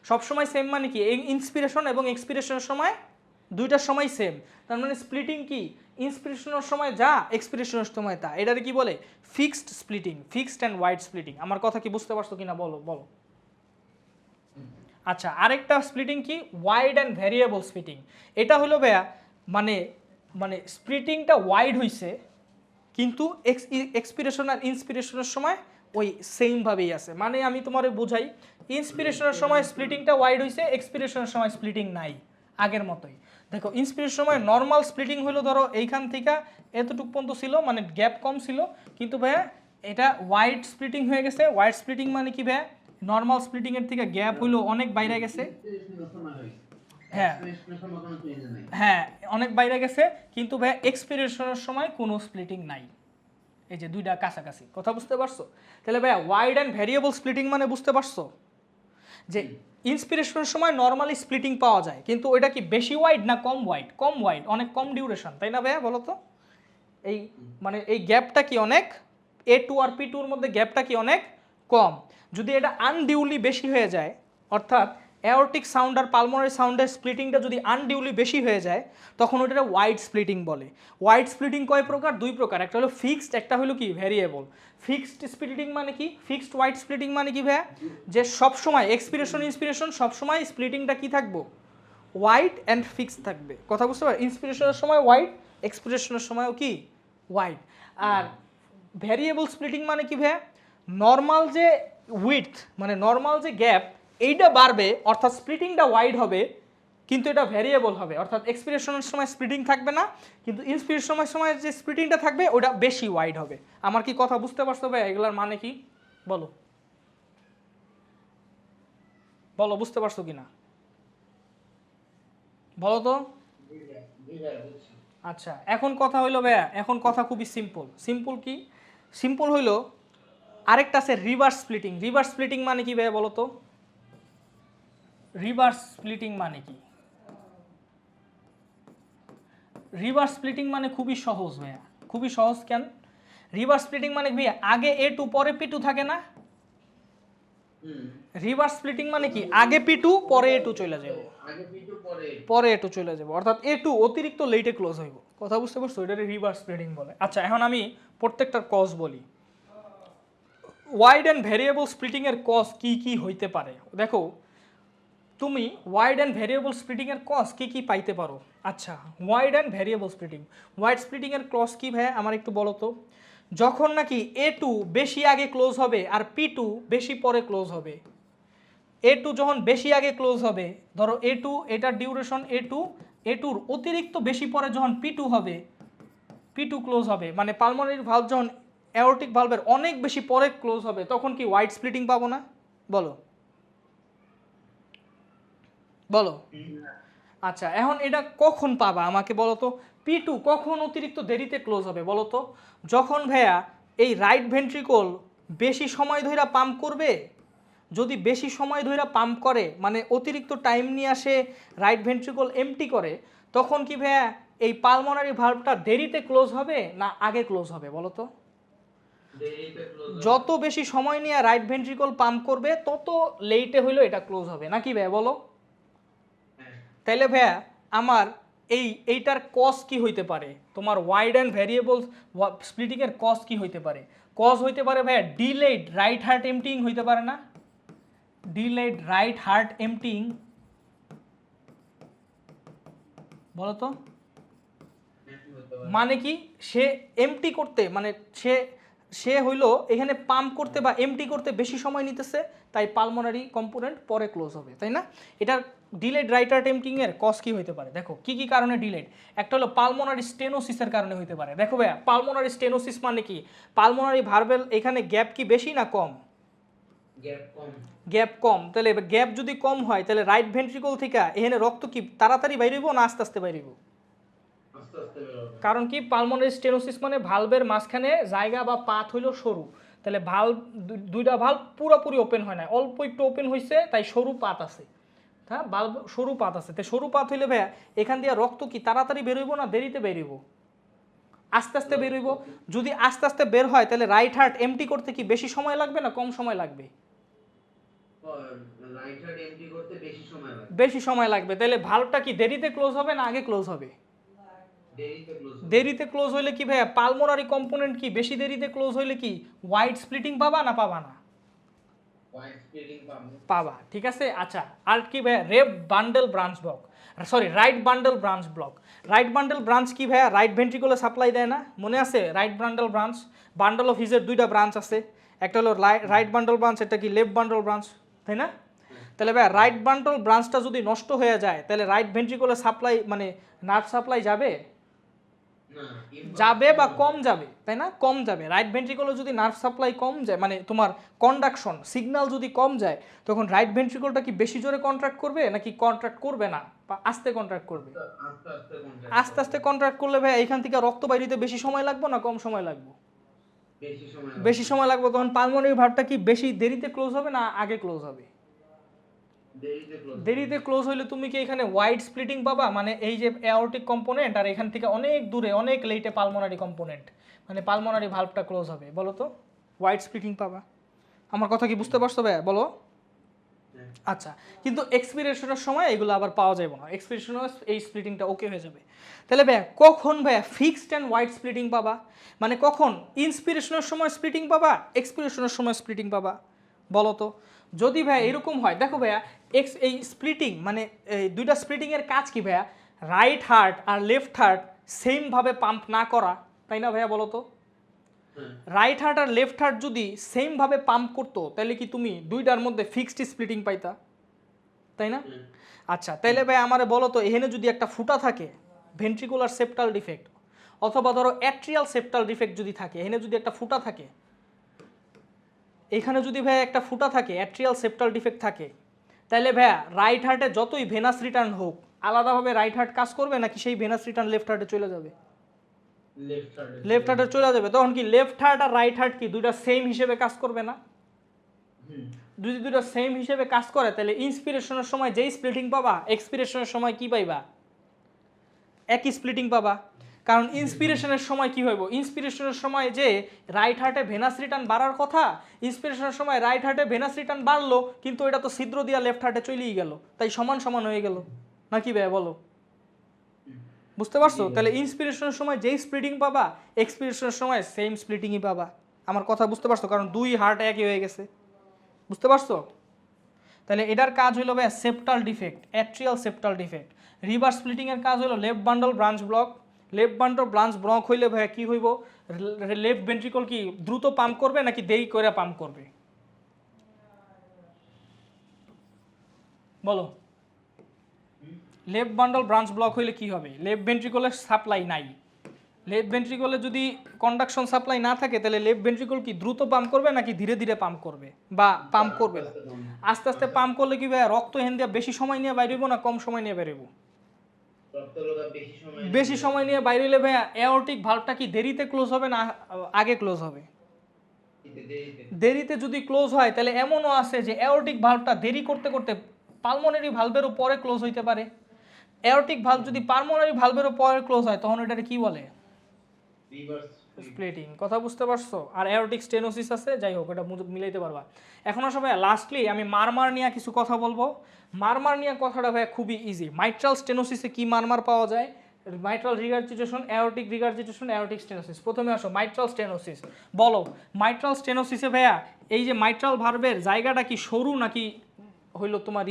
সবসময় সেম মানে কি এই ইন্সপিরেশন এবং এক্সপিরেশনের সময় দুইটার সময় সেম। তার মানে স্প্লিটিং কি ইন্সপিরেশনের সময় যা এক্সপিরেশনের সময় তা, এটারে কি বলে? Fixed splitting, fixed and wide splitting. আমার কথা কি বুঝতে পারছো কিনা বলো বলো। আচ্ছা আরেকটা স্প্লিটিং কি? Wide and variable splitting. এটা হলো ভাইয়া মানে মানে স্প্লিটিংটা ওয়াইড হইছে কিন্তু এক্সপিরেশন আর ইন্সপিরেশনের সময় ওই সেমভাবেই আছে। মানে আমি তোমারে বোঝাই, ইন্সপিরেশনের সময় স্প্লিটিংটা ওয়াইড হইছে, এক্সপিরেশনের সময় স্প্লিটিং নাই, আগের মতোই। দেখো ইন্সপিরেশনের সময় নর্মাল স্প্লিটিং হলো ধরো এইখান থেকে এতটুকু পর্যন্ত ছিল, মানে গ্যাপ কম ছিল, কিন্তু ভাইয়া এটা ওয়াইড স্প্লিটিং হয়ে গেছে। ওয়াইড স্প্লিটিং মানে কি ভাইয়া? নর্মাল স্প্লিটিংয়ের থেকে গ্যাপ হইলো অনেক বাইরে গেছে। হ্যাঁ হ্যাঁ অনেক বাইরে গেছে, কিন্তু ভাইয়া এক্সপিরেশনের সময় কোনো স্প্লিটিং নাই। এই যে দুইটা কাছাকাছি। কথা বুঝতে পারছো? তাহলে ভাইয়া ওয়াইড অ্যান্ড ভ্যারিয়েবল স্প্লিটিং মানে বুঝতে পারছো যে ইন্সপিরেশনের সময় নর্মালি স্প্লিটিং পাওয়া যায়, কিন্তু ওইটা কি বেশি ওয়াইড না কম ওয়াইড? কম ওয়াইড, অনেক কম ডিউরেশন, তাই না ভাইয়া বলো তো? এই মানে এই গ্যাপটা কি অনেক, A2 আর P2 এর মধ্যে গ্যাপটা কি অনেক কম। যদি এটা আনডিউলি বেশি হয়ে যায়, অর্থাৎ অ্যাওরটিক সাউন্ড আর পালমোনারি সাউন্ডের স্প্লিটিংটা যদি আনডিউলি বেশি হয়ে যায় তখন ওটা ওয়াইড স্প্লিটিং বলে। ওয়াইড স্প্লিটিং কয় প্রকার? দুই প্রকার, একটা হলো ফিক্সড, একটা হলো কি ভ্যারিয়েবল। ফিক্সড স্প্লিটিং মানে কি? ফিক্সড ওয়াইড স্প্লিটিং মানে কি ভাইয়া? যে সব সময় এক্সপিরেশন ইন্সপিরেশন সব সময় স্প্লিটিংটা কি থাকবো? ওয়াইড অ্যান্ড ফিক্সড থাকবে। কথা বুঝতে পারো? ইন্সপিরেশনের সময় ওয়াইড, এক্সপিরেশনের সময়ও কি ওয়াইড। আর ভ্যারিয়েবল স্প্লিটিং মানে কি ভাইয়া? নর্মাল যে উইডথ মানে নর্মাল যে গ্যাপ এইটা বাড়বে, অর্থাৎ স্প্লিটিংটা ওয়াইড হবে, কিন্তু এটা ভ্যারিয়েবল হবে, অর্থাৎ এক্সপিরেশনের সময় স্প্লিটিং থাকবে না, কিন্তু ইন্সপিরেশনের সময় যে স্প্লিটিংটা থাকবে ওটা বেশি ওয়াইড হবে। আমার কি কথা বুঝতে পারছো ভাই? এগুলার মানে কি বলো বলো, বুঝতে পারছো কিনা বলো তো? আচ্ছা এখন কথা হইলো ভাইয়া, এখন কথা খুবই সিম্পল। সিম্পল কি? সিম্পল হইলো আরেকটা আছে রিভার্স স্প্লিটিং। রিভার্স স্প্লিটিং মানে কি ভাইয়া বলো তো? রিভার্স স্প্লিটিং মানে কি? রিভার্স স্প্লিটিং মানে খুবই সহজ ভাইয়া, খুবই সহজ। কেন? রিভার্স স্প্লিটিং মানে ভাইয়া আগে A2 পরে P2 থাকে না? রিভার্স স্প্লিটিং মানে কি? আগে P2 পরে A2 চলে যাব, পরে A2 চলে যাব, অর্থাৎ A2 অতিরিক্ত লেটে ক্লোজ হইব। কথা বুঝতে পারছো? এটারে রিভার্স স্প্লিটিং বলে। আচ্ছা এখন আমি প্রত্যেকটার কজ বলি। ওয়াইড অ্যান্ড ভ্যারিয়েবল স্প্লিটিং এর কজ কি কি হইতে পারে? দেখো তুমি ওয়াইড অ্যান্ড ভ্যারিয়েবল স্প্লিটিং এর কজ কি কি পাইতে পারো। আচ্ছা wide and variable splitting, wide splitting এর কজ কি ভাই আমার একটু বলো তো। যখন নাকি A2 বেশি আগে ক্লোজ হবে আর P2 বেশি পরে ক্লোজ হবে। A2 যখন বেশি আগে ক্লোজ হবে, ধরো A2 এটার ডিউরেশন A2 অতিরিক্ত বেশি পরে যখন P2 হবে, P2 ক্লোজ হবে, মানে পালমোনারি ভালভ যখন অ্যাওর্টিক ভালভের অনেক বেশি পরে ক্লোজ হবে, তখন কি ওয়াইড স্প্লিটিং পাবো না? বলো বলো। আচ্ছা, এখন এটা কখন পাবা আমাকে বলো তো? P2 কখন অতিরিক্ত দেরিতে ক্লোজ হবে বলো তো? যখন ভাইয়া এই রাইট ভেন্ট্রিকল বেশি সময় ধরে পাম্প করবে। যদি বেশি সময় ধরে পাম্প করে, মানে অতিরিক্ত টাইম নিয়ে আসে, রাইট ভেন্ট্রিকল এমটি করে, তখন কি ভাইয়া এই পালমোনারি ভালভটা দেরিতে ক্লোজ হবে না আগে ক্লোজ হবে বলো তো? যত বেশি সময় নিয়ে রাইট ভেন্ট্রিকল পাম্প করবে তত লেটে হইলো এটা ক্লোজ হবে, নাকি ভাইয়া বলো? তাইলে ভাইয়া আমার এইটার কজ কি হইতে পারে? তোমার ওয়াইড অ্যান্ড ভ্যারিয়েবল স্প্লিটিংয়ের কজ কি হইতে পারে? কজ হইতে পারে ভাইয়া ডিলেড রাইট হার্ট এমটিং হইতে পারে না? ডিলেড রাইট হার্ট এমটিং বলো তো? মানে কি, সে এমটি করতে, মানে সে হইলো এখানে পাম্প করতে বা এমটি করতে বেশি সময় নিতেছে, তাই পালমোনারি কম্পোনেন্ট পরে ক্লোজ হবে, তাই না? এটার ডিলেড রাইট হার্ট এমটিং এর কজ কি হইতে পারে? দেখো কি কি কারণে ডিলেড। একটা হলো পালমোনারি স্টেনোসিসের কারণে হইতে পারে। দেখো ভাইয়া, পালমোনারি স্টেনোসিস মানে কি? পালমোনারি ভালভের এখানে গ্যাপ কি বেশি না কম? গ্যাপ কম। তাহলে গ্যাপ যদি কম হয়, তাহলে রাইট ভেন্ট্রিকল থেকে এখানে রক্ত কি তাড়াতাড়ি বাইরেব না আস্তে আস্তে বাইরেব? কারণ কি, পালমোনারি স্টেনোসিস মানে ভালভের মাঝখানে জায়গা বা পাথ হইলো সরু। তাহলে ভালভ, দুইটা ভালভ পুরোপুরি ওপেন হয় না, অল্প একটু ওপেন হয়েছে, তাই সরু পাত আছে। হ্যাঁ, ভালভ সরু পাত আছে। তাই সরু পাত হইলে ভাইয়া এখান দিয়ে রক্ত কি তাড়াতাড়ি বেরোইব না দেরিতে বেরোইব? আস্তে আস্তে বেরোইব। যদি আস্তে আস্তে বের হয়, তাহলে রাইট হার্ট এমটি করতে কি বেশি সময় লাগবে না কম সময় লাগবে? বেশি সময় লাগবে। তাহলে ভালভটা কি দেরিতে ক্লোজ হবে না আগে ক্লোজ হবে? দেরিতে ক্লোজ হইলে কি ভাইয়া পালমোনারি কম্পোনেন্ট কি বেশি দেরিতে ক্লোজ হইলে কি ওয়াইড স্প্লিটিং পাবা না পাবা না? পাবা, ঠিক আছে। আচ্ছা, আর কি ভাইয়া rep bundle branch block, sorry right bundle branch block. Right bundle branch কি ভাইয়া রাইট ভেন্ট্রিকলে সাপ্লাই দেয় না? মনে আছে right bundle branch? Bundle of হিজের দুইটা ব্রাঞ্চ আছে, একটা হলো রাইট বান্ডেল ব্রাঞ্চ, একটা কি লেফট বান্ডেল ব্রাঞ্চ, তাই না? তাহলে ভাইয়া রাইট বান্ডেল ব্রাঞ্চটা যদি নষ্ট হয়ে যায়, তাহলে রাইট ভেন্ট্রিকলে সাপ্লাই মানে নার্ভ সাপ্লাই যাবে? যাবে বা কম যাবে, তাই না? কম যাবে। রাইট ভেন্ট্রিকলে যদি নার্ভ সাপ্লাই কম যায়, মানে তোমার কন্ডাকশন সিগন্যাল যদি কম যায়, তখন রাইট ভেন্ট্রিকলটা কি বেশি জোরে কন্ট্রাক্ট করবে নাকি কন্ট্রাক্ট করবে না, বা আস্তে কন্ট্রাক্ট করবে? আস্তে আস্তে কন্ট্রাক্ট করলে ভাই এখান থেকে রক্ত বাইরিতে বেশি সময় লাগবে না কম সময় লাগবে? বেশি সময় লাগবে। তখন পালমোনারি ভালভটা কি বেশি দেরিতে ক্লোজ হবে না আগে ক্লোজ হবে? দেরিতে ক্লোজ হইলে তুমি কি এখানে ওয়াইড স্প্লিটিং পাবা, মানে এই যে অ্যাওর্টিক কম্পোনেন্ট আর এখান থেকে অনেক দূরে অনেক লেটে পালমোনারি কম্পোনেন্ট, মানে পালমোনারি ভালভটা ক্লোজ হবে, বলো তো? ওয়াইড স্প্লিটিং পাবা। আমার কথা কি বুঝতে পারছো ভাই? বলো। আচ্ছা, কিন্তু এক্সপিরেশনের সময় এগুলো আবার পাওয়া যাবে না, এক্সপিরেশনে এই স্প্লিটিংটা ওকে হয়ে যাবে। তাহলে ভাইয়া কখন ভাইয়া ফিক্সড অ্যান্ড ওয়াইড স্প্লিটিং পাবা? মানে কখন ইন্সপিরেশনের সময় স্প্লিটিং পাবা, এক্সপিরেশনের সময় স্প্লিটিং পাবা, বলো তো? যদি ভাইয়া এরকম হয়, দেখো ভাইয়া এই স্প্লিটিং মানে এই দুইটা স্প্লিটিংয়ের কাজ কি ভাইয়া? রাইট হার্ট আর লেফট হার্ট সেমভাবে পাম্প না করা, তাই না ভাইয়া বলো তো? রাইট হার্ট আর লেফট হার্ট যদি সেমভাবে পাম্প করতো, তাহলে কি তুমি দুইটার মধ্যে ফিক্সড স্প্লিটিং পাইতা, তাই না? আচ্ছা, তাহলে ভাই আমারে বলো তো, এখানে যদি একটা ফুটা থাকে ভেন্ট্রিকুলার সেপ্টাল ডিফেক্ট, অথবা ধরো অ্যাট্রিয়াল সেপ্টাল ডিফেক্ট যদি থাকে, এখানে যদি একটা ফুটা থাকে, এখানে যদি ভাইয়া একটা ফুটা থাকে, অ্যাট্রিয়াল সেপ্টাল ডিফেক্ট থাকে, তাহলে ভাইয়া রাইট হার্টে যতই ভেনাস রিটার্ন হোক, আলাদাভাবে রাইট হার্ট কাজ করবে নাকি সেই ভেনাস রিটার্ন লেফট হার্টে চলে যাবে? লেফট হার্টে চলে যাবে। তখন কি লেফট হার্ট আর রাইট হার্ট কি দুইটা সেম হিসেবে কাজ করবে না? যদি দুইটা সেম হিসেবে কাজ করে, তাহলে ইন্সপিরেশনের সময় যেই স্প্লিটিং পাবা, এক্সপিরেশনের সময় কি পাইবা? একই স্প্লিটিং পাবা। কারণ ইন্সপিরেশনের সময় কি হইব? ইন্সপিরেশনের সময় যে রাইট হার্টে ভেনাস রিটার্ন বাড়ার কথা, ইন্সপিরেশনের সময় রাইট হার্টে ভেনাস রিটার্ন বাড়লো, কিন্তু এটা তো ছিদ্র দিয়া লেফট হার্টে চলেই গেল, তাই সমান সমান হয়ে গেল, নাকি ভাই বলো? বুঝতে পারছো? তাহলে ইন্সপিরেশনের সময় যেই স্প্লিটিং পাবা, এক্সপিরেশনের সময় সেম স্প্লিটিংই পাবা। আমার কথা বুঝতে পারছো? কারণ দুই হার্ট একই হয়ে গেছে, বুঝতে পারছো? তাহলে এটার কাজ হলো ভাই septal defect, atrial septal defect. Reverse স্প্লিটিংয়ের কাজ হলো left bundle branch block. Left bundle branch block হইলে ভাইয়া কি হইব? লেফট ভেন্ট্রিকল কি দ্রুত পাম্প করবে নাকি দেরি করে পাম্প করবে? বলো। লেফট বান্ডল ব্রাঞ্চ ব্লক হইলে কি হবে? লেফট ভেন্ট্রিকলের সাপ্লাই নাই। লেফট ভেন্ট্রিকলে যদি কন্ডাকশন সাপ্লাই না থাকে তাহলে লেফট ভেন্ট্রিকল কি দ্রুত পাম্প করবে নাকি ধীরে ধীরে পাম্প করবে বা পাম্প করবে না? আস্তে আস্তে পাম্প করলে কি ভাই রক্ত হেন দিয়ে বেশি সময় নিয়ে বাইরে হইব না কম সময় নিয়ে বের হইব? বেশি সময় নিয়ে বাইরে হইলে ভাইয়া এওরটিক ভালভটা কি দেরিতে ক্লোজ হবে না আগে ক্লোজ হবে? দেরিতে যদি ক্লোজ হয় তাহলে এমনও আছে যে এওরটিক ভালভটা দেরি করতে করতে পালমোনারি ভালভেরও পরে ক্লোজ হইতে পারে। এওরটিক ভালভ যদি পালমোনারি ভালভেরও পরে ক্লোজ হয় তখন এটাকে কি বলে? স্প্লিটিং। কথা বুঝতে পারছো? আর এওরটিক স্টেনোসিস আছে, যাই হোক এটা মিলাইতে পারবা। এখন আসলে ভাই লাস্টলি আমি মারমার নিয়ে কিছু কথা বলবো। মারমার নিয়ে কথাটা ভাই খুবই ইজি। মাইট্রাল স্টেনোসিসে কি মারমার পাওয়া যায়? Mitral regurgitation, aortic regurgitation, aortic stenosis. প্রথমে আসো মাইট্রাল স্টেনোসিস। বলো মাইট্রাল স্টেনোসিসে ভাইয়া এই যে মাইট্রাল ভালভের জায়গাটা কি সরু নাকি হইলো তোমার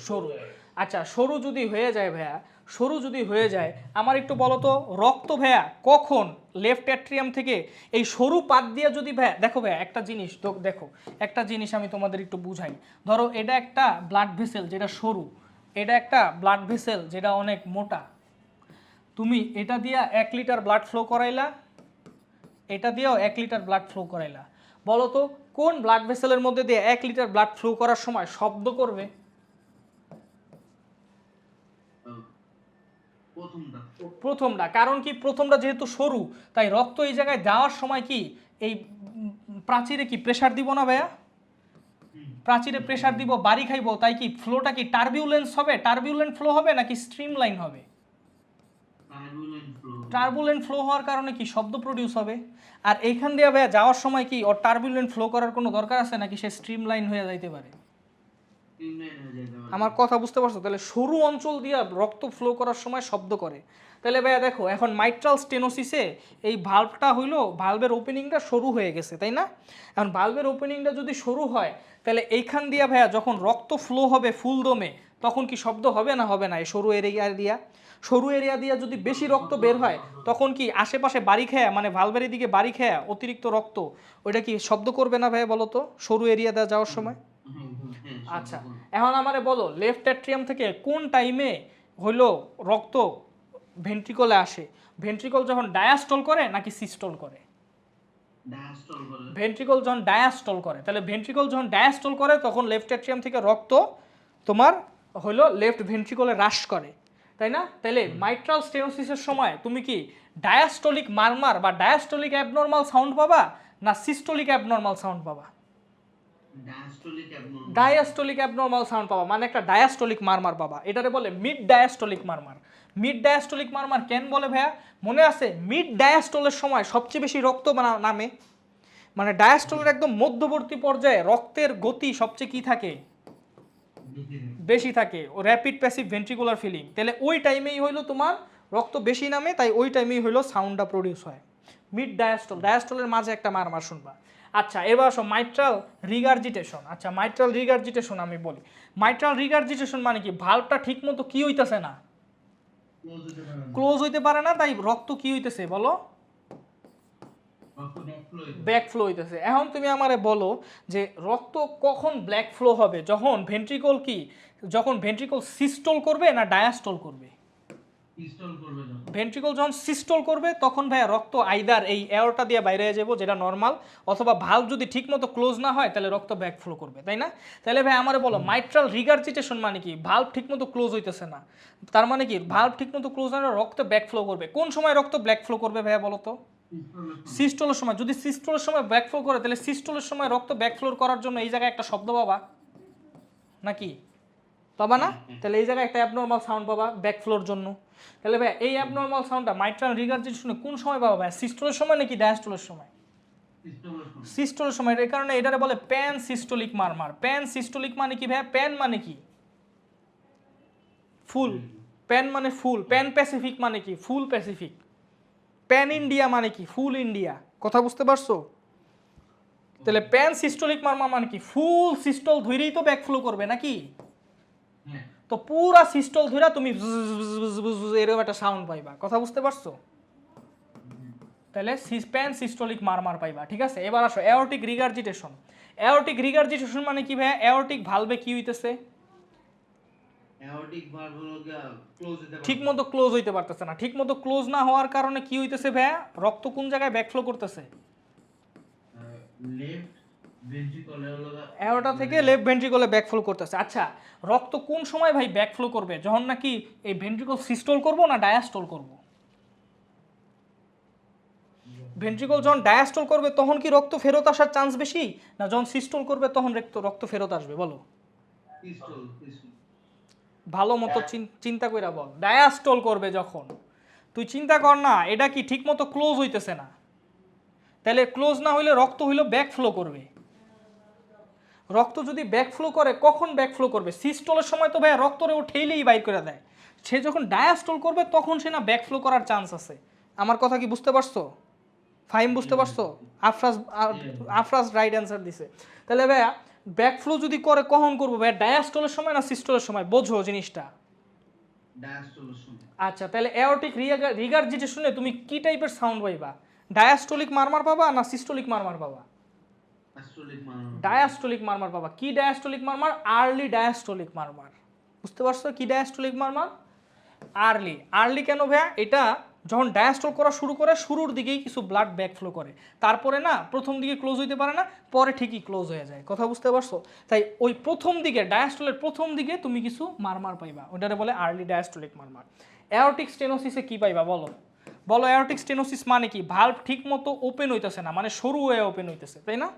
সরু? আচ্ছা সরু যদি হয়ে যায় ভাইয়া, সরু যদি হয়ে যায় আমার একটু বলো তো রক্ত ভাইয়া কখন লেফট অ্যাট্রিয়াম থেকে এই সরু পাত দিয়ে যদি ভাইয়া দেখো ভাইয়া একটা জিনিস দেখো একটা জিনিস আমি তোমাদের একটু বুঝাই। ধরো এটা একটা ব্লাড ভেসেল যেটা সরু, এটা একটা ব্লাড ভেসেল যেটা অনেক মোটা। তুমি এটা দিয়া 1 লিটার ব্লাড ফ্লো করাইলা, এটা দিয়েও 1 লিটার ব্লাড ফ্লো করাইলা। বলো তো কোন ব্লাড ভেসেলের মধ্যে দিয়ে 1 লিটার ব্লাড ফ্লো করার সময় শব্দ করবে? প্রথমটা। কারণ কি প্রথমটা যেহেতু সরু তাই রক্ত এই জায়গায় যাওয়ার সময় কি এই প্রাচীরে কি প্রেসার দিব না ভাইয়া? প্রাচীরে প্রেসার দিব, বাড়ি খাইব, তাই কি ফ্লোটা কি টার্বিউলেন্স হবে? টার্বিউলেন্ট ফ্লো হবে নাকি স্ট্রিমলাইন হবে? টার্বুলেন্ট ফ্লো হওয়ার কারণে কি শব্দ প্রডিউস হবে। আর এইখান দিয়ে ভাইয়া যাওয়ার সময় কি ওর টার্বুলেন্ট ফ্লো করার কোনো দরকার আছে নাকি সে স্ট্রিমলাইন হয়ে যাইতে পারে? আমার কথা বুঝতে পারছো? তাহলে সরু অঞ্চল দিয়ে রক্ত ফ্লো করার সময় শব্দ করে। তাহলে ভাইয়া দেখো এখন মাইট্রাল স্টেনোসিসে এই ভালভটা হইলো ভালভের ওপেনিংটা সরু হয়ে গেছে, তাই না? এখন ভালভের ওপেনিংটা যদি সরু হয় তাহলে এইখান দিয়া ভাইয়া যখন রক্ত ফ্লো হবে ফুল দমে তখন কি শব্দ হবে না হবে না? এই সরু এরিয়া দিয়া যদি বেশি রক্ত বের হয় তখন কি আশেপাশে বাড়ি খেয়া মানে ভালভের দিকে বাড়ি খেয়া অতিরিক্ত রক্ত ওইটা কি শব্দ করবে না ভাইয়া বলো তো সরু এরিয়া দেওয়া যাওয়ার সময়? আচ্ছা এখন আমারে বলো লেফট অ্যাট্রিয়াম থেকে কোন টাইমে হইলো রক্ত ভেন্ট্রিকলে আসে? ভেন্ট্রিকল যখন ডায়াস্টল করে নাকি সিস্টল করে? ভেন্ট্রিকল যখন ডায়াস্টল করে। তাহলে ভেন্ট্রিকল যখন ডায়াস্টল করে তখন লেফট অ্যাট্রিয়াম থেকে রক্ত তোমার হইলো লেফট ভেন্ট্রিকলে হ্রাস করে, তাই না? তাহলে মাইট্রাল স্টেনোসিসের সময় তুমি কি ডায়াস্টলিক মারমার বা ডায়াস্টলিক অ্যাবনর্মাল সাউন্ড পাবা না সিস্টোলিক অ্যাবনর্মাল সাউন্ড পাবা? ডায়াস্টলিক অ্যাবনর্মাল সাউন্ড পাবা, মানে একটা ডায়াস্টলিক মারমার পাবা। এটারে বলে মিড ডায়াস্টলিক মারমার। মিড ডায়াস্টলিক মারমার কেন বলে ভাইয়া? মনে আছে মিড ডায়াস্টলের সময় সবচেয়ে বেশি রক্ত নামে, মানে ডায়াস্টলের একদম মধ্যবর্তী পর্যায়ে রক্তের গতি সবচেয়ে কি থাকে? বেশি থাকে। ও র্যাপিড প্যাসিভ ভেন্ট্রিকুলার ফিলিং। তাহলে ওই টাইমেই হইলো তোমার রক্ত বেশি নামে, তাই ওই টাইমেই হইলো সাউন্ডটা প্রডিউস হয়। মিড ডায়াস্টলের মাঝে একটা মারমার শুনবা। আচ্ছা এবার আসো মাইট্রাল রিগার্জিটেশন। আচ্ছা মাইট্রাল রিগার্জিটেশন আমি বলি। মাইট্রাল রিগার্জিটেশন মানে কি ভালভটা ঠিক মতো কি হইতেছে না, ক্লোজ হইতে পারে না, তাই রক্ত কি হইতেছে বলো? ব্যাক ফ্লো হইতেছে। এখন তুমি আমারে বলো যে রক্ত কখন ব্ল্যাক ফ্লো হবে? যখন ভেন্ট্রিকল সিস্টল করবে না ডায়াস্টল করবে? ভেন্ট্রিকল যখন সিস্টল করবে তখন ভাইয়া রক্ত আইদার এই এয়ারটা দিয়ে বাইরে যাবো যেটা নর্মাল, অথবা ভালভ যদি ঠিকমতো ক্লোজ না হয় তাহলে রক্ত ব্যাক ফ্লো করবে, তাই না? তাহলে ভাই আমারে বলো মাইট্রাল রিগার্জিটেশন মানে কি? ভালভ ঠিকমতো ক্লোজ হইতেছে না, তার মানে কি ভালভ ঠিকমতো ক্লোজ না হলে রক্ত ব্যাক ফ্লো করবে। কোন সময় রক্ত ব্যাক ফ্লো করবে ভাইয়া বলো তো? সিস্টলের সময়। যদি সিস্টলের সময় ব্যাক ফ্লো করে তাহলে সিস্টলের সময় রক্ত ব্যাক ফ্লো করার জন্য এই জায়গায় একটা শব্দ পাবা নাকি? পাবা না? তাহলে এই জায়গায় একটা অ্যাবনর্মাল সাউন্ড পাবা ব্যাক ফ্লোর জন্য। তাহলে ভাই এই অ্যাবনর্মাল সাউন্ডটা মাইট্রাল রিগার্জিটেশনে কোন সময় পাবা ভাই? সিস্টলের সময় নাকি ডায়াস্টলের সময়? সিস্টলের সময়। এই কারণে এটারে বলে প্যান সিস্টোলিক মারমার। প্যান সিস্টোলিক মানে কি ভাই? প্যান মানে কি? ফুল। প্যান মানে ফুল। প্যান প্যাসিফিক মানে কি? ফুল প্যাসিফিক। প্যান ইন্ডিয়া মানে কি? ফুল ইন্ডিয়া। কথা বুঝতে পারছো? তাহলে প্যান সিস্টোলিক মারমার মানে কি? ফুল সিস্টল ধরেই তো ব্যাক ফ্লো করবে নাকি? তো পুরা সিস্টল ধরে তুমি এরকম একটা সাউন্ড পাইবা। কথা বুঝতে পারছো? তাহলে প্যান সিস্টোলিক মারমার পাইবা। ঠিক আছে, এবার আসো অ্যাওর্টিক রিগার্জিটেশন। অ্যাওর্টিক রিগার্জিটেশন মানে কি ভাইয়া? অ্যাওর্টিক ভালভে কি হইতেছে? অ্যাওর্টিক ভালভ হলো ক্লোজ হতে পারে ঠিক মতো ক্লোজ হইতে পারতেছে না। ঠিক মতো ক্লোজ না হওয়ার কারণে কি হইতেছে ভাইয়া? রক্ত কোন জায়গায় ব্যাকফ্লো করতেছে? লেফট ভেন্ট্রিকলে হলো অ্যাওর্টা থেকে লেফট ভেন্ট্রিকলে ব্যাকফ্লো করতেছে। আচ্ছা, রক্ত কোন সময় ভাই ব্যাকফ্লো করবে? যখন নাকি এই ভেন্ট্রিকল সিস্টোল করব না ডায়াস্টোল করব? ভেন্ট্রিকল যখন ডায়াস্টোল করবে তখন কি রক্ত ফেরত আসার চান্স বেশি, না যখন সিস্টোল করবে তখন রক্ত ফেরত আসবে? বলো পিস্তল ভালো মতো চিন্তা কইরা বল। ডায়াস্টোল করবে যখন, তুই চিন্তা কর না, এটা কি ঠিক মতো ক্লোজ হইতেছে না। তাহলে ক্লোজ না হইলে রক্ত হইলো ব্যাকফ্লো করবে। রক্ত যদি ব্যাকফ্লো করে, কখন ব্যাকফ্লো করবে? সিস্টোলের সময় তো ভাই রক্তরে ও ঠেলেই বাইর করে দেয়। সে যখন ডায়াস্টোল করবে তখন সে না ব্যাকফ্লো করার চান্স আছে। আমার কথা কি বুঝতে পারছো? ফাহিম বুঝতে পারছো? আফরাজ রাইট অ্যান্সার দিছে। তাহলে ভাইয়া ব্যাকফ্লো যদি করে কখন করবো ভাইয়া? ডায়াস্টোলের সময় না সিস্টোলের সময়? বোঝো জিনিসটা। ডায়াস্টোলের সময়। আচ্ছা, তাহলে অ্যাওর্টিক রিগার্জিটেশনে তুমি কি টাইপের সাউন্ড পাইবা? ডায়াস্টোলিক মারমার পাবা না সিস্টোলিক মারমার পাবা? ডায়াস্টোলিক মারমার পাবা। কি diastolic murmur? Early diastolic murmur. বুঝতে পারছো কি ডায়াস্টোলিক মারমার? আর্লি কেন ভাইয়া? এটা যখন ডায়াস্টোল করা শুরু করে শুরুর দিকেই কিছু ব্লাড ব্যাকফ্লো করে, তারপরে না প্রথম দিকে ক্লোজ হইতে পারে না, পরে ঠিকই ক্লোজ হয়ে যায়। কথা বুঝতে পারছো? তাই ওই প্রথম দিকে ডায়াস্টোলের প্রথম দিকে তুমি কিছু মারমার পাইবা, ওটারে বলে আর্লি ডায়াস্টোলিক মারমার। অ্যাওর্টিক স্টেনোসিসে কি পাইবা বলো? বলো অ্যাওর্টিক স্টেনোসিস মানে কি? ভালভ ঠিক মতো ওপেন হইতেছে না, মানে সরু হয়ে ওপেন হইতেছে, তাই না?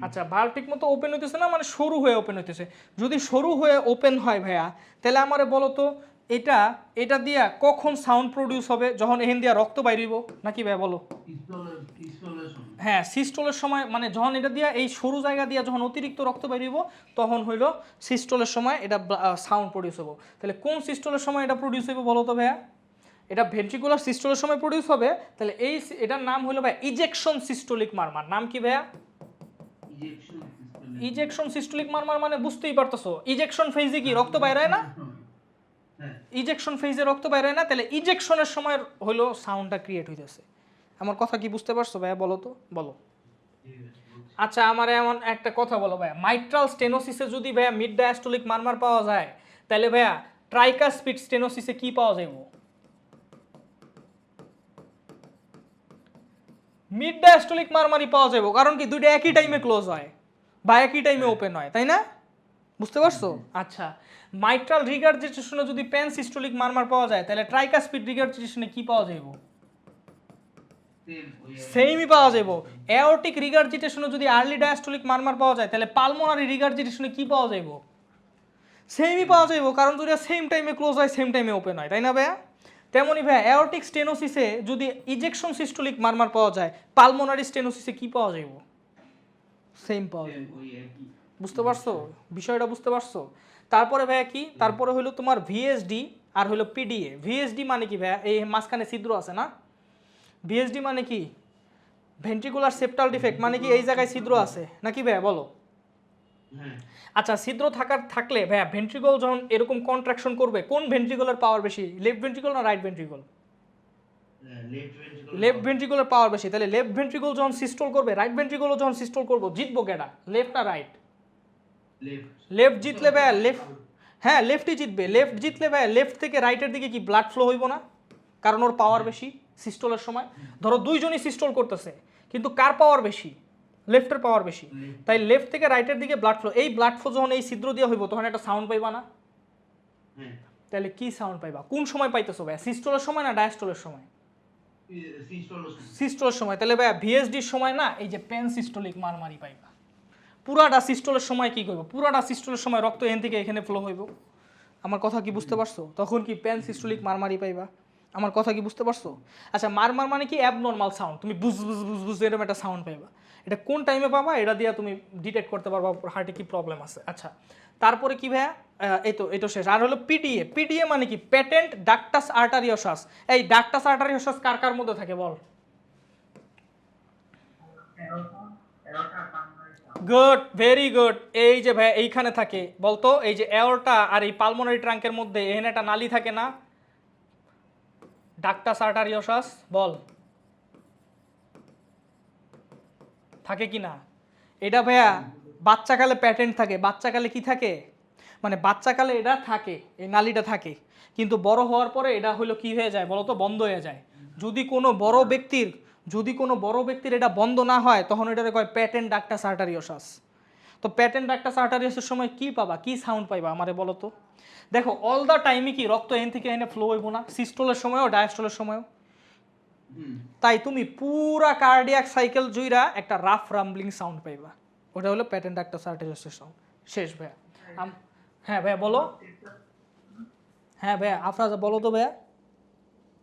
আচ্ছা, ভালভ ঠিক মতো ওপেন হইতেছে না মানে সরু হয়ে ওপেন হইতেছে। যদি সরু হয়ে ওপেন হয় ভাইয়া, তাহলে আমারে বলো তো এটা দিয়া কখন সাউন্ড প্রডিউস হবে? যখন এখান দিয়া রক্ত বাইরিব নাকি ভাইয়া বলো? হ্যাঁ, সিস্টোলের সময়, মানে যখন এটা দিয়া এই সরু জায়গা দিয়া যখন অতিরিক্ত রক্ত বাইরিব তখন হইলো সিস্টোলের সময় এটা সাউন্ড প্রডিউস হবো। তাহলে কোন সিস্টোলের সময় এটা প্রডিউস হইব বলো তো ভাইয়া? এটা ভেন্ট্রিকুলার সিস্টোলের সময় প্রডিউস হবে। তাহলে এটার নাম হলো ভাই ইজেকশন সিস্টোলিক মারমার। নাম কি ভাইয়া? ইজেকশন সিস্টোলিক মারমার মানে বুঝতেই পারতেছো, ইজেকশন ফেজে কি রক্ত বাইরে না? ইজেকশন ফেজে রক্ত বাইরে না, তাহলে ইজেকশনের সময় হলো সাউন্ডটা ক্রিয়েট হইতেছে। আমার কথা কি বুঝতে পারছো ভাইয়া? বলো তো, বলো। আচ্ছা, আমার এমন একটা কথা বলো ভাইয়া, মাইট্রাল স্টেনোসিসে যদি ভাইয়া মিড ডায়াস্টোলিক মারমার পাওয়া যায়, তাহলে ভাইয়া ট্রাইকাসপিড স্টেনোসিসে কি পাওয়া যাইব? মিড ডায়াস্টোলিক মারমারই পাওয়া যাবে, কারণ কি দুইটা একই টাইমে ক্লোজ হয় বা একই টাইমে ওপেন হয়, তাই না? বুঝতে পারছো? আচ্ছা, মাইট্রাল রিগার্জিটেশনে যদি প্যান সিস্টোলিক মারমার পাওয়া যায়, তাহলে ট্রাইকাসপিড রিগার্জিটেশনে কি পাওয়া যাইব? সেমই পাওয়া যাইব। অ্যাওর্টিক রিগার্জিটেশনে যদি আর্লি ডায়াস্টোলিক মারমার পাওয়া যায়, তাহলে পালমোনারি রিগার্জিটেশনে কি পাওয়া যাইব? সেমই পাওয়া যাইব, কারণ দুইটা সেম টাইমে ক্লোজ হয়, সেম টাইমে ওপেন হয়, তাই না ভাইয়া? তেমনই ভাইয়া অ্যাওর্টিক স্টেনোসিসে যদি ইজেকশন সিস্টোলিক মারমার পাওয়া যায়, পালমোনারি স্টেনোসিসে কি পাওয়া যাইব? সেম পাওয়া যাইব। বুঝতে পারছো বিষয়টা? বুঝতে পারছো? তারপরে ভাইয়া কি? তারপরে হলো তোমার ভিএসডি আর হলো পিডিএ। ভিএসডি মানে কি ভাইয়া? এই মাঝখানে ছিদ্র আছে না? ভিএসডি মানে কি? ভেন্ট্রিকুলার সেপ্টাল ডিফেক্ট, মানে কি এই জায়গায় ছিদ্র আছে নাকি ভাইয়া? বলো। আচ্ছা, ছিদ্র থাকলে ভাইয়া ভেন্ট্রিকল যখন এরকম কন্ট্রাকশন করবে, কোন ভেন্ট্রিকলের পাওয়ার বেশি? লেফট ভেন্ট্রিকল না রাইট ভেন্ট্রিকল? লেফট ভেন্ট্রিকলের পাওয়ার বেশি। তাহলে লেফট ভেন্ট্রিকল যখন সিস্টোল করবে, রাইট ভেন্ট্রিকলও যখন সিস্টোল করবো, জিতবো কেডা? লেফট না রাইট? লেফট জিতলে ভাইয়া হ্যাঁ লেফটই জিতবে। লেফট জিতলে ভাইয়া লেফট থেকে রাইটের দিকে কি ব্লাড ফ্লো হইব না? কারণ ওর পাওয়ার বেশি সিস্টোলের সময়। ধরো দুইজনই সিস্টোল করতেছে, কিন্তু কার পাওয়ার বেশি? লেফটের পাওয়ার বেশি। তাই লেফট থেকে রাইটের দিকে ব্লাড ফ্লো, এই ব্লাড ফ্লো যখন এই ছিদ্র দিয়ে হইব তখন একটা সাউন্ড পাইবা না? তাহলে কি সাউন্ড পাইবা? কোন সময় পাইতেছো ভাইয়া? সিস্টোলের সময় না ডায়াস্টোলের সময়? সিস্টোলের সময়। তাহলে ভাইয়া ভিএসডির সময় না এই যে পেন সিস্টোলিক মারমারি পাইবা। পুরাটা সিস্টোলের সময় কি করবো? পুরাটা সিস্টোলের সময় রক্ত এখান থেকে এখানে ফ্লো হইব। আমার কথা কি বুঝতে পারছো? তখন কি পেন সিস্টোলিক মারমারি পাইবা। আমার কথা কি বুঝতে পারছো? আচ্ছা, মারমার মানে কি? Abnormal sound. তুমি বুঝ বুঝ বুঝ বুঝ এরকম একটা সাউন্ড পাইবা। এটা কোন টাইমে পাবা? এটা দিয়ে তুমি ডিটেক্ট করতে পারবা হার্টে কি প্রবলেম আছে। আচ্ছা, তারপরে কি ভাইয়া? এই তো শেষ। আর হলো পিডিএ। পিডিএ মানে কি? Patent ductus arteriosus. এই ডাক্টাস আর্টারিওসাস কার কার মধ্যে থাকে বল? Good, very good. এই যে ভাই এইখানে থাকে, বলতো এই যে অ্যাওর্টা আর এই পালমোনারি ট্রাঙ্কের মধ্যে এখানে একটা নালী থাকে না, ডাক্টাস আর্টারিওসাস, বল। থাকে কি না? এটা ভাইয়া বাচ্চাকালে প্যাটেন্ট থাকে, বাচ্চাকালে কি থাকে, মানে বাচ্চাকালে এটা থাকে, এই নালীটা থাকে, কিন্তু বড় হওয়ার পরে এটা হলো কি হয়ে যায় বলো তো, বন্ধ হয়ে যায়। যদি কোনো বড় ব্যক্তির এটা বন্ধ না হয় তখন এটাকে কয় প্যাটেন্ট ডাক্টাস আর্টারিওসাস। তো প্যাটেন্ট ডাক্টাস আর্টারিওসের সময় কি পাবা, কি সাউন্ড পাইবা আমারে বলো তো? দেখো অল দ্য টাইমই কি রক্ত এন থেকে এনে ফ্লো হইব না, সিস্টোলের সময়ও ডায়াস্টোলের সময়ও। তাই তুমি পুরা কার্ডিয়াক সাইকেল জুইরা একটা রাফ রাম্বলিং সাউন্ড পাইবা, ওটা হলো প্যাটেন্ট ডাক্টাস আর্টারিওসের সাউন্ড। শেষ ভাইয়া। হ্যাঁ ভাইয়া বলো। হ্যাঁ ভাইয়া আফরাজা বলো তো ভাইয়া।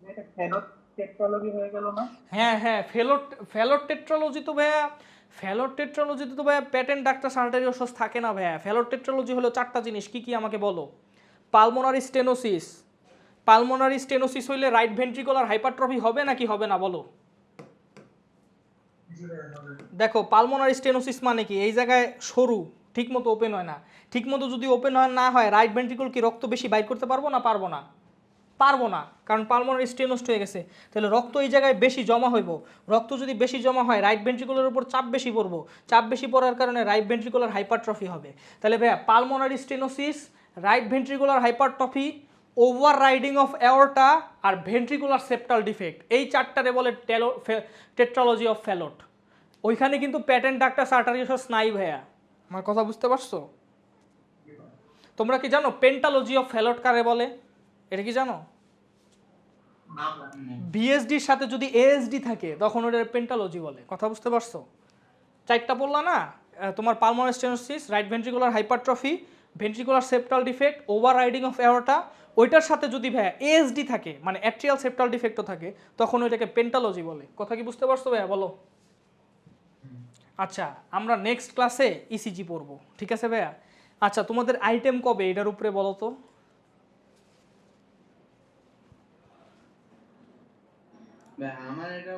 এটা ফেনোট টেট্রোলজি হয়ে গেল না? হ্যাঁ হ্যাঁ, ফেলোর টেট্রোলজি তো ভাইয়া, ফেলোর টেট্রোলজিতে তো ভাইয়া প্যাটেন্ট ডাক্টাস আর্টারিওসাস থাকে না ভাইয়া। ফেলোর টেট্রোলজি হলো 4টা জিনিস, কি কি আমাকে বলো। পালমোনারি স্টেনোসিস, পালমোনারি স্টেনোসিস হইলে রাইট ভেন্ট্রিকুলার হাইপারট্রফি হবে নাকি হবে না বলো? দেখো পালমোনারি স্টেনোসিস মানে কি, এই জায়গায় সরু, ঠিকমতো ওপেন হয় না। ঠিকমতো যদি ওপেন হয় না হয়, রাইট ভেন্ট্রিকুল কি রক্ত বেশি বাইর করতে পারবো না পারবো না? পারবো না, কারণ পালমোনারি স্টেনোস্ট হয়ে গেছে। তাহলে রক্ত এই জায়গায় বেশি জমা হইব, রক্ত যদি বেশি জমা হয় রাইট ভেন্ট্রিকুলার উপর চাপ বেশি পড়বো, চাপ বেশি পড়ার কারণে রাইট ভেন্ট্রিকুলার হাইপারট্রফি হবে। তাহলে ভাইয়া pulmonary stenosis, right ventricular hypertrophy, overriding of aorta আর ভেন্ট্রিকুলার সেপ্টাল ডিফেক্ট, এই 4টারে বলে টেট্রোলজি অফ ফ্যালোট। ওইখানে কিন্তু প্যাটেন্ট ডাক্টাস আর্টারিওসাস নাই ভাইয়া, আমার কথা বুঝতে পারছো? তোমরা কি জানো পেন্টালজি অফ ফ্যালোট কারে বলে? এটা কি জানো? বিএসডির সাথে যদি এএসডি থাকে তখন ওটার পেন্টালজি বলে, কথা বুঝতে পারছো? 4টা বললা না তোমার, pulmonary stenosis, right ventricular hypertrophy, ventricular septal defect, over riding of aorta, ওইটার সাথে যদি ভাইয়া এএসডি থাকে মানে অ্যাট্রিয়াল সেপ্টাল ডিফেক্টও থাকে তখন ওইটাকে পেন্টালজি বলে। কথা কি বুঝতে পারছো ভাইয়া বলো? আচ্ছা আমরা নেক্সট ক্লাসে ইসিজি পড়বো, ঠিক আছে ভাইয়া? আচ্ছা তোমাদের আইটেম কবে এটার উপরে বলো তো? ভাই আমার এটা